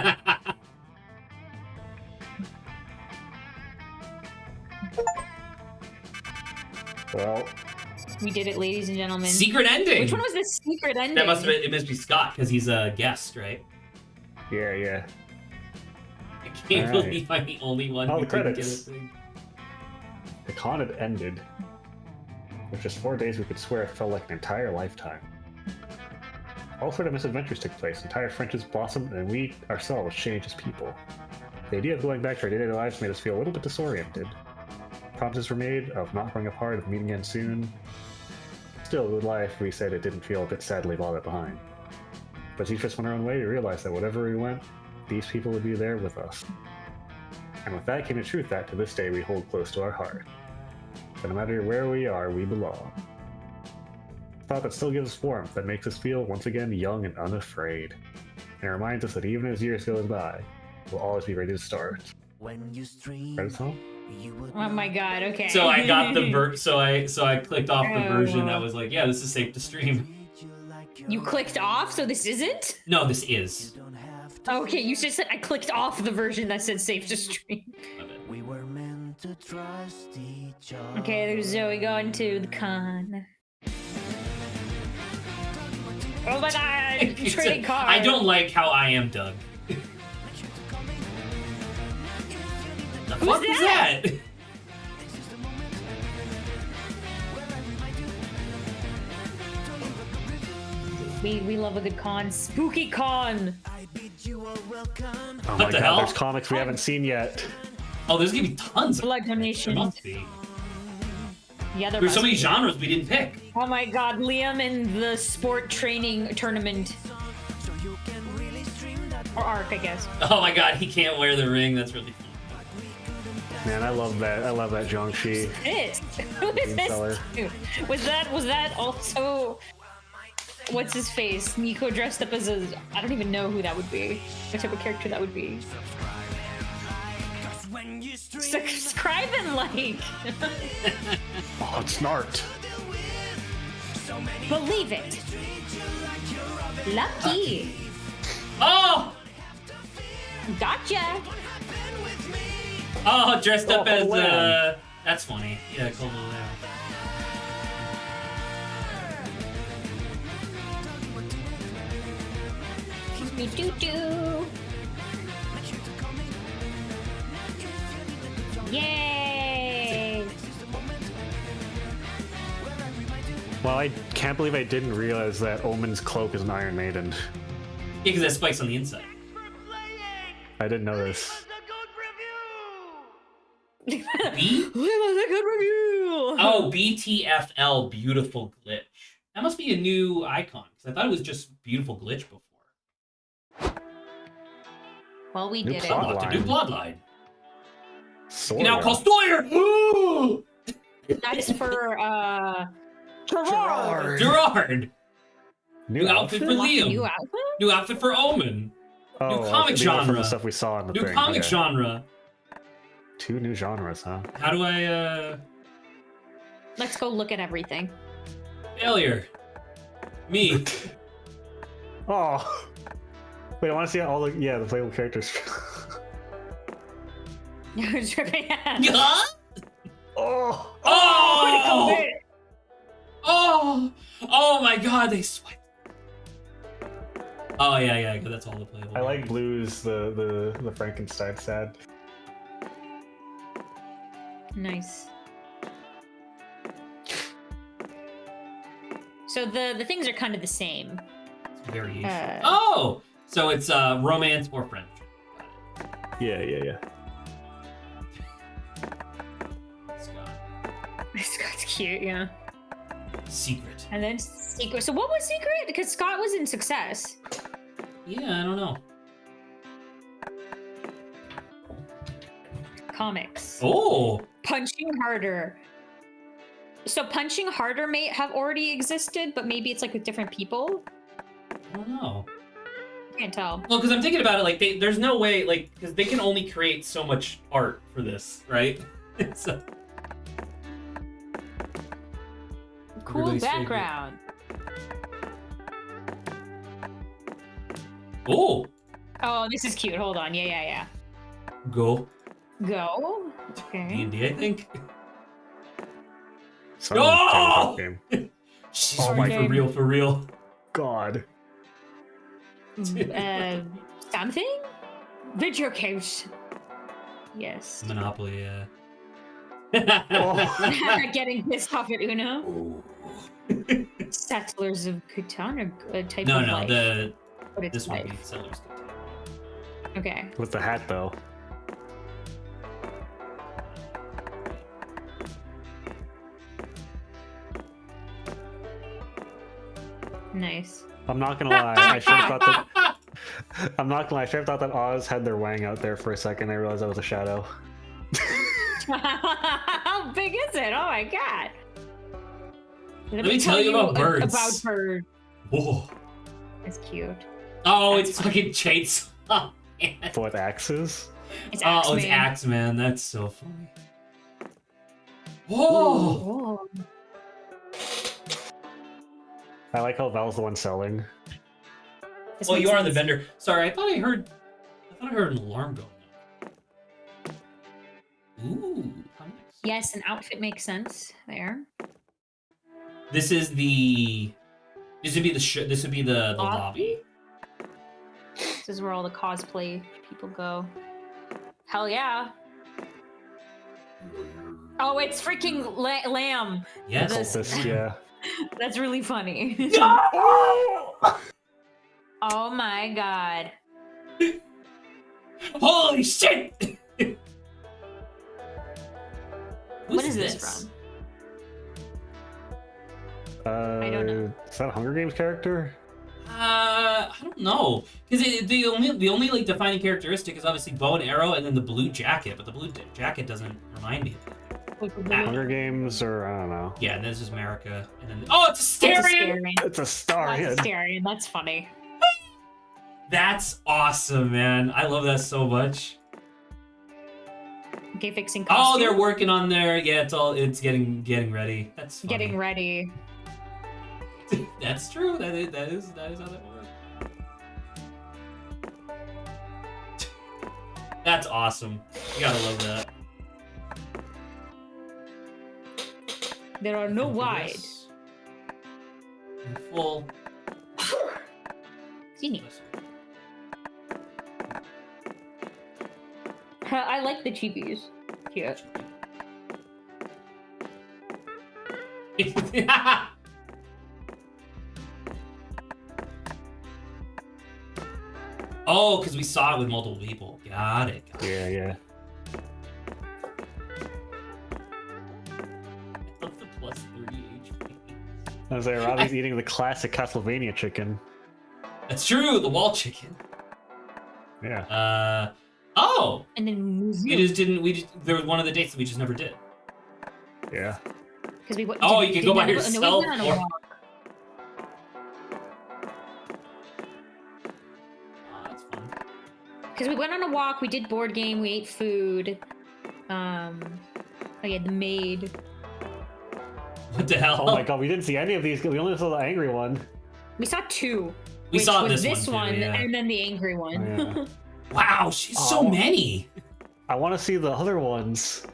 Well, We did it, ladies and gentlemen. Secret ending. Which one was the secret ending? That must have been. It must be Scott because he's a guest, right? yeah. I can't All right. believe I'm the only one Oh, who the didn't get a credits. thing. The con had ended. With just 4 days, we could swear it felt like an entire lifetime. All sort of misadventures took place, entire friendships blossomed, and we ourselves changed as people. The idea of going back to our day-to-day lives made us feel a little bit disoriented. Promises were made of not growing apart, of meeting again soon. Still, with life, we said it didn't feel a bit sad to leave all that behind. But as each of us went our own way, we realized that whatever we went, these people would be there with us. And with that came the truth that, to this day, we hold close to our heart. That no matter where we are, we belong. A thought that still gives us warmth, that makes us feel, once again, young and unafraid. And it reminds us that even as years go by, we'll always be ready to start. When you stream, Credits home? Oh my god, okay. So I got the so I clicked off the version Oh. that was like, yeah, this is safe to stream. You clicked off, so this isn't? No, this is. Okay, you just said I clicked off the version that said safe to stream. we were meant to trust each other. Okay, there's Zoe going to the con. Oh my god, trading cards. I don't like how I am Doug. The Who's fuck was that? that? We love a good con. Spooky con. Oh What my the god, hell? there's comics we haven't seen yet. Oh, there's gonna be tons. Blood There donation. must be. Yeah, there There's so must many be. genres we didn't pick. Oh my god, Liam in the sport training tournament. Or arc, I guess. Oh my god, he can't wear the ring. That's really fun. Man, I love that. I love that Zhongxi. This? Who is Seller. this? Was that also what's his face? Nico dressed up as a I don't even know who that would be. What type of character that would be. Subscribe and like. Oh, it's Nart. Believe it. Lucky. Oh! Gotcha. Oh, dressed up Oh, as Lamb. that's funny. Yeah, Cold Lamb. Do-do-do. Yay! Well, I can't believe I didn't realize that Omen's cloak is an Iron Maiden. Yeah, because that spikes on the inside. I didn't know this. B? Good review. Oh, BTFL, beautiful glitch. That must be a new icon because I thought it was just beautiful glitch before. Well, we New did plot it. Unlocked a new bloodline. Sort You now of. call Stoyer. Ooh! That's for Gerard. Gerard. New outfit for Unlock a Liam. new outfit? New outfit for Omen. Oh, new comic these are from genre. the stuff we saw in the New thing. comic Okay. genre. 2 new genres, huh? How do I Let's go look at everything. failure? Me. Oh. Wait, I want to see all the the playable characters. Dripping out. Yeah? Oh. Oh! Oh! Oh my god, they sweat. Oh yeah, that's all the playable. I like Blue's the Frankenstein sad. Nice. So the things are kind of the same. variation. Uh, Oh! So it's romance or friendship. Yeah. Scott's cute, yeah. Secret. And then secret. So what was secret? Because Scott was in success. Yeah, I don't know. Comics. Oh! Punching Harder. So Punching Harder may have already existed, but maybe it's like with different people. I don't know. Can't tell. Well, because I'm thinking about it, like, there's no way, like, because they can only create so much art for this, right? So, Cool Really background. oh! Oh, this is cute. Hold on. Yeah. Go. Go. Okay. D&D, I think. Some Oh! game. She's Oh for my real, for real. God. Something? Video games. Yes. Monopoly, yeah. Getting pissed off at Uno. Settlers of Catan, a type No, of no, life. But it's this one life. beats Settlers of Catan. Okay. With the hat, though. Nice. I'm not gonna lie. I should have thought that. I'm not gonna lie. I should have thought that Oz had their wang out there for a second. I realized that was a shadow. How big is it? Oh my god. Let me tell you about birds. About birds. Whoa. It's cute. Oh, it's fucking chainsaw. For what, axes? It's Axe it's Man. Axeman. That's so funny. Whoa. Whoa. I like how Val's the one selling. This Oh, makes you are the sense. vendor. Sorry, I thought I heard an alarm going off. Ooh, how nice. Yes, an outfit makes sense there. This would be the lobby. This is where all the cosplay people go. Hell yeah. Oh, it's freaking Lamb. Yes. Cultist, yeah. That's really funny. Oh my god. Holy shit! What is this from? I don't know. Is that a Hunger Games character? I don't know, because the only like defining characteristic is obviously bow and arrow, and then the blue jacket. But the blue jacket doesn't remind me of it. Hunger Games, or I don't know. Yeah, and this is America, and then it's a Starion. It's a Starion. That's a Starion. That's funny. That's awesome, man. I love that so much. Okay, fixing costume. Oh, they're working on their it's getting ready. That's funny. Getting ready. That's true. That is how that works. That's awesome. You gotta love that. There are no wide. Yes. In full. Excuse me. I like the cheapies. Cute. Oh, because we saw it with multiple people. Got it. Yeah. I love the plus 30 HP. I was like, Robbie's eating the classic Castlevania chicken. That's true. The wall chicken. Yeah. Oh. And then there was one of the dates that we just never did. Yeah. Because we. Oh, you can go by yourself. No, we went on a walk. That's fun. Because we went on a walk, we did board game, we ate food. Oh yeah, the maid. What the hell? Oh my god, we didn't see any of these. We only saw the angry one. We saw two. We which saw was this one too, yeah. and then the angry one. Oh, yeah. Wow, she's so many. I want to see the other ones.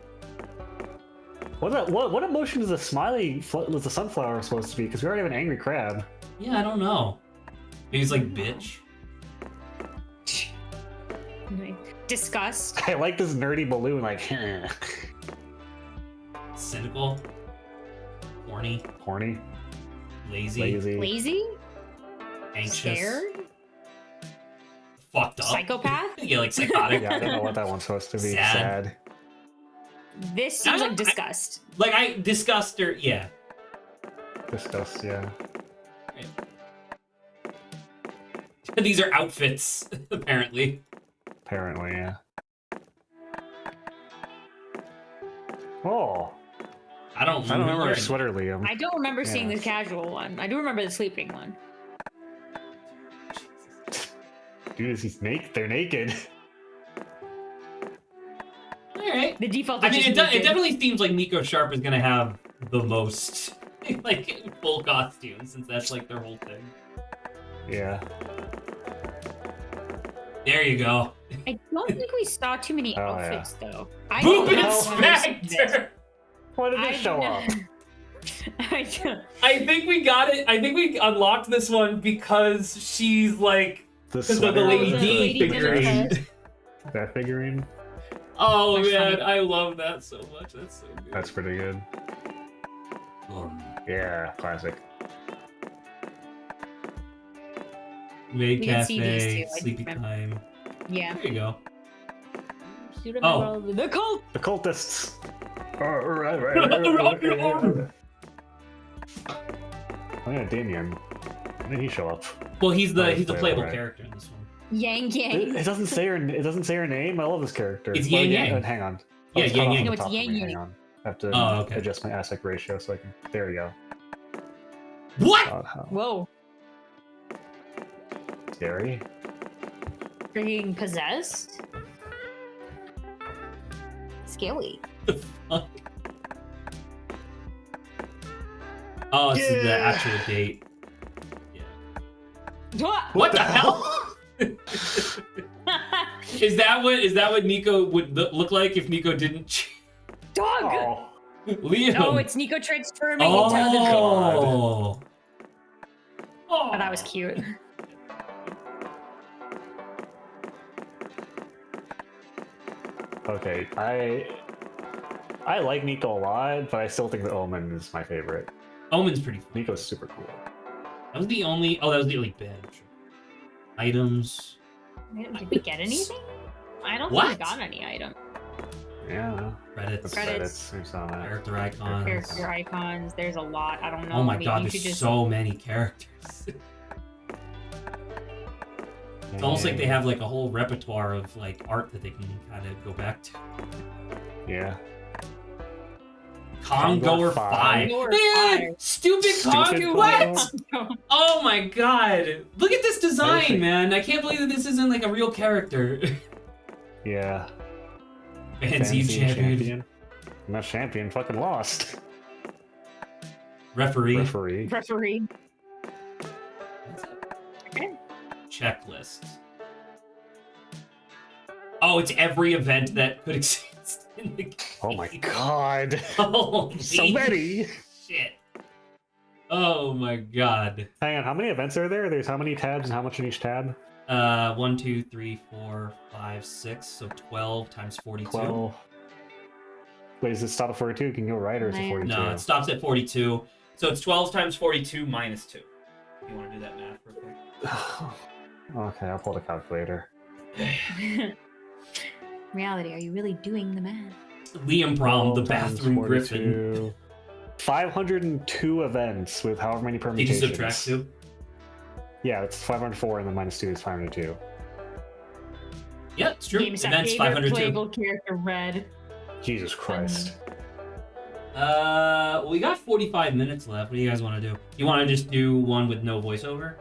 What emotion is the smiley was the sunflower supposed to be? Because we already have an angry crab. Yeah, I don't know. Maybe he's like bitch. Disgust. I like this nerdy balloon, like Cynical. Horny. Lazy. Lazy? Anxious. Scared? Fucked up. Psychopath? Yeah, like psychotic. Yeah, I don't know what that one's supposed to be. Sad. This seems like disgust. Disgust or yeah. Disgust, yeah. These are outfits, apparently. Apparently, yeah. Oh. I don't remember a sweater, Liam. I don't remember seeing the casual one. I do remember the sleeping one. Dude, he's naked. They're naked. All right. The default. I mean, it definitely seems like Nico Sharp is gonna have the most like full costumes, since that's like their whole thing. Yeah. There you go. I don't think we saw too many outfits though. Boop Inspector! Why did they show up? I don't- I think we got it. I think we unlocked this one because she's like because of the sweater Lady with D Lady figurine. Dimple. that figurine. Oh That's man, funny. I love that so much. That's so good. That's pretty good. Yeah, classic. Maid We can see these Cafe, two, I Sleepy remember. Time. Yeah. There you go. You remember Oh. all the cult? The cultists. Oh yeah, Damien. When did he show up? Well, he's Oh, the playable right. character in this one. Yang Yang. It doesn't say her. It doesn't say her name. I love this character. It's Well, Yang Yang. Hang on. Yeah, it's Yang cut off Yang. on No, the it's top for Yang me. Yang. Hang on. I have to Oh, okay. adjust my aspect ratio so I can. There we go. What? Whoa. Scary. Freaking possessed? Scary. The fuck? Oh, this is the actual date. What the hell? Is that what Nico would look like if Nico didn't cheat? Dog! Oh. Liam. No, it's Nico transforming into the Oh. Oh, that was cute. Okay, I like Nico a lot, but I still think that Omen is my favorite. Omen's pretty fun. Nico's super cool. That was the only. Oh, that was the only bench. Items. Did we get anything? I don't What? think we got any item. Yeah. Credits. Credits. I saw that. Character icons. Character icons. There's a lot. I don't know. Oh my Maybe god, you there's should just... so many characters. It's almost like they have like a whole repertoire of like art that they can kind of go back to. Yeah. Congoer 5. Congoer Man, 5. stupid Congo. What? No. Oh my god. Look at this design, think- man. I can't believe that this isn't like a real character. Yeah. Fancy champion. I'm not champion. Fucking lost. Referee. Referee. Referee. Okay. Checklist. Oh, it's every event that could exist in the game. Oh my god. Holy So many. shit. Oh my god. Hang on, how many events are there? There's how many tabs and how much in each tab? 1, 2, 3, 4, 5, 6. So 12 times 42. 12. Wait, does it stop at 42? It can go right or is it 42? No, it stops at 42. So it's 12 times 42 minus 2. If you want to do that math real quick. Okay, I'll pull the calculator. Reality, are you really doing the math? Liam Prom, the 12 times bathroom 42. griffin. 502 events with however many Did you permutations. subtract 2? Yeah, it's 504 and then minus 2 is 502. Yeah, it's true. Game set, Events favorite 502. playable character red. Jesus Christ. We got 45 minutes left. What do you guys want to do? You want to just do one with no voiceover?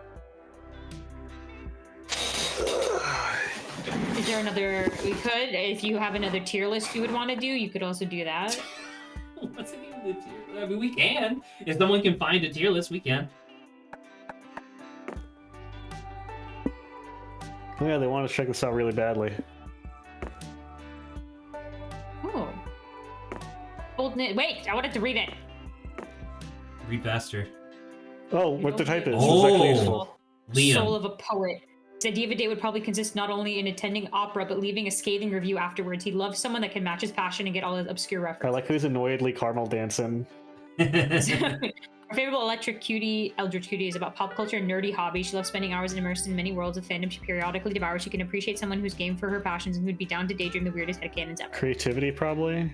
Is there another? We could, if you have another tier list you would want to do, you could also do that. What's even the tier? I mean, we can. If someone can find a tier list, we can. Oh, yeah, they want to check this out really badly. Oh. Wait, I wanted to read it. Read faster. Oh, what the type is? Oh. This is actually useful. Liam. Soul of a poet. His idea of a day would probably consist not only in attending opera, but leaving a scathing review afterwards. He loves someone that can match his passion and get all his obscure I references. like who's annoyedly Carmel dancing. Our favorite Eldritch Cutie is about pop culture and nerdy hobbies. She loves spending hours immersed in many worlds of fandom she periodically devours. She can appreciate someone who's game for her passions and who'd be down to daydream the weirdest headcanons ever. Creativity, probably.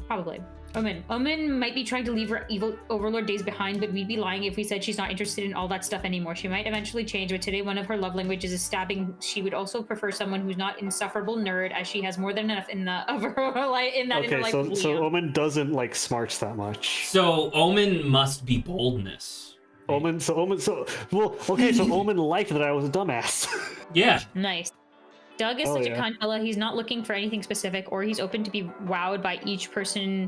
Probably. Omen might be trying to leave her evil overlord days behind, but we'd be lying if we said she's not interested in all that stuff anymore. She might eventually change, but today one of her love languages is stabbing. She would also prefer someone who's not insufferable nerd, as she has more than enough in the of her life in that in her Okay, life. so Omen doesn't like smarts that much. So Omen must be boldness. Omen, so Omen liked that I was a dumbass. Yeah. Nice. Doug is Oh, such yeah. a kind fella. He's not looking for anything specific, or he's open to be wowed by each person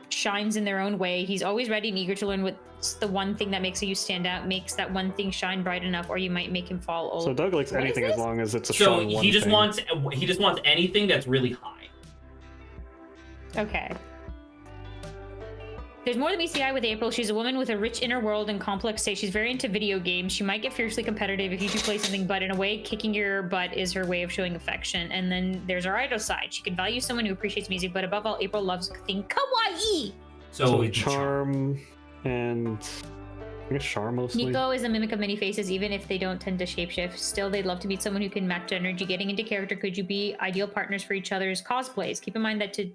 shines in their own way. He's always ready and eager to learn what's the one thing that makes you stand out, makes that one thing shine bright enough, or you might make him fall old. So Doug likes What is anything as this? long as it's a So strong one he just thing. wants anything that's really high. Okay. There's more than meets the eye with April. She's a woman with a rich inner world and complex taste. She's very into video games. She might get fiercely competitive if you two play something, but in a way, kicking your butt is her way of showing affection. And then there's our idol side. She can value someone who appreciates music, but above all, April loves thing kawaii. So charm and I guess charm mostly. Nico is a mimic of many faces, even if they don't tend to shapeshift. Still, they'd love to meet someone who can match energy. Getting into character, could you be ideal partners for each other's cosplays? Keep in mind that to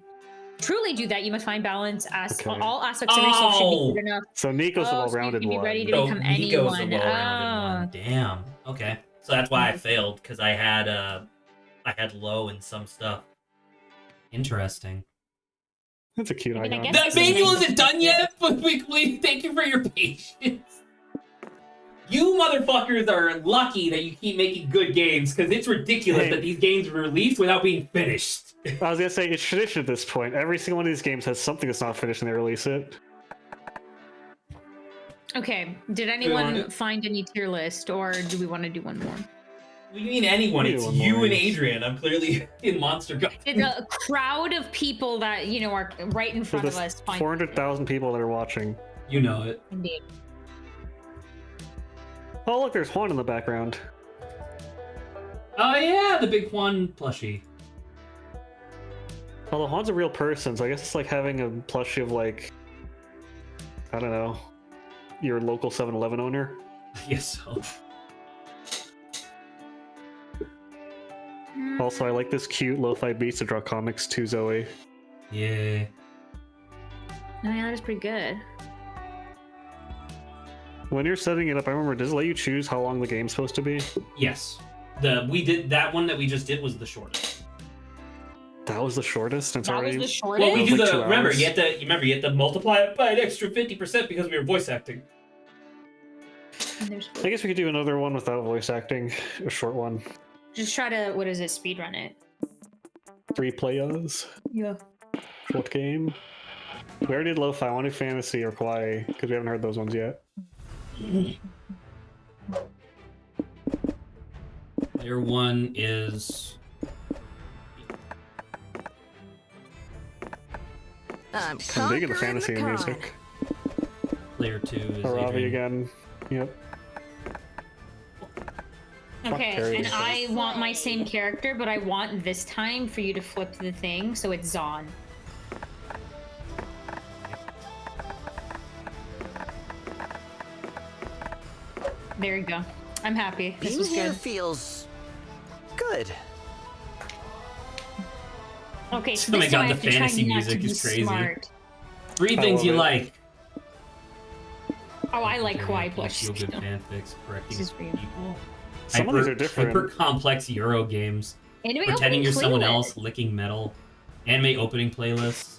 truly do that, you must find balance as all aspects of yourself should be good enough. So Nico's a well-rounded one. Be ready to become Nico's anyone. a well-rounded one. Damn. Okay. So that's why I failed, because I had low in some stuff. Interesting. That's a cute icon. That manual isn't done yet, but we thank you for your patience. You motherfuckers are lucky that you keep making good games, because it's ridiculous that these games were released without being finished. I was gonna say, it's tradition at this point. Every single one of these games has something that's not finished and they release it. Okay, did anyone find any tier list, or do we want to do one more? What do you mean anyone? It's you and Adrian. I'm clearly in Monster God. It's a crowd of people that, you know, are right in front of us. 400,000 people that are watching. You know it. Indeed. Oh, look, there's Juan in the background. Oh, yeah, the big Juan plushie. Although Juan's a real person, so I guess it's like having a plushie of, like, I don't know, your local 7-Eleven owner. I guess so. Also, I like this cute lo-fi beats to draw comics too, Zoe. Yeah. Oh, yeah, that is pretty good. When you're setting it up, I remember, does it let you choose how long the game's supposed to be? Yes. That one that we just did was the shortest. That was the shortest? It's that already... was the shortest? Well, we do like the... Remember, you have to multiply it by an extra 50% because we were voice acting. I guess we could do another one without voice acting. A short one. Just try to, what is it, speedrun it. 3 players. Yeah. Short game. We already did lo-fi. I want to do fantasy or kawaii, because we haven't heard those ones yet. Player 1 is... I'm digging the fantasy and music. Player 2 is Aravi again. Yep. Okay, and I want my same character, but I want this time for you to flip the thing, so it's Zon. There you go. I'm happy. This Being was here good. feels good. Okay, so Oh my this time god, I the have to try fantasy not music to be is crazy. smart. 3 things you like. Oh, I like kawaii plush. Feel good fanfics, correcting people. Some of these are different. Hyper complex Euro games. Anime Pretending you're opening someone playlist. else, licking metal. Anime opening playlists.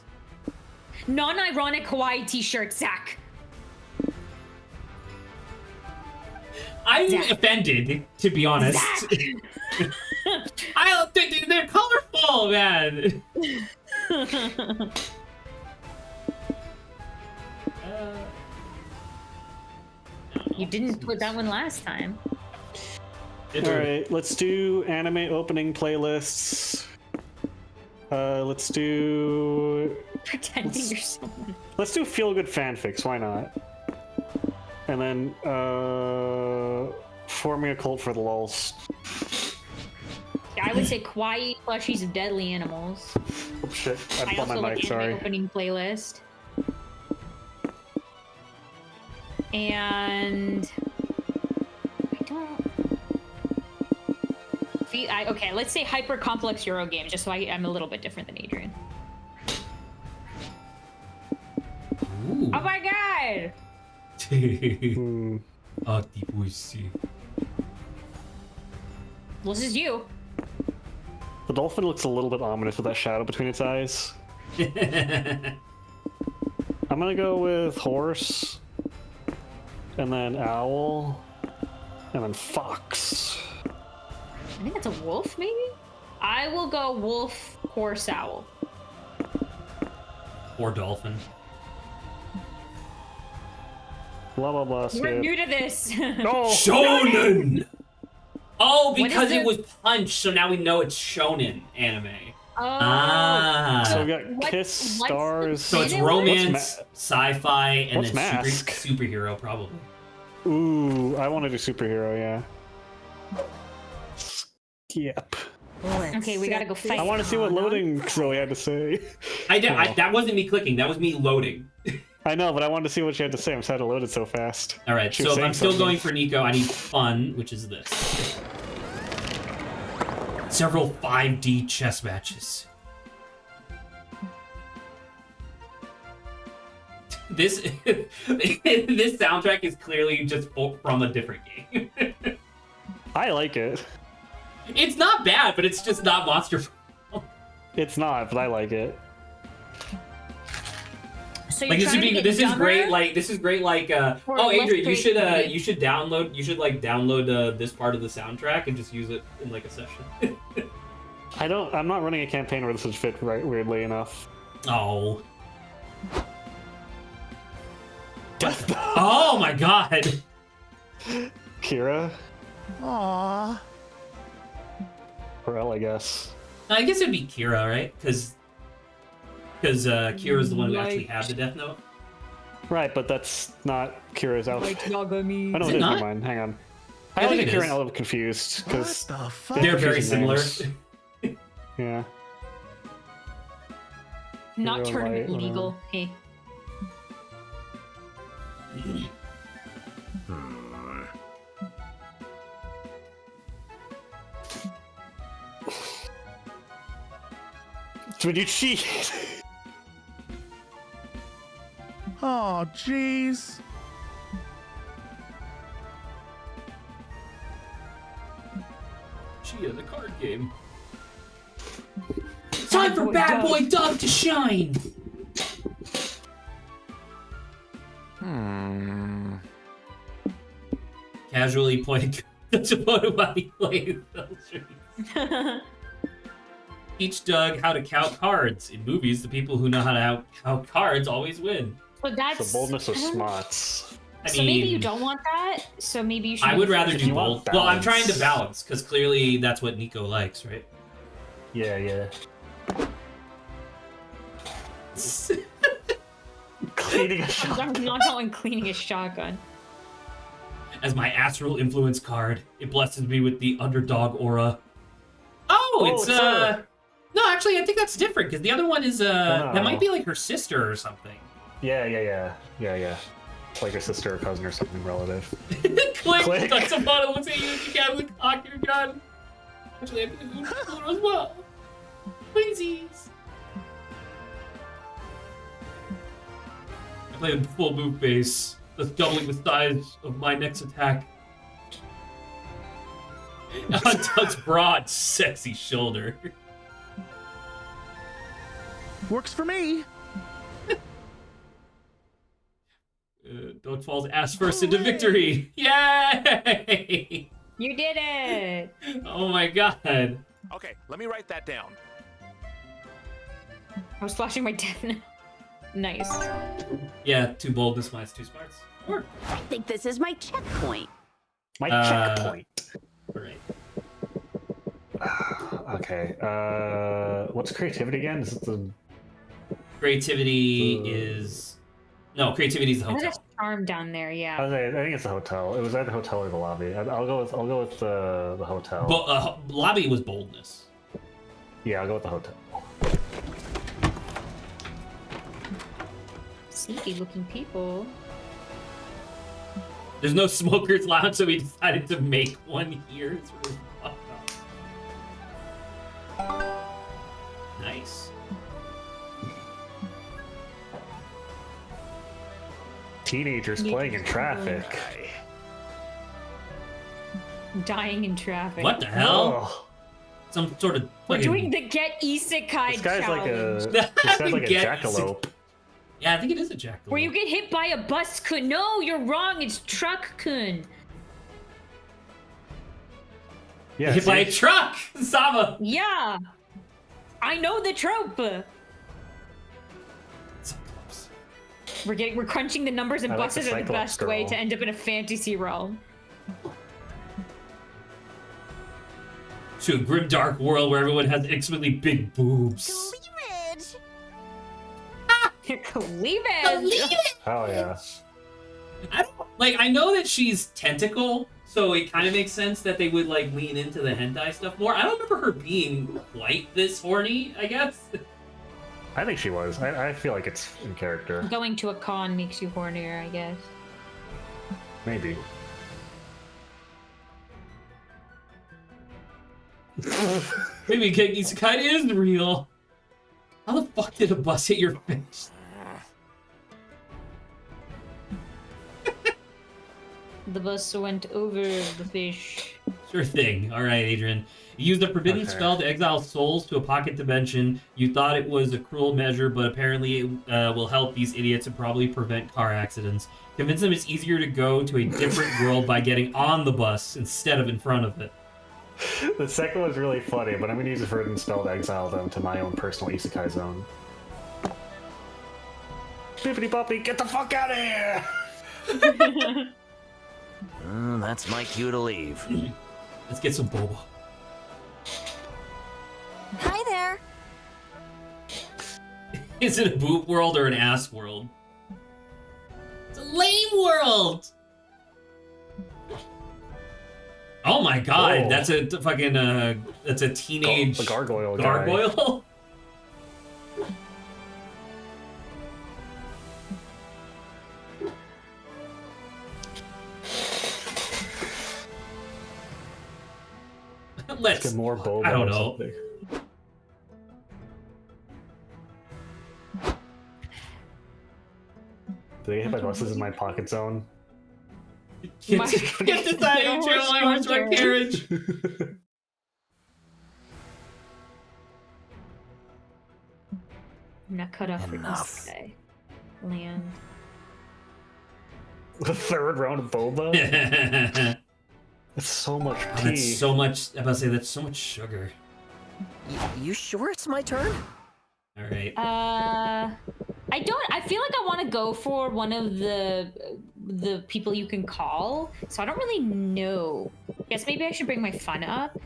Non-ironic kawaii t-shirt, Zach. I'm offended, to be honest. They're colorful, man. You didn't put that one last time. Alright, let's do anime opening playlists. Let's do... Pretending you're someone. Let's do feel-good fanfics, why not? And then, forming a cult for the lulz. I would say kawaii plushies of deadly animals. Oh shit, I bumped my also mic, like sorry. anime opening playlist. And I don't. Okay, let's say hyper complex Euro games, just so I'm a little bit different than Adrian. Ooh. Oh my god! This is you. The dolphin looks a little bit ominous with that shadow between its eyes. I'm gonna go with horse, and then owl, and then fox. I think that's a wolf, maybe? I will go wolf, horse, owl. Or dolphin. Blah blah blah. We're skip. new to this. No! Shonen! Oh, What is because it this? was Punch, so now we know it's shonen anime. Ah. So we got What- Kiss, what's Stars. So it's What's romance, sci-fi, and What's then Mask? superhero, probably. Ooh, I want to do superhero, yeah. Yep. Okay, we gotta go fight. I want to see what loading Zoe had to say. That wasn't me clicking. That was me loading. I know, but I wanted to see what she had to say. I'm sad to load it so fast. All right, She so was if I'm saying still something. going for Nico, I need fun, which is this. Several 5D chess matches. This this soundtrack is clearly just from a different game. I like it. It's not bad, but it's just not Monster. It's not, but I like it. So you're Like trying to get this is dumber? great. Like this is great. Like Or oh, less Adrian, you should creativity? download this part of the soundtrack and just use it in like a session. I'm not running a campaign where this would fit right weirdly enough. Oh. Oh my god. Kira? Aww. Or Elle, I guess. I guess it'd be Kira, right? Because Kira's the one who actually had the Death Note. Right, but that's not Kira's outfit. Oh no, Is it it is. Never not? mind. Hang on. I I think think it Kira is. and Elle are confused because What the fuck? They're very confusing similar. names. Yeah. Not Hero tournament light, legal. Hey. It's when you cheat. Oh, jeez. Chia, the card game. Time for Bad Boy Dub to shine. Casually pointing to photo while he plays those. Teach Doug how to count cards. In movies, the people who know how to count cards always win. So that's. So boldness was I don't- smarts. So maybe you don't want that. So maybe you should. I would rather If do you want both. Well, I'm trying to balance. balance because clearly that's what Nico likes, right? Yeah, yeah. Cleaning a shot. I'm not going cleaning a shotgun. As my astral influence card, it blesses me with the underdog aura. Oh, it's her. No, actually, I think that's different because the other one is no. that might be like her sister or something. Yeah. It's like her sister or cousin or something relative. Click. Click. That's about it. Looks at you. You can't look cock your gun. Actually, I think it's as well. Twinsies. I play a full move base. That's doubling the size of my next attack. On Doug's broad, sexy shoulder. Works for me. Doug falls ass first into victory. Yay! You did it. Oh my god. Okay, let me write that down. I was flashing my death now. Nice. Yeah, 2 boldness minus 2 smarts. Or, I think this is my checkpoint. My checkpoint. Alright. Okay. What's creativity again? Is it the Creativity is. No, creativity is the There's a hotel. charm down there. Yeah. I think it's the hotel. It was either the hotel or the lobby. I'll go with the hotel. Lobby was boldness. Yeah, I'll go with the hotel. Sneaky looking people. There's no smokers lounge, so we decided to make one here. It's really fucked up. Nice. Teenagers playing in traffic. Dying in traffic. What the hell? Oh, Some sort of. We're fucking- doing the get isekai this guy's like challenge. this guy's like a Get- jackalope. Yeah, I think it is a jackalope. Where you get hit by a bus kun. No, you're wrong. It's truck kun. Yeah, hit by a see? truck, Sama. Yeah. I know the trope. Cyclops. We're crunching the numbers and I like buses the are the Cyclops best way girl. to end up in a fantasy realm. to a grim, dark world where everyone has inexplicably big boobs. Cleavage. Hell yeah. I know that she's tentacle, so it kind of makes sense that they would like lean into the hentai stuff more. I don't remember her being quite this horny, I guess. I think she was. I feel like it's in character. Going to a con makes you hornier, I guess. Maybe. Maybe Isekai is real. How the fuck did a bus hit your face? The bus went over the fish. Sure thing. All right, Adrian. You used a forbidden spell to exile souls to a pocket dimension. You thought it was a cruel measure, but apparently it will help these idiots and probably prevent car accidents. Convince them it's easier to go to a different world by getting on the bus instead of in front of it. The second one's really funny, but I'm going to use a forbidden spell to exile them to my own personal isekai zone. Bippity boppity, get the fuck out of here! That's my cue to leave. Let's get some boba. Hi there. Is it a boob world or an ass world? It's a lame world! Oh my god, Whoa. that's a fucking, that's a teenage... The gargoyle guy. Gargoyle? Let's get more boba. I don't or know. something. Do they have my buses in my pocket zone? Get this out of your channel, I want my carriage. I'm not cut off for this guy. Land. The third round of boba? That's so much pee. That's so much. I'm about to say that's so much sugar. You sure it's my turn? All right. I feel like I want to go for one of the people you can call. So I don't really know. Guess maybe I should bring my fun up.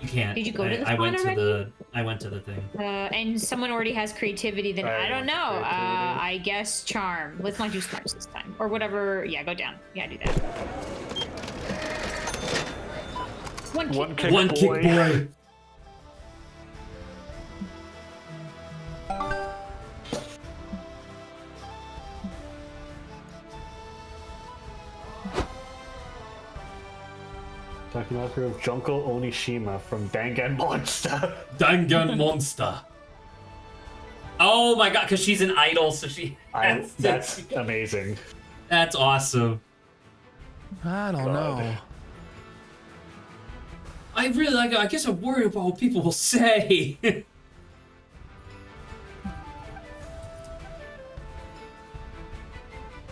You can't. Did you go to the I fun went already? to I went to the thing. And someone already has creativity, then I don't know. I guess charm. Let's not do smarts this time. Or whatever. Yeah, go down. Yeah, do that. One kick boy. Talking about of Junko Onishima from Dangan Monster. Dangan Monster. Oh my god, because she's an idol, so she. That's amazing. That's awesome. I don't know. I really like. I guess I'm worried about what people will say. But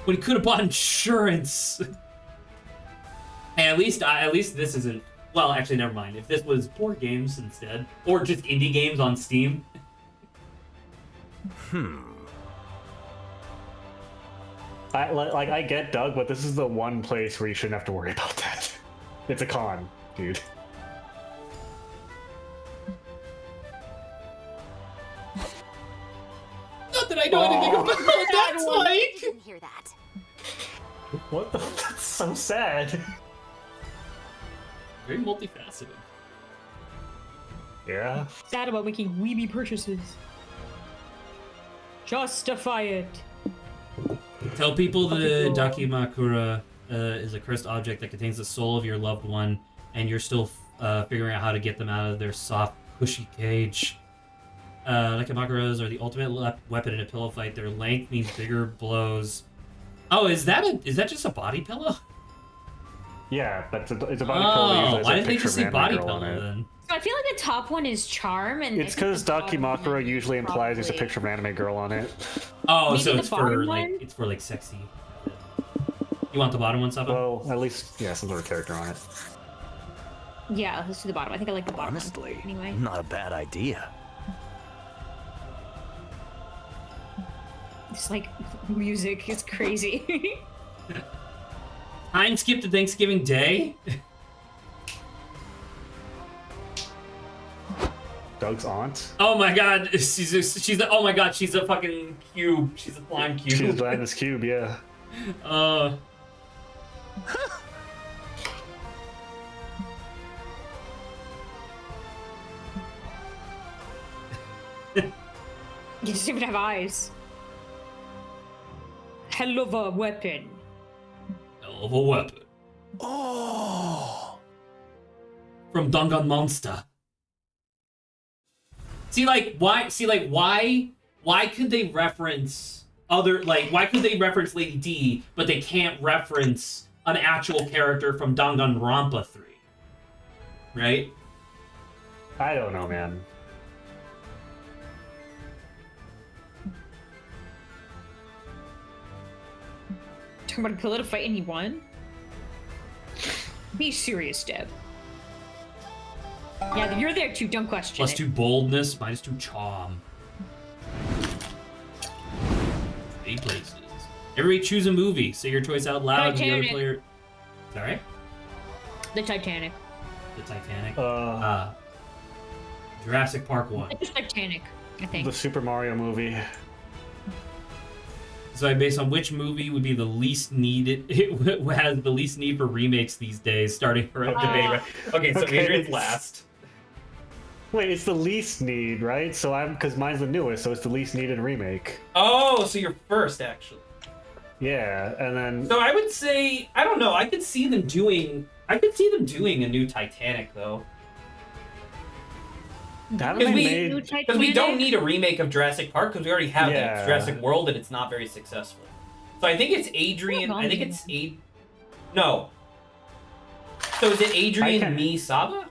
he could have bought insurance. Hey, at least this isn't. Well, actually, never mind. If this was board games instead, or just indie games on Steam. I get Doug, but this is the one place where you shouldn't have to worry about that. It's a con, dude. Not that I know anything about what that's like. Didn't hear that. What the? That's so sad. Very multifaceted. Yeah. Sad about making weeby purchases. Justify it. Tell people the Dakimakura is a cursed object that contains the soul of your loved one, and you're still figuring out how to get them out of their soft, cushy cage. Dakimakuras are the ultimate weapon in a pillow fight. Their length means bigger blows. Oh, is that just a body pillow? Yeah, but it's a body pillow. Why didn't they just say body pillow then? So I feel like the top one is charm, and It's because Dakimakura usually implies there's a picture of an anime girl on it. Oh, Maybe so the it's for bottom like one? it's for like sexy. You want the bottom one, Saba? Well, at least some sort of character on it. Yeah, let's do the bottom. I think I like the bottom. Honestly, one. Anyway. not a bad idea. It's like music. It's crazy. Time skip to Thanksgiving Day? Doug's aunt. Oh my god, she's a fucking cube. She's a slime cube. She's behind this cube, yeah. You just even have eyes. Hell of a weapon. Hell of a weapon. Oh. From Dangan Monster. Why could they reference why could they reference Lady D, but they can't reference an actual character from Danganronpa 3? Right? I don't know, man. Talking about a pillow to fight and he won? Be serious, Deb. Yeah, you're there too, don't question it. +2 boldness, -2 charm. 8 places. Everybody choose a movie. Say your choice out loud. And the other player. Sorry? The Titanic. The Titanic. Jurassic Park 1. It's Titanic, I think. The Super Mario movie. So based on which movie would be the least needed, it has the least need for remakes these days, starting for a debate. Okay, so Adrian's last. Wait, it's the least need, right? So because mine's the newest, so it's the least needed remake. Oh, so you're first, actually. Yeah, and then. So I would say, I don't know. I could see them doing a new Titanic, though. Because we don't need a remake of Jurassic Park because we already have the Jurassic World and it's not very successful. So I think it's Adrian. I think it's No. So is it Adrian, me, Saba?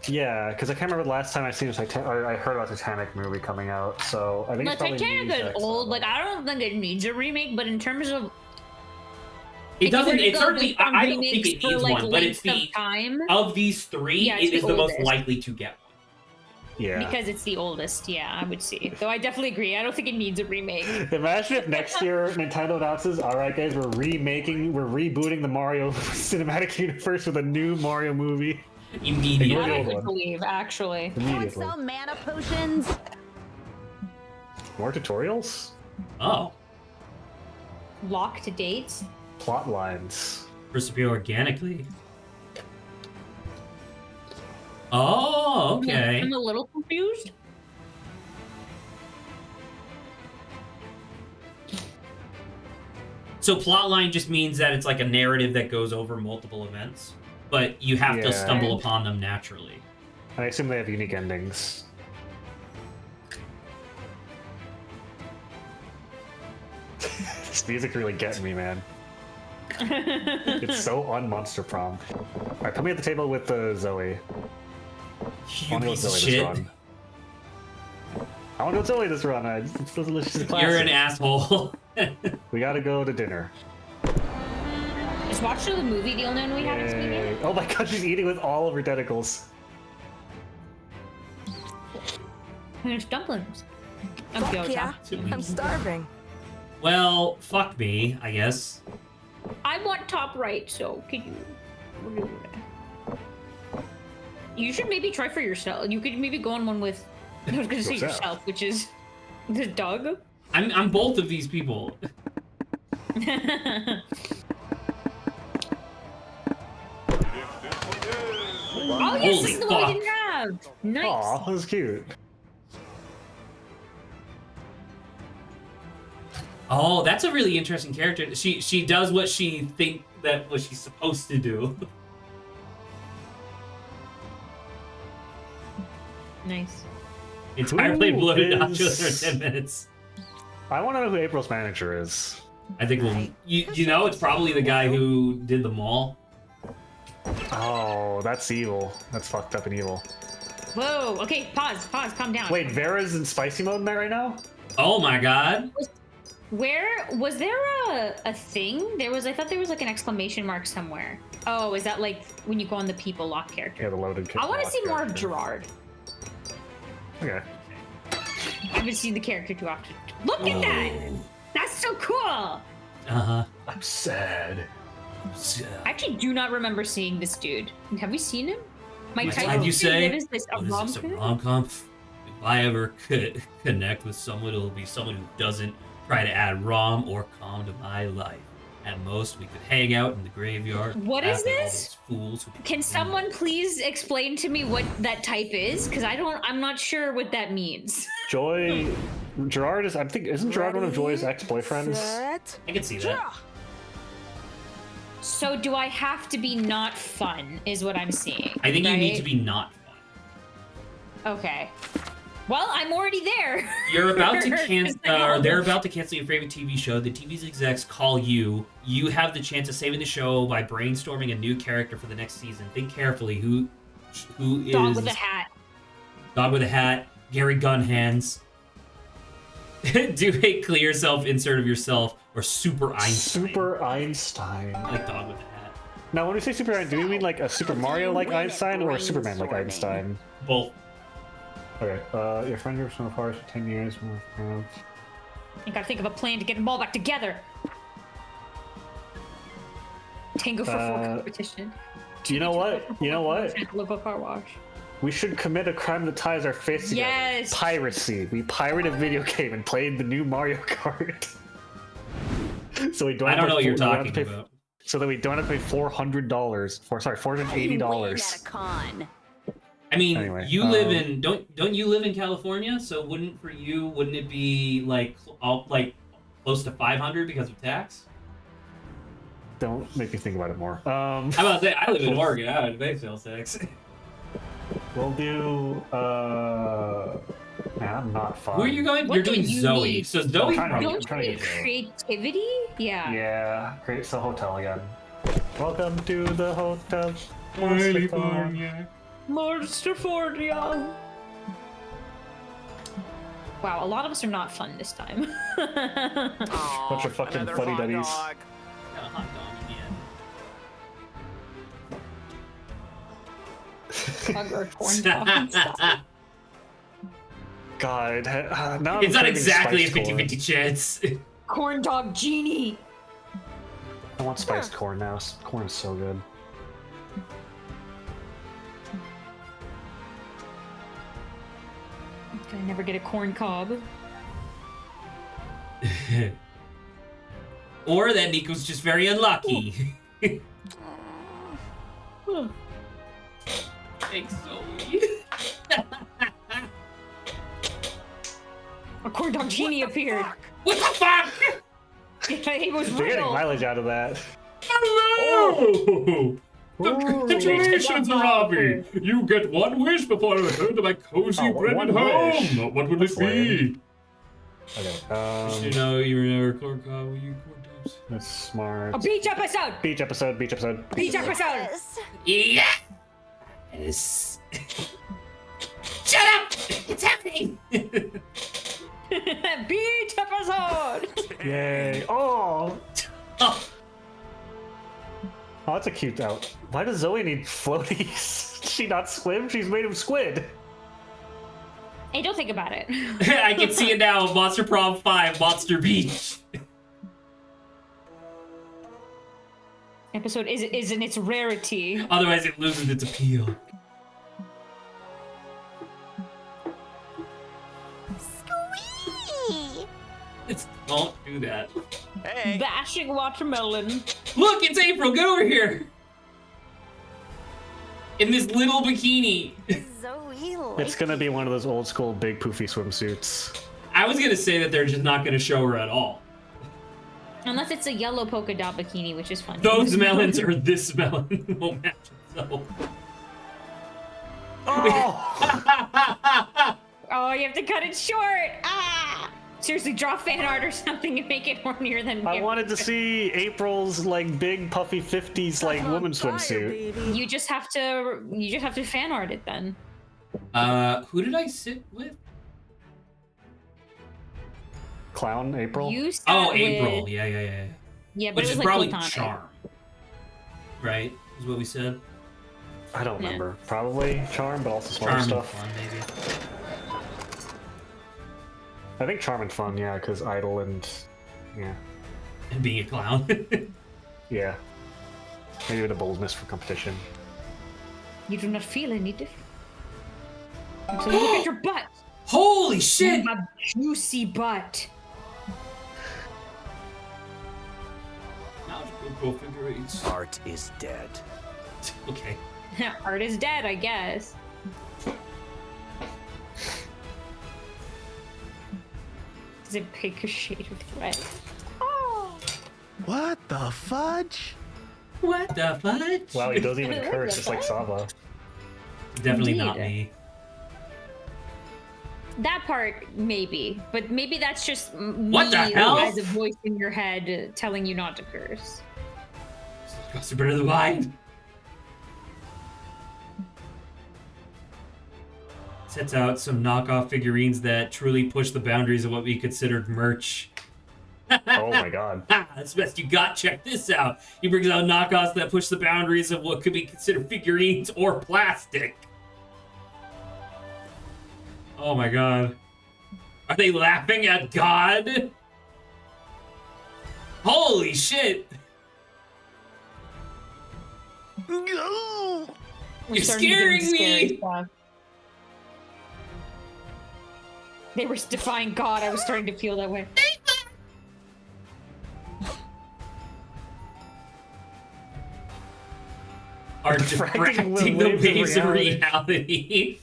Yeah, because I can't remember the last time I seen a Titanic. I heard about the Titanic movie coming out, so I think it's probably Titanic is old. Like I don't think it needs a remake, but in terms of it doesn't. It certainly. I don't think it needs one, but it's the of these three. It is the most likely to get one. Yeah. Because it's the oldest, yeah, I would see. Though I definitely agree. I don't think it needs a remake. Imagine if next year Nintendo announces, alright guys, we're rebooting the Mario cinematic universe with a new Mario movie. Immediately. I would believe, actually. Immediately. Want some mana potions? More tutorials? Oh. Locked dates? Plot lines. Recipe organically. Oh, okay. I'm a little confused. So plotline just means that it's like a narrative that goes over multiple events, but you have to stumble upon them naturally. I assume they have unique endings. This music really getting me, man. It's so un-Monster Prom. Alright, put me at the table with Zoe. You piece of shit. I want to go Zoe this run. You're an asshole. We gotta go to dinner. Is Watch the movie the only one we haven't seen yet? Oh my god, she's eating with all of her tentacles. There's dumplings. Yeah, I'm starving. Well, fuck me, I guess. I want top right, so can you... You should maybe try for yourself. You could maybe go on one with... I was gonna say yourself, which is... the Doug? I'm both of these people. Oh yes, this is the one we didn't have! Nice! Aw, that was cute. Oh, that's a really interesting character. She does what she what she's supposed to do. Nice. Entirely bloated nachos for 10 minutes. I want to know who April's manager is. I think you know it's probably the guy who did the mall. Oh, that's evil. That's fucked up and evil. Whoa, okay, pause, calm down. Wait, Vera's in spicy mode in that right now? Oh my god. Where was there a thing? I thought there was like an exclamation mark somewhere. Oh, is that like when you go on the people lock character? Yeah, the loaded character. I want to see more of Gerard. Okay. I haven't seen the character too often. Look at that! That's so cool! Uh-huh. I'm sad. I actually do not remember seeing this dude. Have we seen him? My What type did you say? What is this? A rom-com? rom-com? I ever could connect with someone, it'll be someone who doesn't try to add rom or com to my life. At most, we could hang out in the graveyard. What laugh is at all this? those fools who Can someone please explain to me what that type is? Because I'm not sure what that means. Joy, Gerard is. I think isn't Gerard one of Joy's ex-boyfriends? I can see that. So do I have to be not fun? Is what I'm seeing. I think you need right? to be not fun. Okay. Well, I'm already there. You're about to cancel, or they're about to cancel your favorite TV show. The TV's execs call you. You have the chance of saving the show by brainstorming a new character for the next season. Think carefully. Who is Dog with a hat? Dog with a hat. Gary Gunhands. Do a clear self insert of yourself or Super Einstein. Super Einstein. Like Dog with a hat. Now, when we say Super Einstein, do we mean like a Super Mario like Einstein or a Superman like Einstein? Both. Okay. Your friend groups from afar for 10 years. I gotta think of a plan to get them all back together. Tango for 4 competition. Do you know what? You know what? Local car wash. We should commit a crime that ties our fates together. Yes. Piracy. We pirated a video game and played the new Mario Kart. So we don't. I don't know what you're talking about. So that we don't have to pay $480. At a con. I mean, Anyway, you live in don't you live in California? So wouldn't it be like close to 500 because of tax? Don't make me think about it more. I'm about to say I live in Oregon. I don't pay sales tax. We'll do. Man, I'm not fun. Who are you going? What You're do doing you Zoe. need? So Zoe. I'm Don't trying to you get Zoe. creativity? Yeah. Yeah, create the hotel again. Welcome to the hotel. California. Monsterfordia. Wow, a lot of us are not fun this time. Bunch of fucking fuddy duddies. Got a hot dog again. Hug or corn dog. God, now I'm It's not craving exactly a spiced corn. 50-50 chance. Corn dog genie. I want spiced corn now. Corn's so good. Can I never get a corn cob? Or that Nico's just very unlucky. Thanks, Zoe. A corn dog genie appeared. What the fuck? He was We're getting real. mileage out of that. Hello! Congratulations, Robbie! You get one wish before I return to my cozy Brennan one home! wish? What would it be? Okay. Just to know you were never corn cob, will you corn tips? That's smart. A beach episode. Beach episode. Beach episode. Beach episode. Yeah! Yes! Shut up! It's happening! Beach episode. Yay! Oh. Oh. Oh, that's a cute out. Why does Zoe need floaties? Does she not swim? She's made of squid. Hey, don't think about it. I can see it now. Monster Prom 5, Monster Beach. Episode is in its rarity. Otherwise, it loses its appeal. Squee! Don't do that. Hey. Bashing watermelon. Look, it's April. Get over here. In this little bikini. Zoe, It's gonna be one of those old school big poofy swimsuits. I was gonna say that they're just not gonna show her at all. Unless it's a yellow polka dot bikini, which is funny. Those melons or this melon won't match itself. Oh! Oh, you have to cut it short. Ah! Seriously, draw fan art or something and make it hornier than I wanted to see April's like big puffy 50s like woman swimsuit. You just have to fan art it then. Who did I sit with? Clown April? You sat April. with- Yeah. Yeah, but Which it is was probably like platonic. Charm. Right? Is what we said. I don't Yeah. remember. Probably Charm, but also some other Charm stuff. Fun, maybe. I think Charm and Fun, yeah, because Idol and yeah. And being a clown. Yeah. Maybe with a boldness for competition. You do not feel any different. Until you look at your butt. Holy shit! You have juicy butt. Go figure eight. Art is dead. Okay. Art is dead, I guess. Does it pick a shade of red? Oh. What the fudge? What the fudge? Wow, he doesn't even curse, just like Sava. Definitely Indeed. not me. That part, maybe. But maybe that's just What the me hell? as a voice in your head telling you not to curse. Costs are better than mine. Sets out some knockoff figurines that truly push the boundaries of what we considered merch. Oh my god. That's the best you got. Check this out. He brings out knockoffs that push the boundaries of what could be considered figurines or plastic. Oh my god. Are they laughing at God? Holy shit. No! You're starting to get scaring into scary me. stuff. They were defying God. I was starting to feel that way. Are diffracting the waves of reality.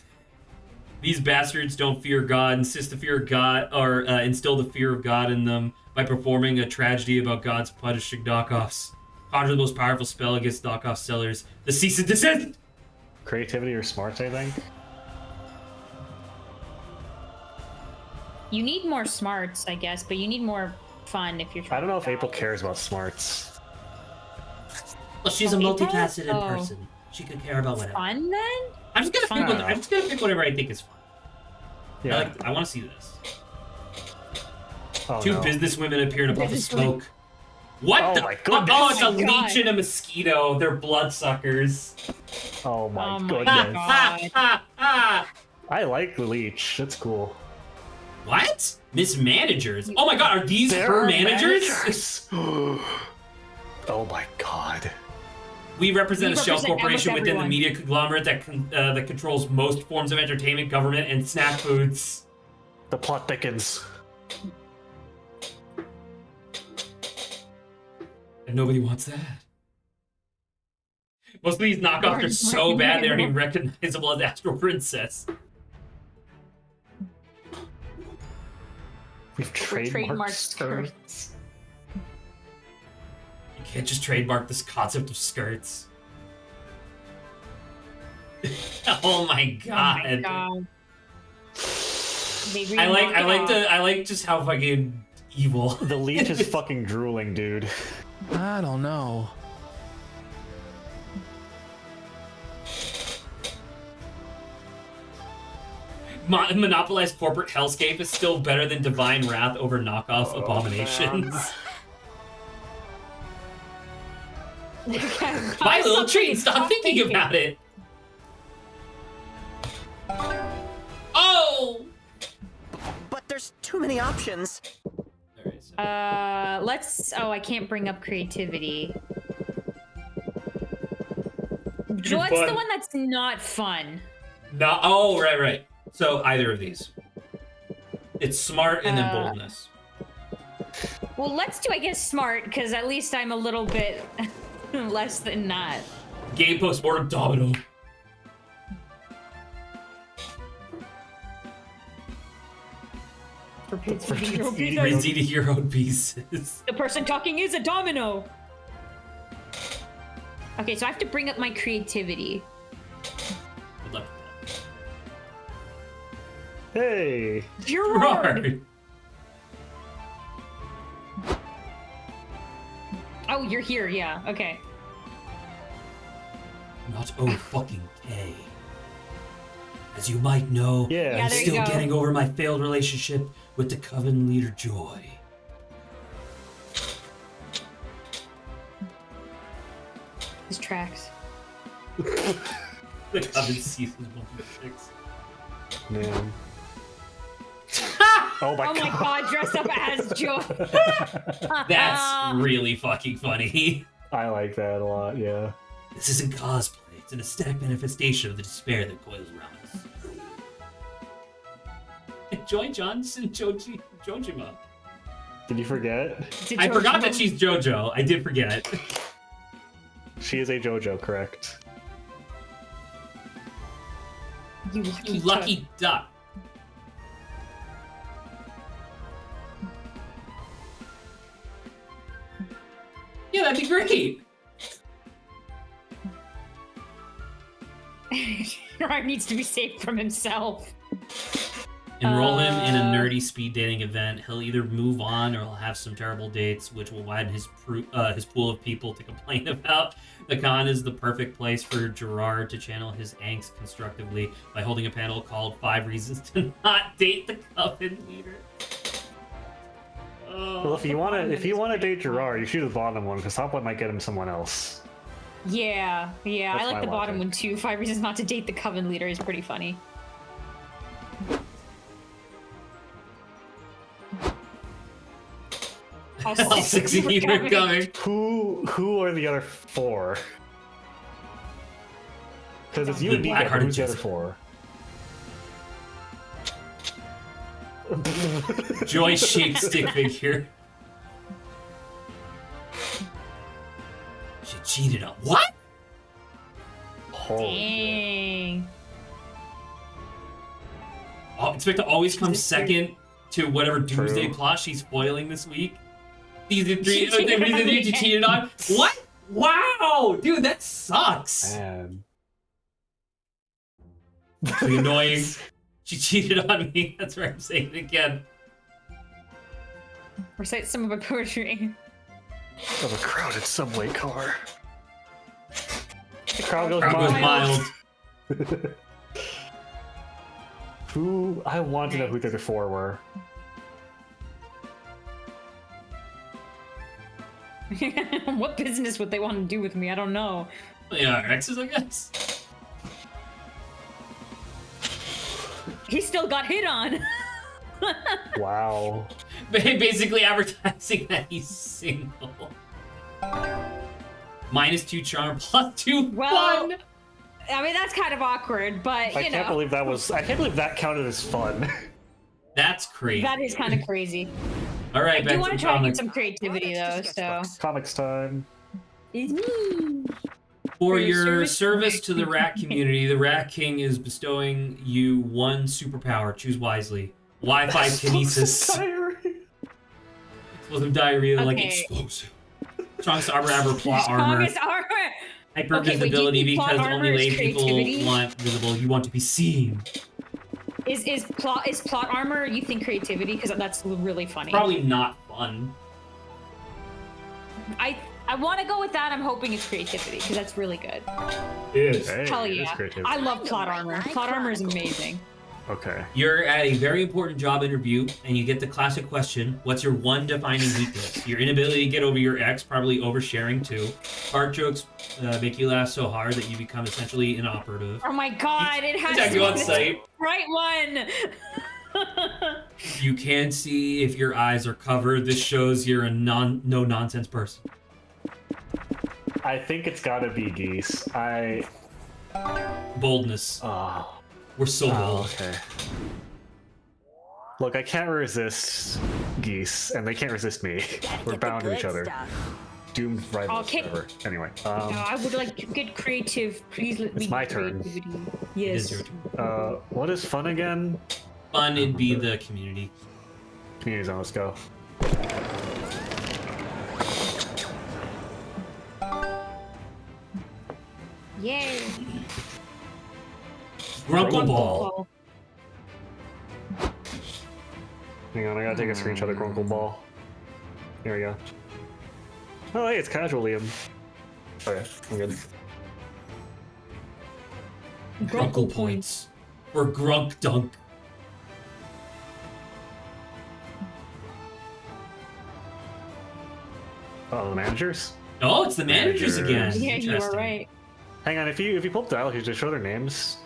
These bastards don't fear God, insist the fear of God, or instill the fear of God in them by performing a tragedy about God's punishing knockoffs. Conjure the most powerful spell against knockoff sellers. The cease and desist! Creativity or smarts, I think. You need more smarts, I guess, but you need more fun if you're trying. I don't know if to April cares about smarts. Well, she's a April? multifaceted Oh. person. She could care about whatever. Fun then? I'm just gonna pick. I'm just gonna pick whatever I think is fun. Yeah. I want to see this. Oh, Two no. businesswomen appear in a puff of smoke. What Oh the? my goodness. Oh, it's a Oh my God. leech and a mosquito. They're bloodsuckers. Oh my Oh my goodness. God. I like the leech. That's cool. What? Mismanagers? Oh my god, are these her managers? Oh my god. We represent We a shell represent corporation almost within the everyone. media conglomerate that controls most forms of entertainment, government, and snack foods. The plot thickens. And nobody wants that. Most of these knockoffs are so bad they aren't even recognizable as Astral Princess. We've trademarked skirts. You can't just trademark this concept of skirts. Oh my god. Oh my God. They I like just how fucking evil. The leech is fucking drooling, dude. I don't know. Monopolized corporate hellscape is still better than divine wrath over knockoff abominations. My little treat, stop thinking about it. Oh! But there's too many options. Let's. Oh, I can't bring up creativity. What's fun. the one that's not fun? No, oh, right. So either of these. It's smart and then boldness. Well, let's do, I guess, smart, because at least I'm a little bit less than that. Game post-mortem domino. Rinzy to hero pieces. The person talking is a domino. Okay, so I have to bring up my creativity. Good luck. Hey! Gerard! Oh, you're here, yeah, okay. Not oh fucking K. As you might know, Yeah, I'm there you still go. getting over my failed relationship with the Coven leader Joy. His tracks. The Coven season 1-6. Man. Oh my Oh my god, dressed up as Joy. That's really fucking funny. I like that a lot, yeah. This isn't cosplay, it's an aesthetic manifestation of the despair that coils around us. Joy Johnson Jojima. Did you forget? I forgot that she's JoJo. I did forget. She is a JoJo, correct? You You lucky duck. Yeah, that'd be great. Gerard needs to be saved from himself. Enroll him in a nerdy speed dating event. He'll either move on or he'll have some terrible dates, which will widen his pool of people to complain about. The con is the perfect place for Gerard to channel his angst constructively by holding a panel called 5 Reasons to Not Date the Coven Leader. Well, if you wanna date Gerard, you shoot the bottom one because top one might get him someone else. Yeah, That's I like my the bottom logic. one too. 5 Reasons Not to Date the Coven Leader is pretty funny. All All 6 of you are coming. Who are the other 4? Because it's you and Nika. Blackhearted Who's the other Jessica. 4? Joy-shaped stick figure. She cheated on what? Dang. Oh, expect to always come Jesus second to whatever doomsday True. plot she's foiling this week. These are the reasons she cheated on. What? Wow, dude, that sucks. Man. Pretty annoying. She cheated on me. That's right. I'm saying it again. Recite some of my poetry. Of a crowded subway car. The crowd goes Crowd goes mild. mild. Who? I want to know who the other 4 were. What business would they want to do with me? I don't know. Yeah, exes, I guess. He still got hit on. Wow. Basically advertising that he's single. -2 charm, +2 Well, fun. I mean, that's kind of awkward, but I you can't know. believe that was. I can't believe that counted as fun. That's crazy. That is kind of crazy. All right, I back do want to to try and comics. get some creativity, though, so. Comics time. It's me. For your service to the Rat community, the Rat King is bestowing you 1 superpower. Choose wisely. Wi-Fi kinesis. Explosive diarrhea, like Okay. explosive. Strongest armor, plot armor. Strongest armor. Hyper Okay, wait, do you visibility think plot because armor only is lay people creativity? want visible. You want to be seen. Is plot armor? You think creativity? Because that's really funny. Probably not fun. I want to go with that. I'm hoping it's creativity because that's really good. Yes. Hey, Hell it is yeah! creativity. I love plot armor. Plot armor is amazing. Okay. You're at a very important job interview, and you get the classic question, what's your one defining weakness? Your inability to get over your ex, probably oversharing too. Fart jokes make you laugh so hard that you become essentially inoperative. Oh my god! It has Attack to you be on the sight. right one. You can't see if your eyes are covered. This shows you're a no-nonsense person. I think it's gotta be Geese. Boldness. Oh. We're so bold. Okay. Look, I can't resist Geese, and they can't resist me. We're bound to each other. Doomed rivals Okay. forever. Anyway. No, I would like to get creative. Please let me. It's my get turn. creativity. It is Yes. your turn. What is fun again? Fun, it'd be the community. Community zone, let's go. Yay. Grunkle Ball. Hang on, I gotta take a screenshot of Grunkle Ball. Here we go. Oh, hey, it's casual, Liam. Okay, I'm good. Grunkle points. Or Grunk Dunk. Oh, the managers? Oh, it's the managers again. Yeah, you are Interesting. right. Hang on, if you pull up dial, you just show their names.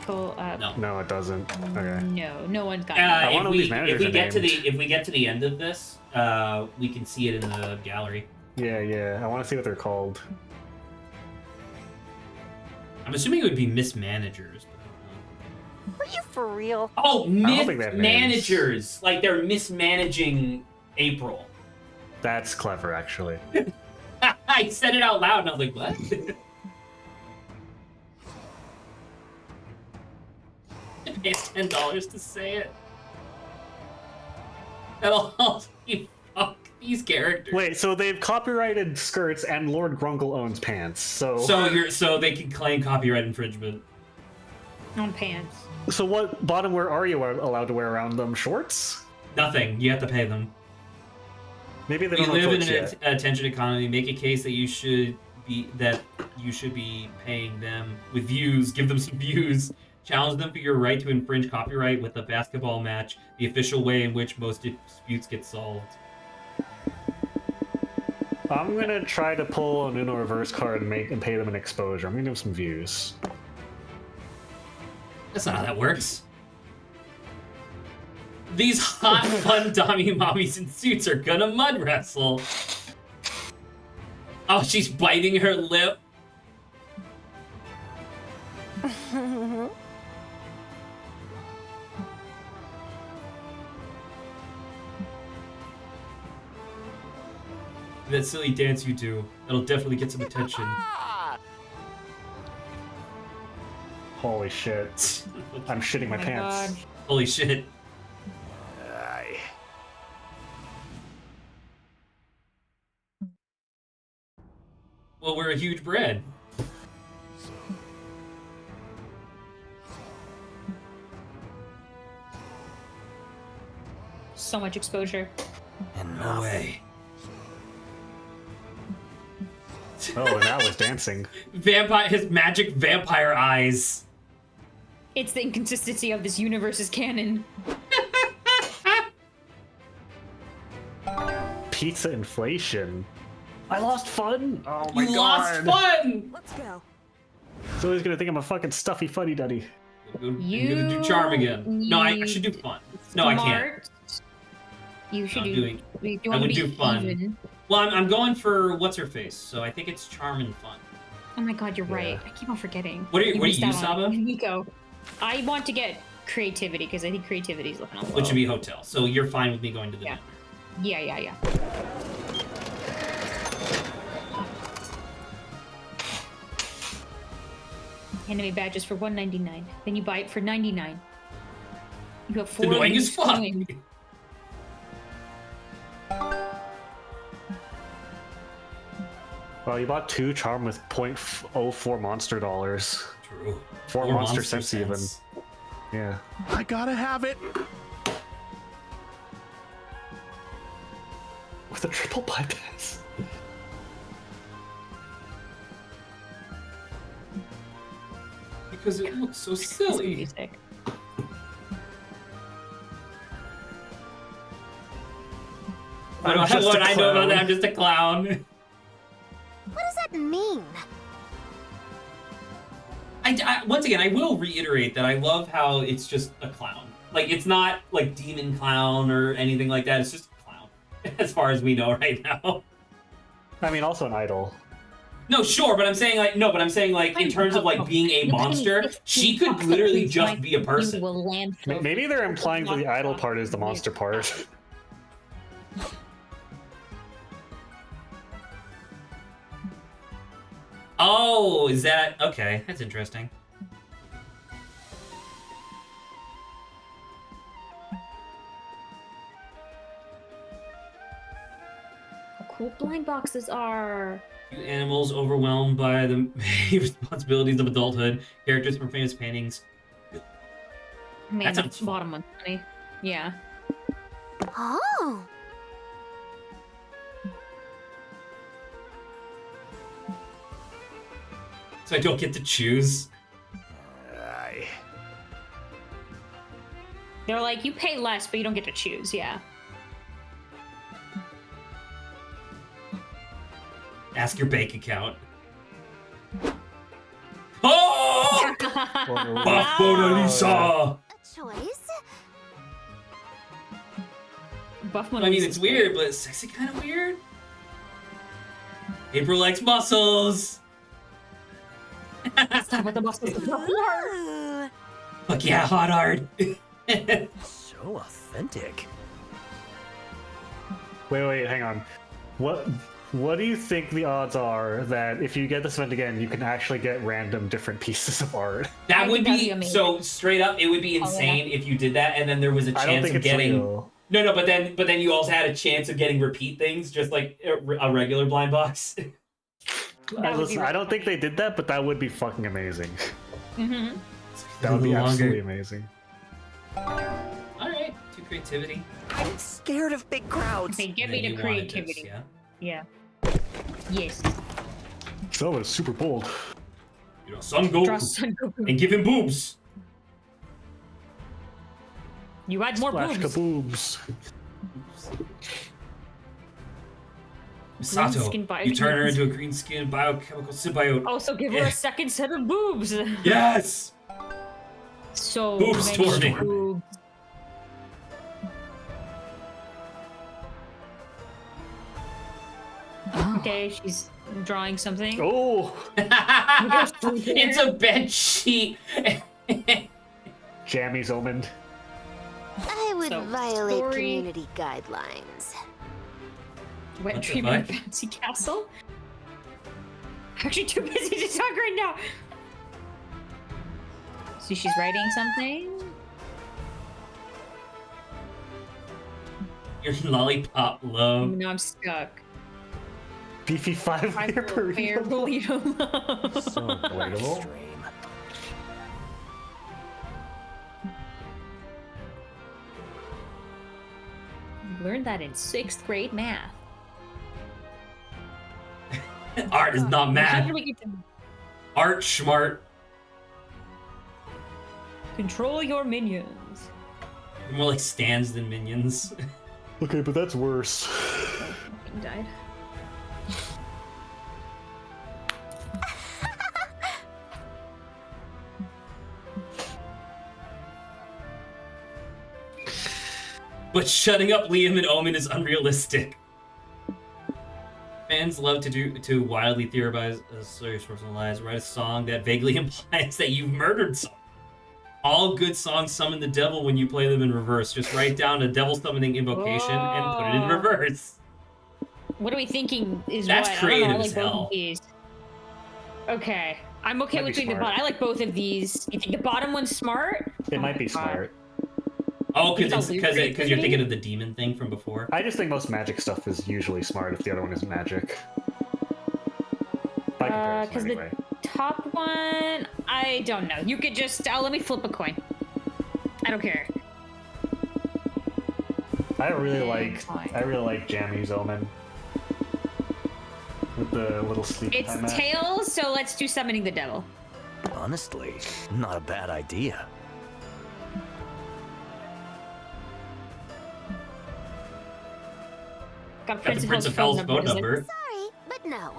Pull up. No. No, it doesn't. Okay. No, no one's got I it. wanna know these managers are named. If we get to the end of this, we can see it in the gallery. Yeah, I want to see what they're called. I'm assuming it would be mismanagers. But I don't know. Are you for real? Oh, don't think they have names. mismanagers. Like they're mismanaging April. That's clever, actually. I said it out loud and I was like, what? It pays $10 to say it. That'll help you fuck these characters. Wait, so they've copyrighted skirts and Lord Grunkle owns pants, so... So they can claim copyright infringement. On pants. So what bottom wear are you allowed to wear around them? Shorts? Nothing. You have to pay them. Maybe they We don't have live in shorts an yet. attention economy. Make a case that you should be paying them with views. Give them some views. Challenge them for your right to infringe copyright with a basketball match, the official way in which most disputes get solved. I'm gonna try to pull an Uno reverse card and pay them an exposure. I'm gonna give them some views. That's not how that works. These hot, fun dummy mommies in suits are gonna mud wrestle. Oh, she's biting her lip. That silly dance you do. That'll definitely get some attention. Holy shit. I'm shitting my pants. God. Holy shit. Well, we're a huge brand. So much exposure. No way. Oh, and that was dancing. His magic vampire eyes. It's the inconsistency of this universe's canon. Pizza inflation. I lost fun. Oh my You god. lost fun. Let's go. So he's gonna think I'm a fucking stuffy fuddy duddy. I'm gonna do charm again. No, I should do fun. No, I can't. You should I'm do. doing- You I want would to do be fun. even. Well, I'm going for what's her face, so I think it's charm and fun. Oh my god, you're Yeah. right. I keep on forgetting. What are you, missed out Saba? on it. Nico. I want to get creativity because I think creativity is looking a low. Which would be hotel. So you're fine with me going to the Yeah. dinner. Yeah. Anime badges for $1.99. Then you buy it for $99. You have 4 Annoying as fuck. coins. Well, you bought 2 charm with 0.04 monster dollars. True. 4 Or monster cents even. Yeah. I gotta have it. With a triple bypass. Because it looks so silly. Music. I don't have what I know about that. I'm just a clown. What does that mean? Once again, I will reiterate that I love how it's just a clown. Like, it's not like demon clown or anything like that. It's just a clown, as far as we know right now. I mean, also an idol. No, sure, but I'm saying like in terms of like being a monster, she could literally just be a person. Maybe they're implying that the idol part is the monster part. Oh, is that okay? That's interesting. How cool blind boxes are. Animals overwhelmed by the responsibilities of adulthood. Characters from famous paintings. Man, That's a- bottom one, honey. Yeah. Oh. So I don't get to choose. They're like, you pay less, but you don't get to choose. Yeah. Ask your bank account. Oh! Buff Mona Lisa! A choice? Buff I mean, it's weird, but it's sexy kind of weird. April likes muscles. That's not what the muscles are. Ooh. Fuck yeah, hot hard. So authentic. Wait, hang on. What do you think the odds are that if you get this event again, you can actually get random different pieces of art? That would that'd be be amazing. so straight up. It would be insane if you did that, and then there was a I don't chance think of it's getting. real. No, but then you also had a chance of getting repeat things, just like a regular blind box. I don't think they did that, but that would be fucking amazing. Mm-hmm. That would be Longer. absolutely amazing. All right, to creativity. I'm scared of big crowds. Okay, get And me then to you wanted creativity. this, yeah. Yeah. Yes. So it's super bold. You know, Son Draw Goku Son Goku. and give him boobs. You add more Splash boobs. kaboobs. Misato, skin you turn her biomechanics. into a green skin biochemical symbiote. Also, give her a second set of boobs. Yes. So Boob many storming. boobs. Okay, she's drawing something. Oh, It's a bed sheet. Jammy's omened. I would So, violate story- community guidelines. Wet What the dream in a fuck? fancy castle. I'm actually too busy to talk right now. See, she's writing something. Your lollipop love. No, I'm stuck. Beefy 5-layer Fair burrito. burrito. So relatable. Extreme. Learned that in 6th grade math. Art is not How mad. did we get to Art schmart. control your minions? More like stands than minions. Okay, but that's worse. Fucking died. But shutting up Liam and Omen is unrealistic. Fans love to wildly theorize serious personal lives, write a song that vaguely implies that you've murdered someone. All good songs summon the devil when you play them in reverse. Just write down a devil summoning invocation and put it in Oh. reverse. What are we thinking is That's what? creative I don't know, I as like both hell. of these. Okay. I'm okay Might with be doing the smart. bottom. I like both of these. You think the bottom one's smart? It might be God. smart. Oh, Think because I'll lose you're creativity? thinking of the demon thing from before. I just think most magic stuff is usually smart if the other one isn't magic. By comparison, 'cause the- anyway. Top one, I don't know. You could just let me flip a coin. I don't care. I really fine. like Jammy's Omen. With the little sleep It's time at. tails, so let's do summoning the devil. Honestly, not a bad idea. Got Got the Prince of Hell's phone number. Sorry, but no.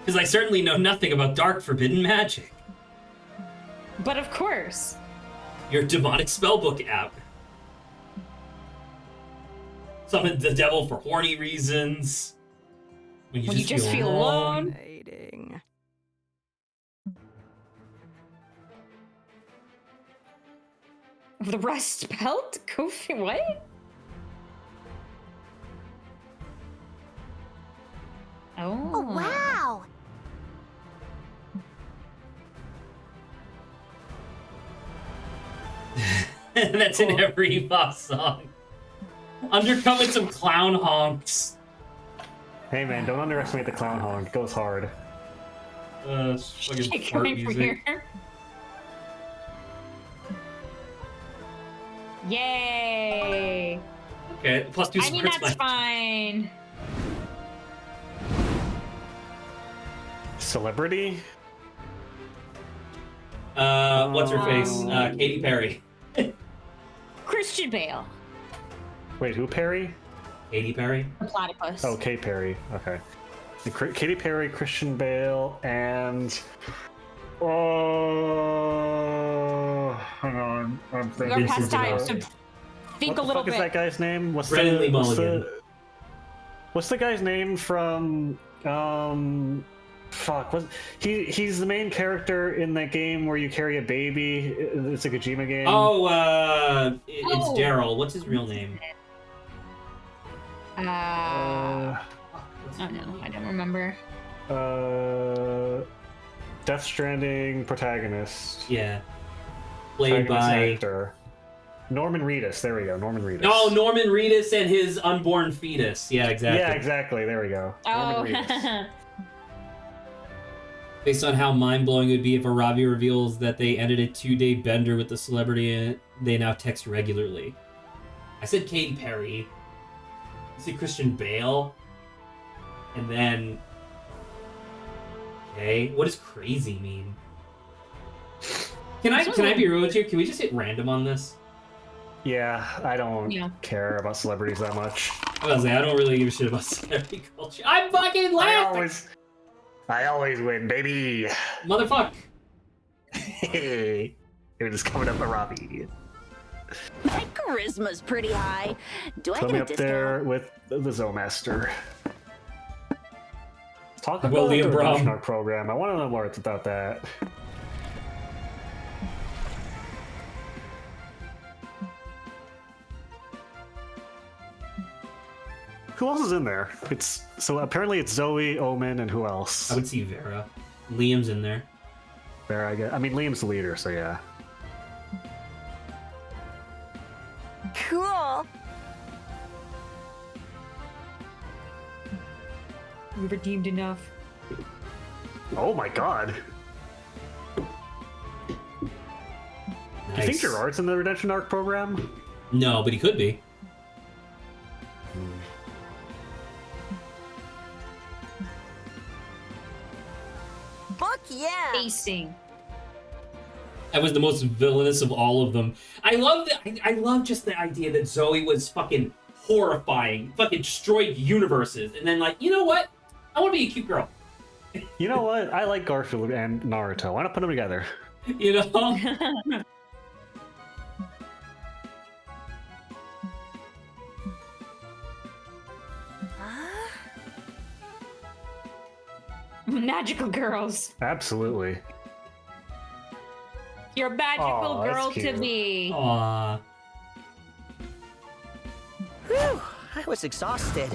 Because I certainly know nothing about dark forbidden magic. But of course. Your demonic spellbook app. Summon the devil for horny reasons. When you just feel alone. Dating. The rust belt? Goofy, what? Oh. Oh, wow. That's in every boss song. Undercoming some clown honks. Hey man, don't underestimate the clown honk. It goes hard. Fucking Shit fart coming from music. here. Yay! Okay, plus 2 I mean, smarts. that's fine. Celebrity? What's her face? Katy Perry. Christian Bale. Wait, who Perry? Katy Perry. The platypus. Oh, Kate Perry. Okay. Katy Perry, Christian Bale, and hang on. I'm We're thinking. past time, so think What a little the fuck is that bit. guy's name? Brennan Lee Mulligan. What's the guy's name from Fuck, he's the main character in that game where you carry a baby. It's a Kojima game. Oh, it's Daryl. What's his real name? Oh no, I don't remember. Death Stranding protagonist. Yeah. Played by actor. Norman Reedus. There we go. Norman Reedus. Oh, Norman Reedus and his unborn fetus. Yeah, exactly. Yeah, exactly. There we go. Oh. Norman Reedus. Based on how mind-blowing it would be if Arabi reveals that they ended a 2-day bender with the celebrity and they now text regularly. I said Katy Perry. I said Christian Bale. And then... Okay, what does crazy mean? Can I be real with you? Can we just hit random on this? Yeah, I don't care about celebrities that much. I was like, I don't really give a shit about celebrity culture. I'm fucking laughing! I always win, baby. Motherfuck. Hey, you're just coming up, Arabi. My charisma's pretty high. Do I Put get me a up discount? there with the Zoomaster. Talk about William the Brom. redemption arc program. I want to know more about that. Who else is in there? Apparently it's Zoe, Omen, and who else? I would see Vera. Liam's in there. Vera, I guess. I mean, Liam's the leader, so yeah. Cool. We redeemed enough. Oh my god. Nice. Do you think Gerard's in the redemption arc program? No, but he could be. Fuck yeah. Acing. That was the most villainous of all of them. I love just the idea that Zoe was fucking horrifying, fucking destroyed universes, and then like, you know what? I want to be a cute girl. You know what? I like Garfield and Naruto. Why not put them together? You know? Magical girls. Absolutely. You're a magical Aw, that's girl to cute. me. Aww. Whew, I was exhausted.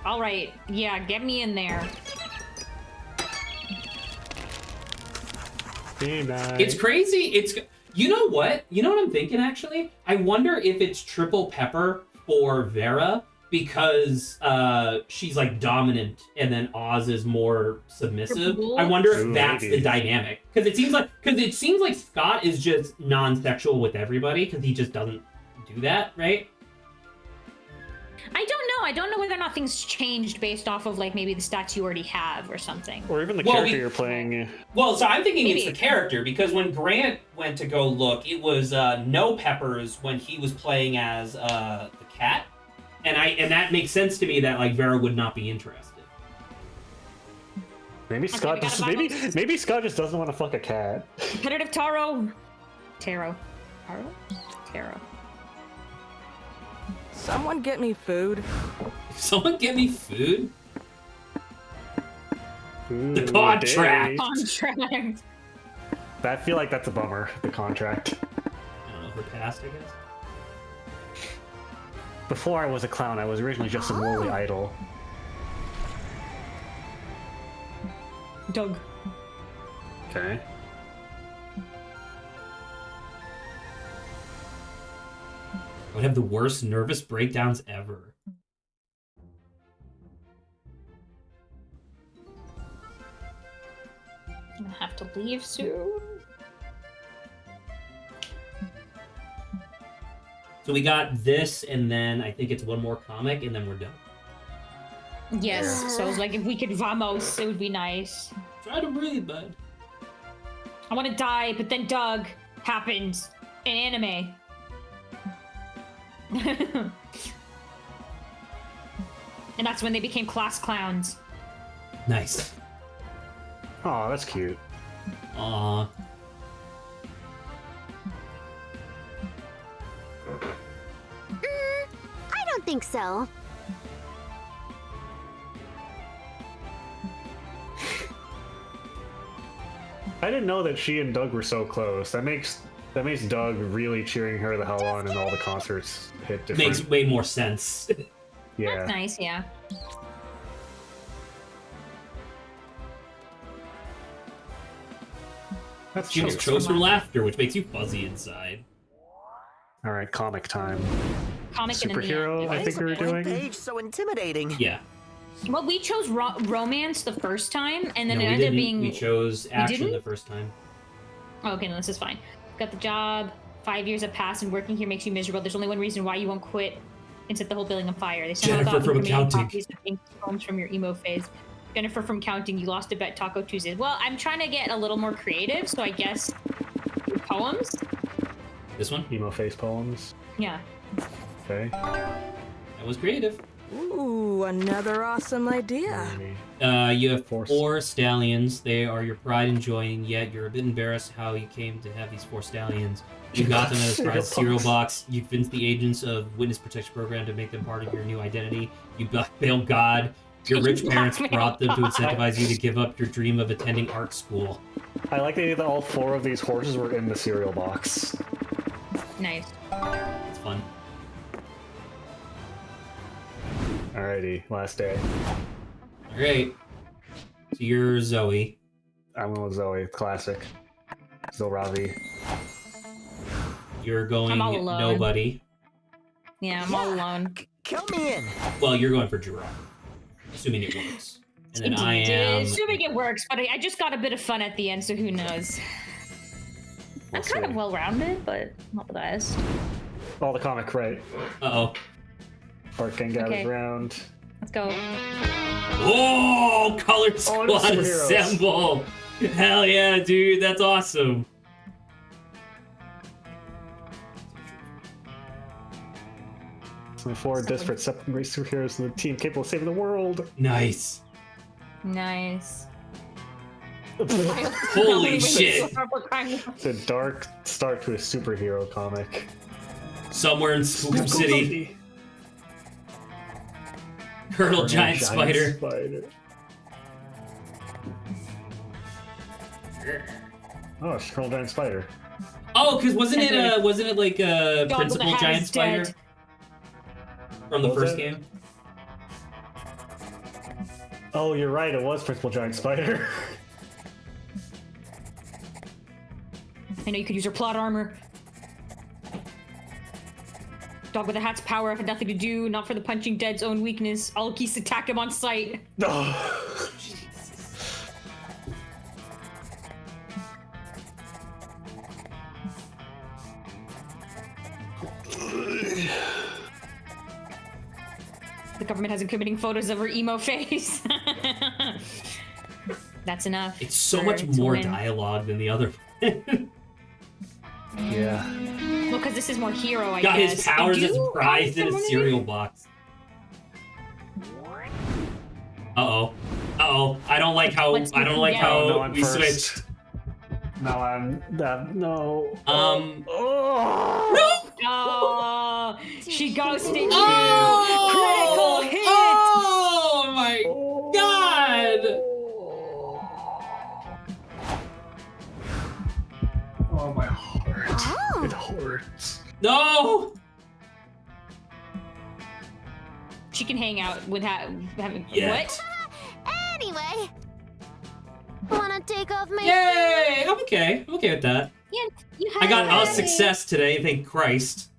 All right, yeah, get me in there. It's crazy. You know what? You know what I'm thinking actually? I wonder if it's triple pepper for Vera because she's like dominant and then Oz is more submissive. I wonder if that's the dynamic. Because it seems like Scott is just non-sexual with everybody because he just doesn't do that, right? I don't know. I don't know whether or not things changed based off of like maybe the stats you already have or something. Or even the character you're playing. Well, so I'm thinking Maybe. it's the character because when Grant went to go look, it was no peppers when he was playing as the cat, and that makes sense to me that like Vera would not be interested. Maybe Scott maybe Scott just doesn't want to fuck a cat. Competitive Taro. Someone get me food. Someone get me food. Ooh, The contract. Contract. I feel like that's a bummer. The contract. I don't know if we're past, I guess. Before I was a clown, I was originally just a lowly idol. Doug. Okay. I would have the worst nervous breakdowns ever. I'm gonna have to leave soon. So we got this, and then I think it's one more comic, and then we're done. Yes. So I was like, if we could vamos, it would be nice. Try to breathe, bud. I want to die, but then Doug happens in anime. And that's when they became class clowns. Nice. Oh, that's cute. Aww. I don't think so. I didn't know that she and Doug were so close. That makes Doug really cheering her the hell on, and all the concerts hit different. Makes way more sense. Yeah. That's nice, yeah. That's She was chose from laughter, which makes you fuzzy inside. All right, comic time. Comic and Superhero, I think we were doing. Page so intimidating. Yeah. Well, we chose romance the first time, and then No, it we ended up didn't. being. We chose action didn't? the first time. Oh, okay, no, this is fine. Got the job. 5 years have passed, and working here makes you miserable. There's only one reason why you won't quit and set the whole building on fire. They somehow Jennifer got from me accounting. copies of ink poems from your emo phase. Jennifer from counting. You lost a bet Taco Tuesdays. Well, I'm trying to get a little more creative, so I guess poems. This one? Emo face poems. Yeah. Okay. That was creative. Ooh, another awesome idea. You have 4 stallions. They are your pride and joy, and yet you're a bit embarrassed how you came to have these 4 stallions. You got them as a surprise cereal box. You convinced the agents of Witness Protection Program to make them part of your new identity. You blackmailed God. Your rich parents brought them to incentivize you to give up your dream of attending art school. I like the idea that all 4 of these horses were in the cereal box. Nice. It's fun. Alrighty, last day. Alright. So you're Zoe. I'm going with Zoe, classic. Zoravi. You're going I'm all alone. nobody. Yeah, I'm all alone. Count me in. Well, you're going for Jerome. Assuming it works. And then I am... Assuming it works, but I just got a bit of fun at the end, so who knows. I'm kind of well-rounded, but not the best. Oh, the comic, right. Uh-oh. Bart Gang gathers Okay. round. Let's go. Oh, Color Squad assemble! Hell yeah, dude, that's awesome. So 4 desperate separate superheroes in the team capable of saving the world. Nice. Nice. Holy shit. It's a dark start to a superhero comic. Somewhere in Spook City. Colonel Giant Spider. Oh, it's Colonel Giant Spider. Oh, because wasn't it like Dog with the Principal hat Giant is Spider dead. from the What was first it? game? Oh, you're right, it was Principal Giant Spider. I know you could use your plot armor. Dog with a hat's power had nothing to do, not for the punching dead's own weakness. All geese attack him on sight. Oh. The government has him committing photos of her emo face. That's enough. It's so for much to more win. dialogue than the other. Yeah. Well, because this is more hero, I Got guess. his powers as a prize in a cereal box. Uh-oh. Uh-oh. I don't like how Let's move we first. switched. No, I'm no. No! Oh, she ghosted you. Oh! Critical hit. Oh my god! Oh, my heart. It hurts. No! She can hang out with having Yeah. what? Anyway, wanna take off my Yay! I'm okay. I'm okay with that. Yeah, you I got have a success today, thank Christ.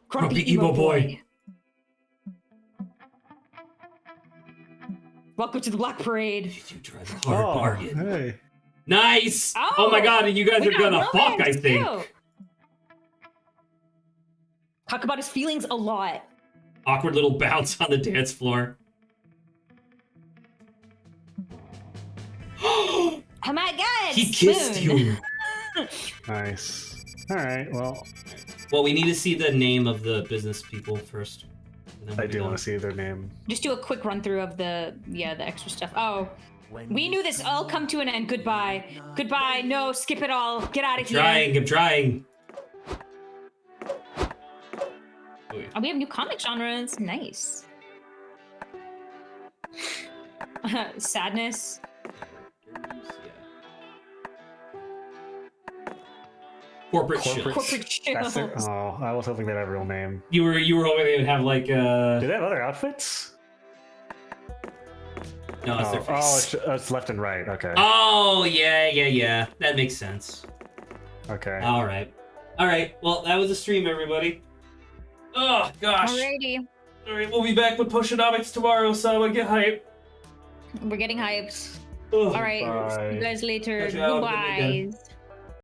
Grumpy emo boy. Welcome to the Black Parade. You tried the hard bargain. Hey. Nice! Oh my god, and you guys we are got gonna fuck, I romance, think. too. Talk about his feelings a lot. Awkward little bounce on the dance floor. Oh my god! He kissed spoon. you. Nice. Alright, well, Well, we need to see the name of the business people first. and then I we'll be do done. want to see their name. Just do a quick run through of the extra stuff. Oh, we knew this all come to an end. Goodbye. Goodbye. No, skip it all. Get out of here. I'm trying. Oh, we have new comic genres. Nice. Sadness. Corporate Corporate That's their, chills. oh, I was hoping they'd have a real name. You were hoping they would have like Do they have other outfits? No, it's their face. It's left and right. Okay. Oh yeah. That makes sense. Okay. All right. Well, that was the stream, everybody. Oh gosh. Alrighty. All right, we'll be back with Pushonomics tomorrow. So get hype. We're getting hyped. Ugh. All right. Bye. See you guys later. Catch you out. Good night, Goodbyes.